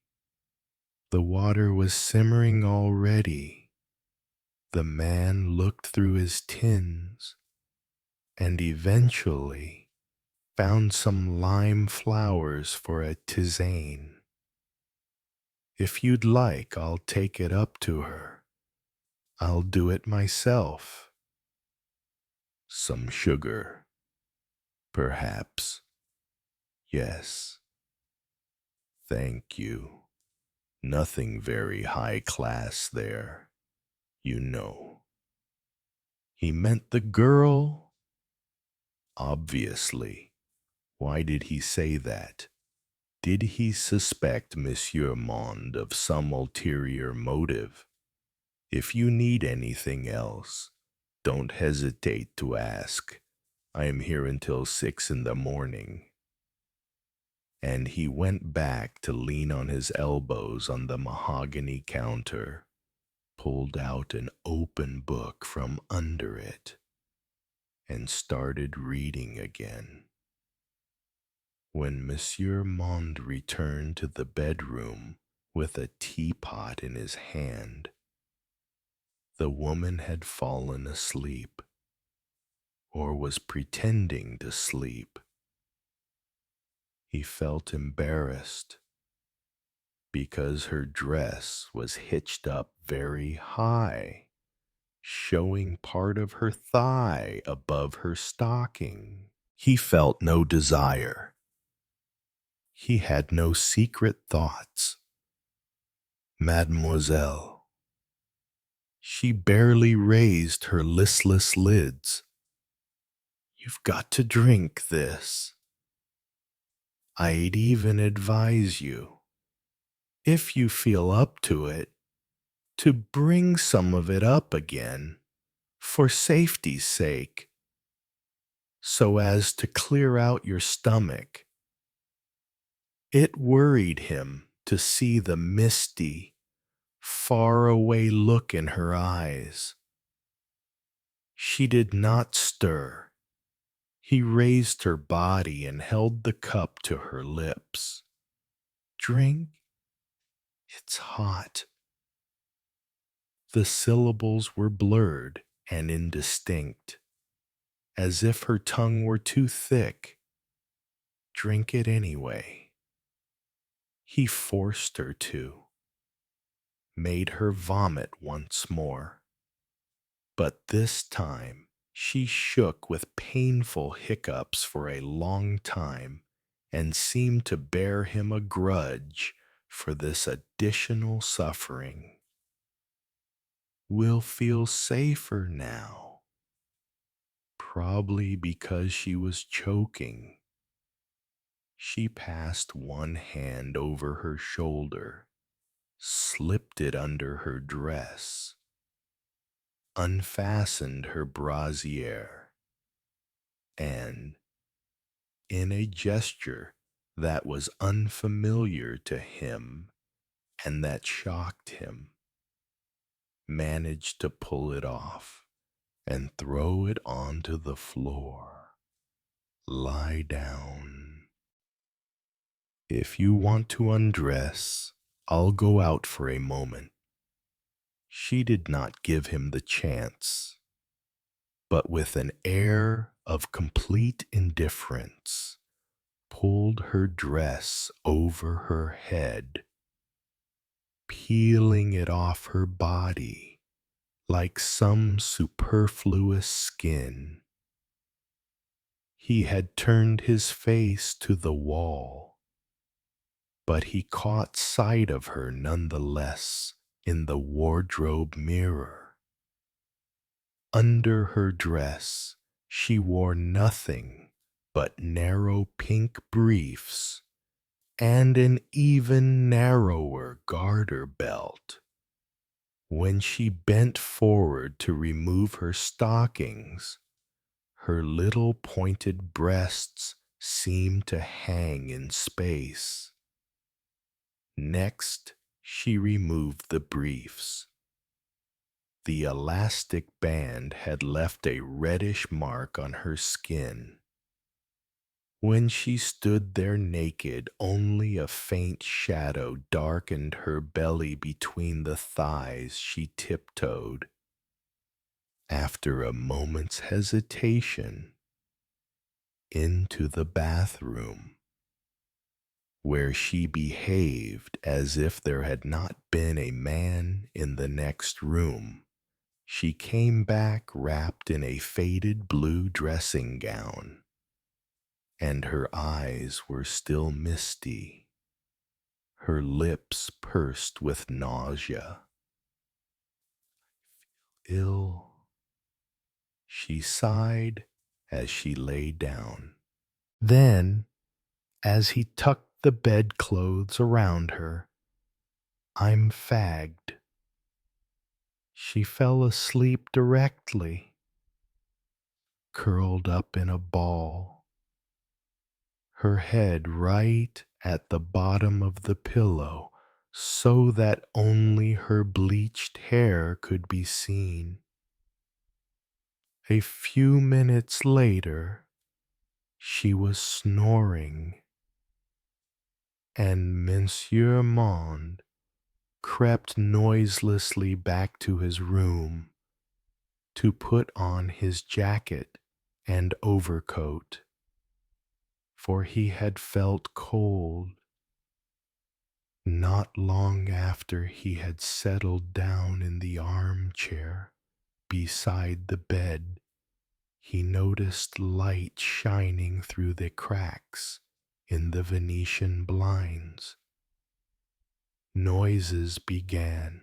The water was simmering already. The man looked through his tins and eventually found some lime flowers for a tisane. If you'd like, I'll take it up to her. I'll do it myself. Some sugar, perhaps. Yes. Thank you. Nothing very high class there, you know. He meant the girl? Obviously. Why did he say that? Did he suspect Monsieur Monde of some ulterior motive? If you need anything else, don't hesitate to ask. I am here until 6 in the morning. And he went back to lean on his elbows on the mahogany counter, pulled out an open book from under it, and started reading again. When Monsieur Monde returned to the bedroom with a teapot in his hand, the woman had fallen asleep, or was pretending to sleep. He felt embarrassed because her dress was hitched up very high, showing part of her thigh above her stocking. He felt no desire. He had no secret thoughts. Mademoiselle. She barely raised her listless lids. You've got to drink this. I'd even advise you, if you feel up to it, to bring some of it up again, for safety's sake, so as to clear out your stomach. It worried him to see the misty, far-away look in her eyes. She did not stir. He raised her body and held the cup to her lips. Drink? It's hot. The syllables were blurred and indistinct, as if her tongue were too thick. Drink it anyway. He forced her to, made her vomit once more. But this time she shook with painful hiccups for a long time and seemed to bear him a grudge for this additional suffering. We'll feel safer now. Probably because she was choking. She passed one hand over her shoulder, slipped it under her dress, unfastened her brassiere, and, in a gesture that was unfamiliar to him and that shocked him, managed to pull it off and throw it onto the floor. Lie down. If you want to undress, I'll go out for a moment. She did not give him the chance, but with an air of complete indifference, pulled her dress over her head, peeling it off her body like some superfluous skin. He had turned his face to the wall, but he caught sight of her nonetheless in the wardrobe mirror. Under her dress, she wore nothing but narrow pink briefs and an even narrower garter belt. When she bent forward to remove her stockings, her little pointed breasts seemed to hang in space. Next, she removed the briefs. The elastic band had left a reddish mark on her skin. When she stood there naked, only a faint shadow darkened her belly between the thighs. She tiptoed. After a moment's hesitation, into the bathroom, where she behaved as if there had not been a man in the next room. She came back wrapped in a faded blue dressing gown, and her eyes were still misty, her lips pursed with nausea. Ill, she sighed as she lay down. Then, as he tucked the bedclothes around her, I'm fagged. She fell asleep directly, curled up in a ball, her head right at the bottom of the pillow so that only her bleached hair could be seen. A few minutes later, she was snoring, and Monsieur Monde crept noiselessly back to his room to put on his jacket and overcoat, for he had felt cold. Not long after he had settled down in the armchair beside the bed, he noticed light shining through the cracks in the Venetian blinds. Noises began,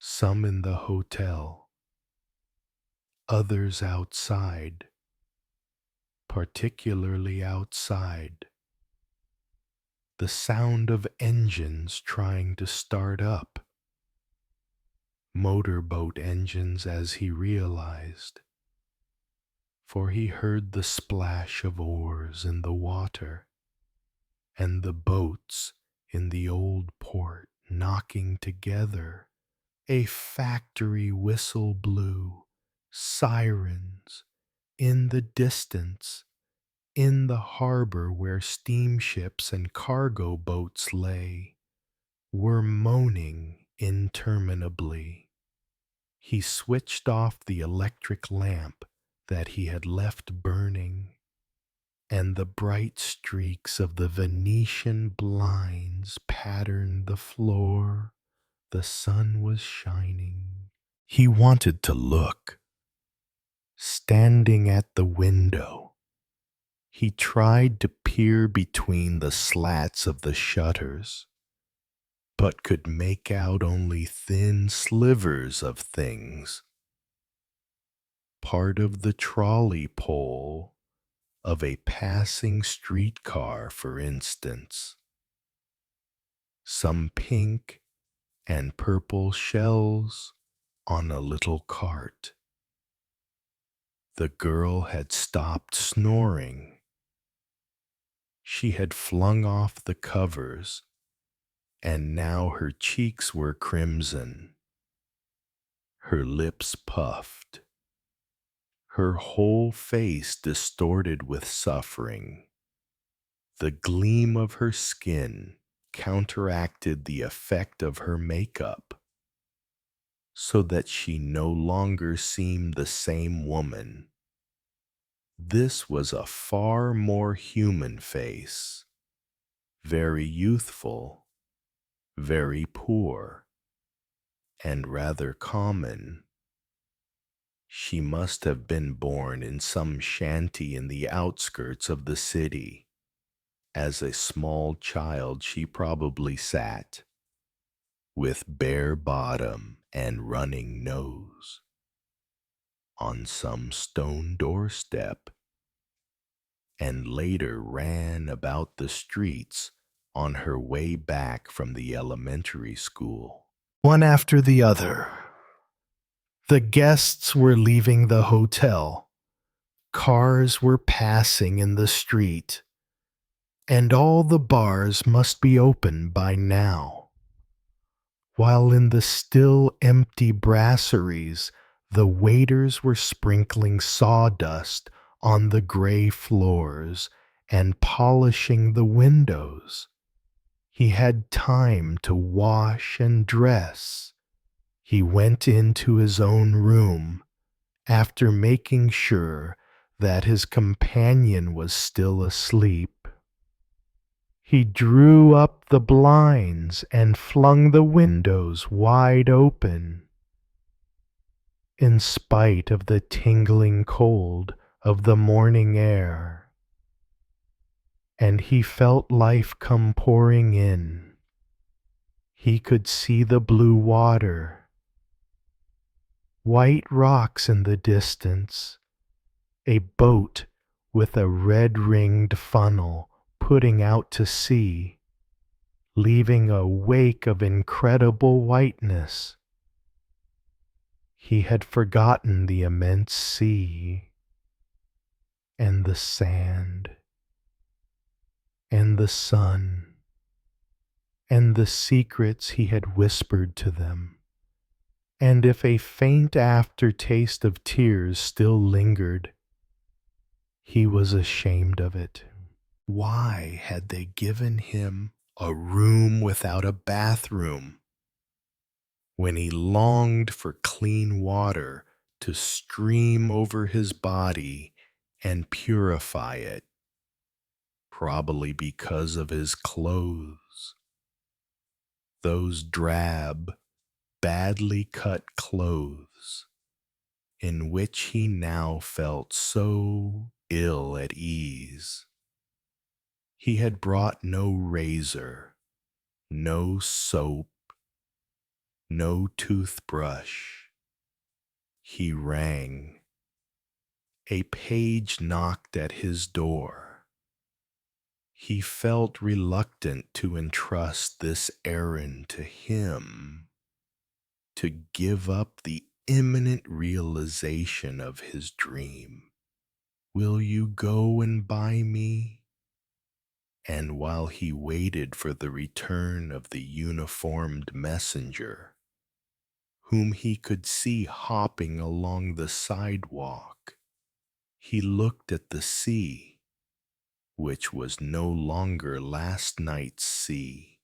some in the hotel, others outside, particularly outside. The sound of engines trying to start up. Motorboat engines, as he realized, for he heard the splash of oars in the water and the boats in the old port knocking together. A factory whistle blew, sirens in the distance, in the harbor where steamships and cargo boats lay, were moaning interminably. He switched off the electric lamp that he had left burning, and the bright streaks of the Venetian blinds patterned the floor. The sun was shining. He wanted to look. Standing at the window, he tried to peer between the slats of the shutters, but could make out only thin slivers of things. Part of the trolley pole of a passing streetcar, for instance. Some pink and purple shells on a little cart. The girl had stopped snoring. She had flung off the covers, and now her cheeks were crimson, her lips puffed, her whole face distorted with suffering. The gleam of her skin counteracted the effect of her makeup, so that she no longer seemed the same woman. This was a far more human face, very youthful, very poor, and rather common. She must have been born in some shanty in the outskirts of the city. As a small child, she probably sat, with bare bottom and running nose, on some stone doorstep, and later ran about the streets on her way back from the elementary school. One after the other, the guests were leaving the hotel. Cars were passing in the street, and all the bars must be open by now. While in the still empty brasseries, the waiters were sprinkling sawdust on the gray floors and polishing the windows. He had time to wash and dress. He went into his own room after making sure that his companion was still asleep. He drew up the blinds and flung the windows wide open. In spite of the tingling cold of the morning air, and he felt life come pouring in. He could see the blue water, white rocks in the distance, a boat with a red-ringed funnel putting out to sea, leaving a wake of incredible whiteness. He had forgotten the immense sea, and the sand, and the sun, and the secrets he had whispered to them. And if a faint aftertaste of tears still lingered, he was ashamed of it. Why had they given him a room without a bathroom, when he longed for clean water to stream over his body and purify it? Probably because of his clothes. Those drab, badly cut clothes, in which he now felt so ill at ease. He had brought no razor, no soap, no toothbrush. He rang. A page knocked at his door. He felt reluctant to entrust this errand to him, to give up the imminent realization of his dream. "Will you go and buy me?" And while he waited for the return of the uniformed messenger, whom he could see hopping along the sidewalk, he looked at the sea, which was no longer last night's sea,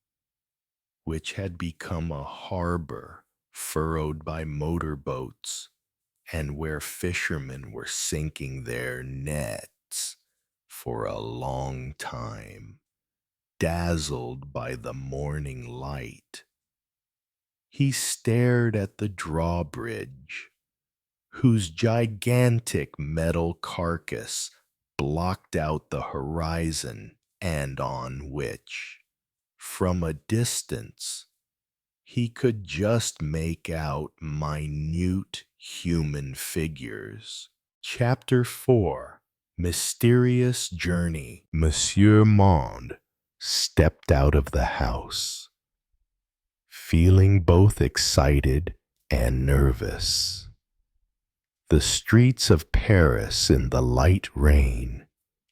which had become a harbor furrowed by motorboats, and where fishermen were sinking their nets for a long time, dazzled by the morning light. He stared at the drawbridge, whose gigantic metal carcass blocked out the horizon, and on which, from a distance, he could just make out minute human figures. Chapter 4. Mysterious Journey. Monsieur Monde stepped out of the house, feeling both excited and nervous. The streets of Paris in the light rain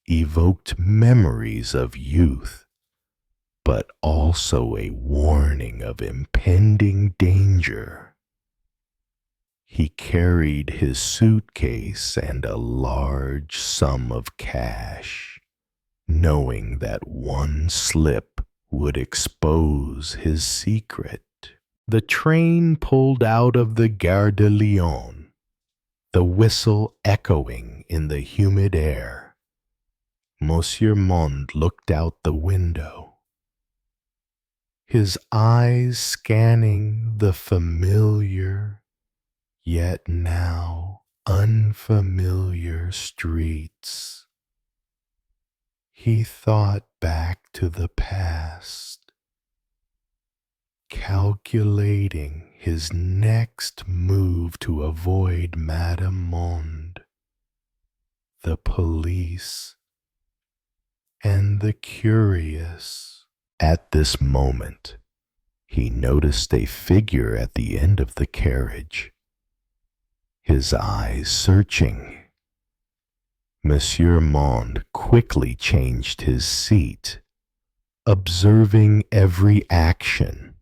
evoked memories of youth, but also a warning of impending danger. He carried his suitcase and a large sum of cash, knowing that one slip would expose his secret. The train pulled out of the Gare de Lyon, the whistle echoing in the humid air. Monsieur Monde looked out the window, his eyes scanning the familiar, yet now unfamiliar streets. He thought back to the past, calculating his next move to avoid Madame Monde, the police, and the curious. At this moment, he noticed a figure at the end of the carriage, his eyes searching. Monsieur Monde quickly changed his seat, observing every action,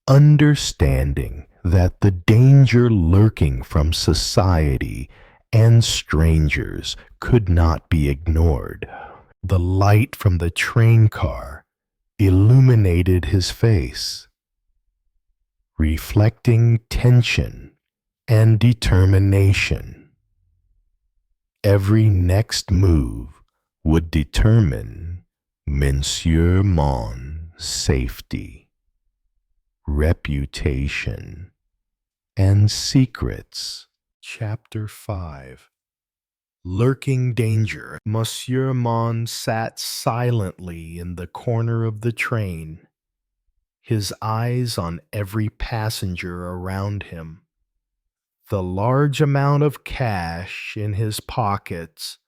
understanding that the danger lurking from society and strangers could not be ignored. The light from the train car illuminated his face, reflecting tension and determination. Every next move would determine Monsieur Monde's safety, reputation, and secrets. Chapter 5. Lurking danger. Monsieur Monde sat silently in the corner of the train, his eyes on every passenger around him. The large amount of cash in his pockets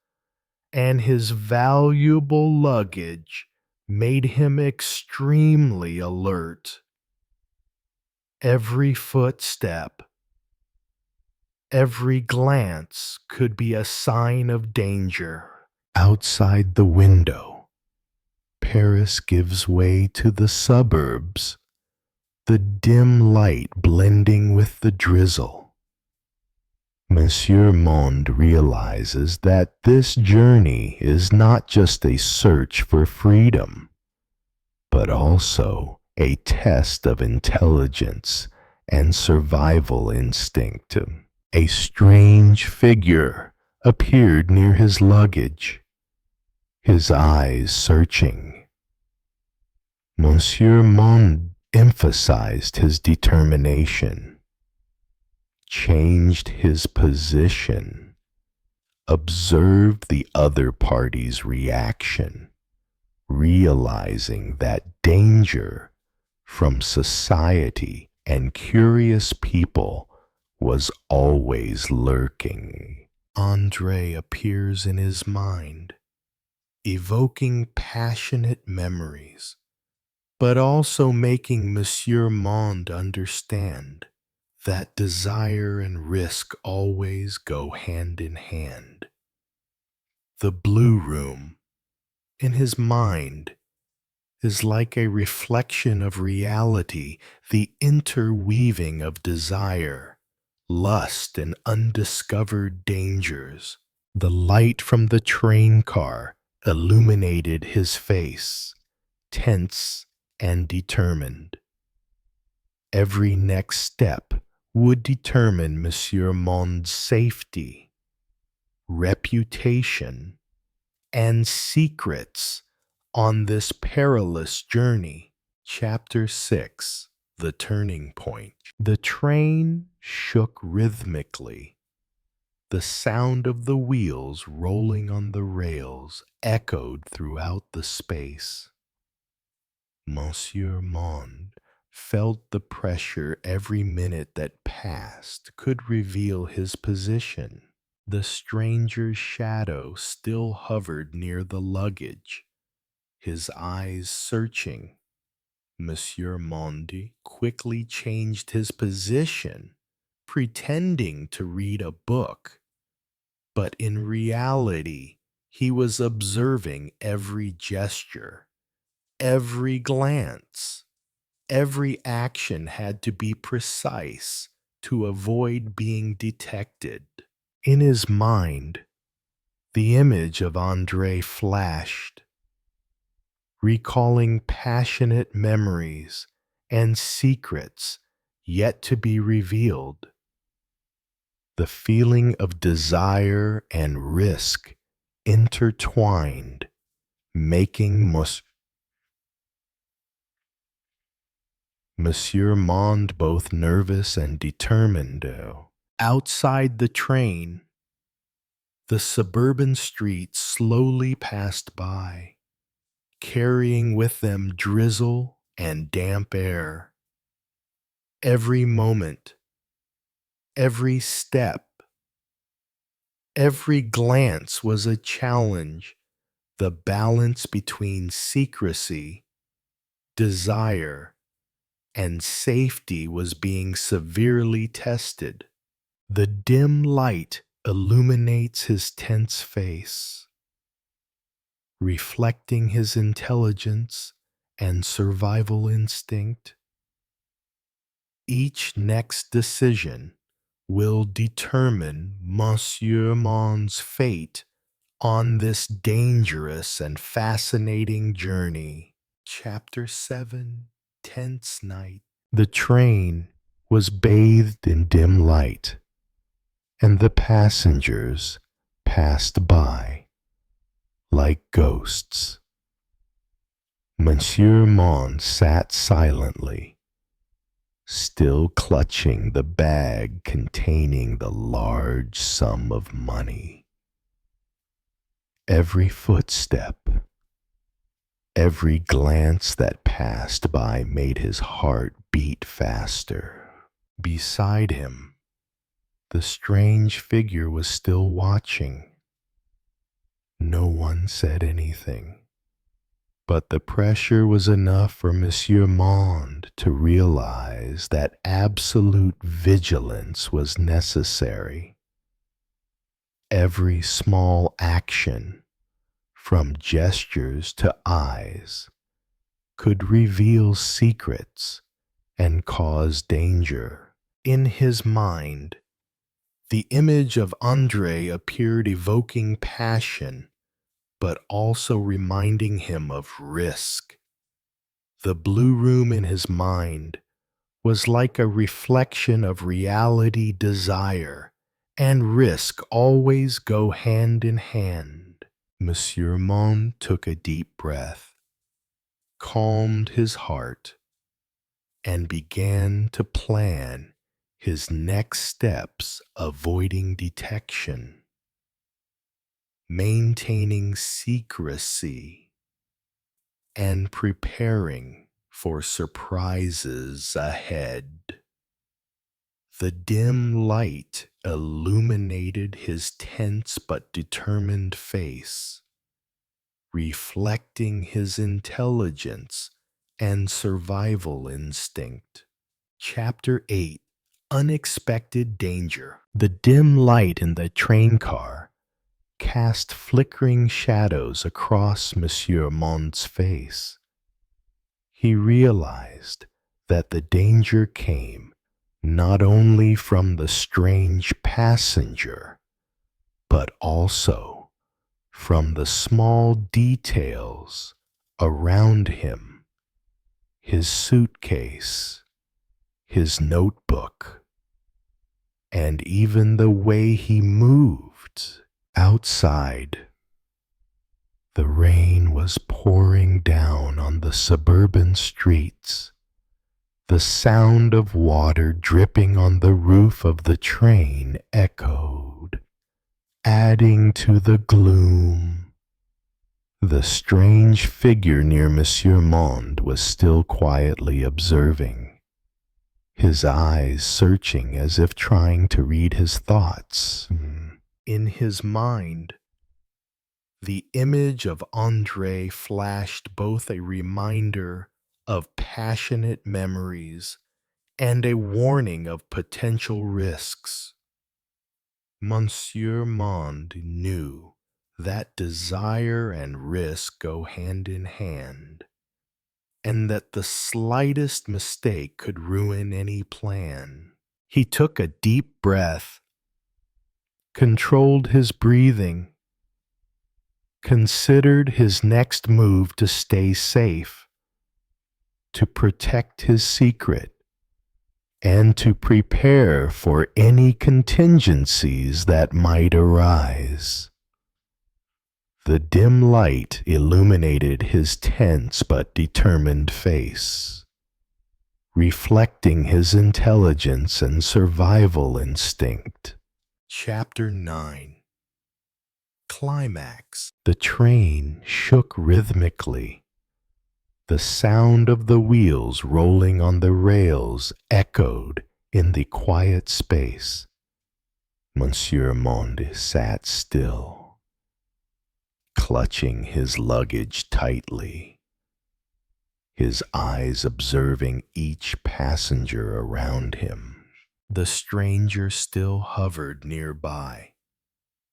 and his valuable luggage made him extremely alert. Every footstep, every glance could be a sign of danger. Outside the window, Paris gives way to the suburbs, the dim light blending with the drizzle. Monsieur Monde realizes that this journey is not just a search for freedom, but also a test of intelligence and survival instinct. A strange figure appeared near his luggage, his eyes searching. Monsieur Monde emphasized his determination, changed his position, observed the other party's reaction, realizing that danger from society and curious people was always lurking. Andre appears in his mind, evoking passionate memories, but also making Monsieur Monde understand that desire and risk always go hand in hand. The blue room, in his mind, is like a reflection of reality, the interweaving of desire, lust, and undiscovered dangers. The light from the train car illuminated his face, tense and determined. Every next step would determine Monsieur Monde's safety, reputation, and secrets on this perilous journey. Chapter 6: The Turning Point. The train shook rhythmically. The sound of the wheels rolling on the rails echoed throughout the space. Monsieur Monde felt the pressure every minute that passed could reveal his position. The stranger's shadow still hovered near the luggage, his eyes searching. Monsieur Monde quickly changed his position, pretending to read a book, but in reality, he was observing every gesture, every glance. Every action had to be precise to avoid being detected. In his mind, the image of Andre flashed, recalling passionate memories and secrets yet to be revealed. The feeling of desire and risk intertwined, making Monsieur Monde both nervous and determined. Outside the train, the suburban streets slowly passed by, carrying with them drizzle and damp air. Every moment, every step, every glance was a challenge. The balance between secrecy, desire, and safety was being severely tested. The dim light illuminates his tense face, reflecting his intelligence and survival instinct. Each next decision will determine Monsieur Monde's fate on this dangerous and fascinating journey. Chapter 7: Tense Night. The train was bathed in dim light, and the passengers passed by like ghosts. Monsieur Monde sat silently, still clutching the bag containing the large sum of money. Every footstep, every glance that passed by made his heart beat faster. Beside him, the strange figure was still watching. No one said anything, but the pressure was enough for Monsieur Monde to realize that absolute vigilance was necessary. Every small action, from gestures to eyes, could reveal secrets and cause danger. In his mind, the image of Andre appeared, evoking passion, but also reminding him of risk. The blue room in his mind was like a reflection of reality. Desire and risk always go hand in hand. Monsieur Monde took a deep breath, calmed his heart, and began to plan his next steps, avoiding detection, maintaining secrecy, and preparing for surprises ahead. The dim light illuminated his tense but determined face, reflecting his intelligence and survival instinct. Chapter 8: Unexpected Danger. The dim light in the train car cast flickering shadows across Monsieur Monde's face. He realized that the danger came not only from the strange passenger, but also from the small details around him: his suitcase, his notebook, and even the way he moved. Outside, the rain was pouring down on the suburban streets. The sound of water dripping on the roof of the train echoed, adding to the gloom. The strange figure near Monsieur Monde was still quietly observing, his eyes searching as if trying to read his thoughts. In his mind, the image of André flashed both a reminder of passionate memories and a warning of potential risks. Monsieur Monde knew that desire and risk go hand in hand, and that the slightest mistake could ruin any plan. He took a deep breath, controlled his breathing, considered his next move to stay safe, to protect his secret, and to prepare for any contingencies that might arise. The dim light illuminated his tense but determined face, reflecting his intelligence and survival instinct. Chapter 9: Climax. The train shook rhythmically. The sound of the wheels rolling on the rails echoed in the quiet space. Monsieur Monde sat still, clutching his luggage tightly, his eyes observing each passenger around him. The stranger still hovered nearby,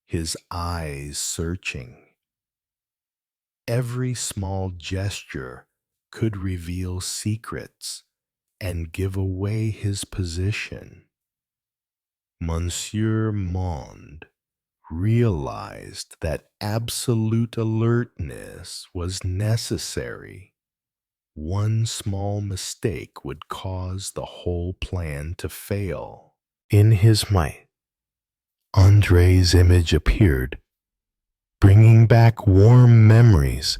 his eyes searching. Every small gesture could reveal secrets and give away his position. Monsieur Monde realized that absolute alertness was necessary. One small mistake would cause the whole plan to fail. In his mind, André's image appeared, bringing back warm memories,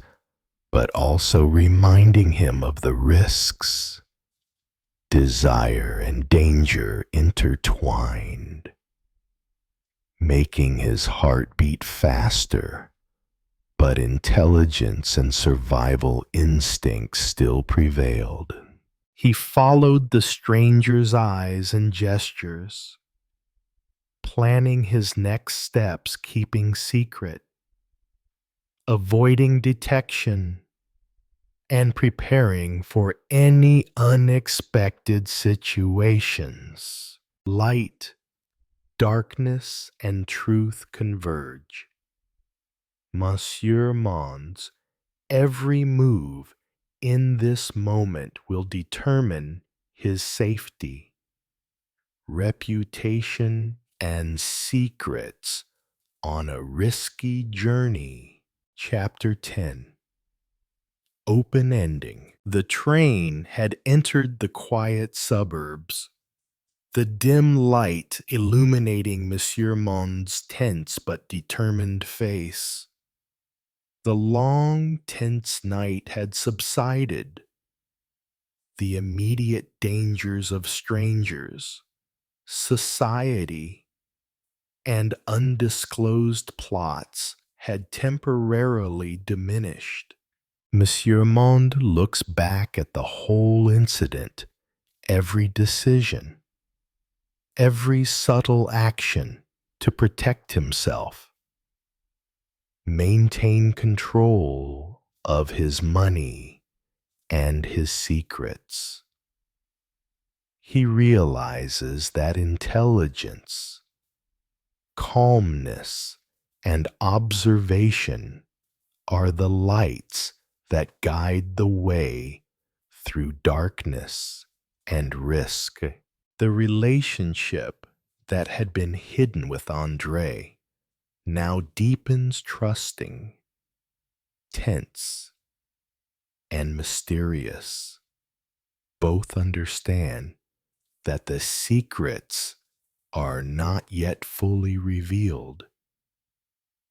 but also reminding him of the risks. Desire and danger intertwined, making his heart beat faster, but intelligence and survival instincts still prevailed. He followed the stranger's eyes and gestures, planning his next steps, keeping secret, avoiding detection, and preparing for any unexpected situations. Light, darkness, and truth converge. Monsieur Monde's every move in this moment will determine his safety, reputation, and secrets on a risky journey. Chapter 10: Open Ending. The train had entered the quiet suburbs, the dim light illuminating Monsieur Monde's tense but determined face. The long, tense night had subsided. The immediate dangers of strangers, society, and undisclosed plots had temporarily diminished. Monsieur Monde looks back at the whole incident, every decision, every subtle action to protect himself, maintain control of his money and his secrets. He realizes that intelligence, calmness, and observation are the lights that guide the way through darkness and risk. The relationship that had been hidden with André now deepens, trusting, tense, and mysterious. Both understand that the secrets are not yet fully revealed,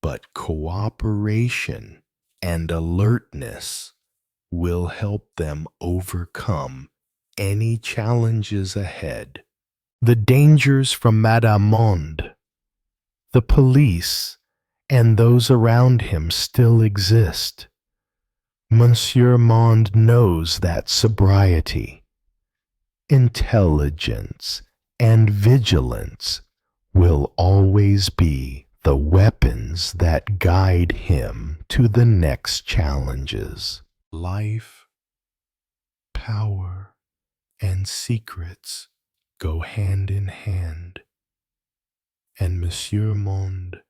but cooperation and alertness will help them overcome any challenges ahead. The dangers from Madame Monde, the police, and those around him still exist. Monsieur Monde knows that sobriety, intelligence, and vigilance will always be the weapons that guide him to the next challenges. Life, power, and secrets go hand in hand, and Monsieur Monde,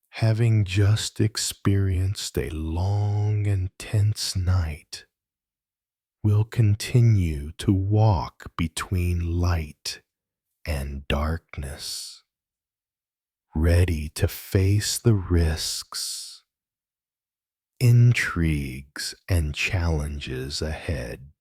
having just experienced a long and tense night, will continue to walk between light and darkness, ready to face the risks, intrigues, and challenges ahead.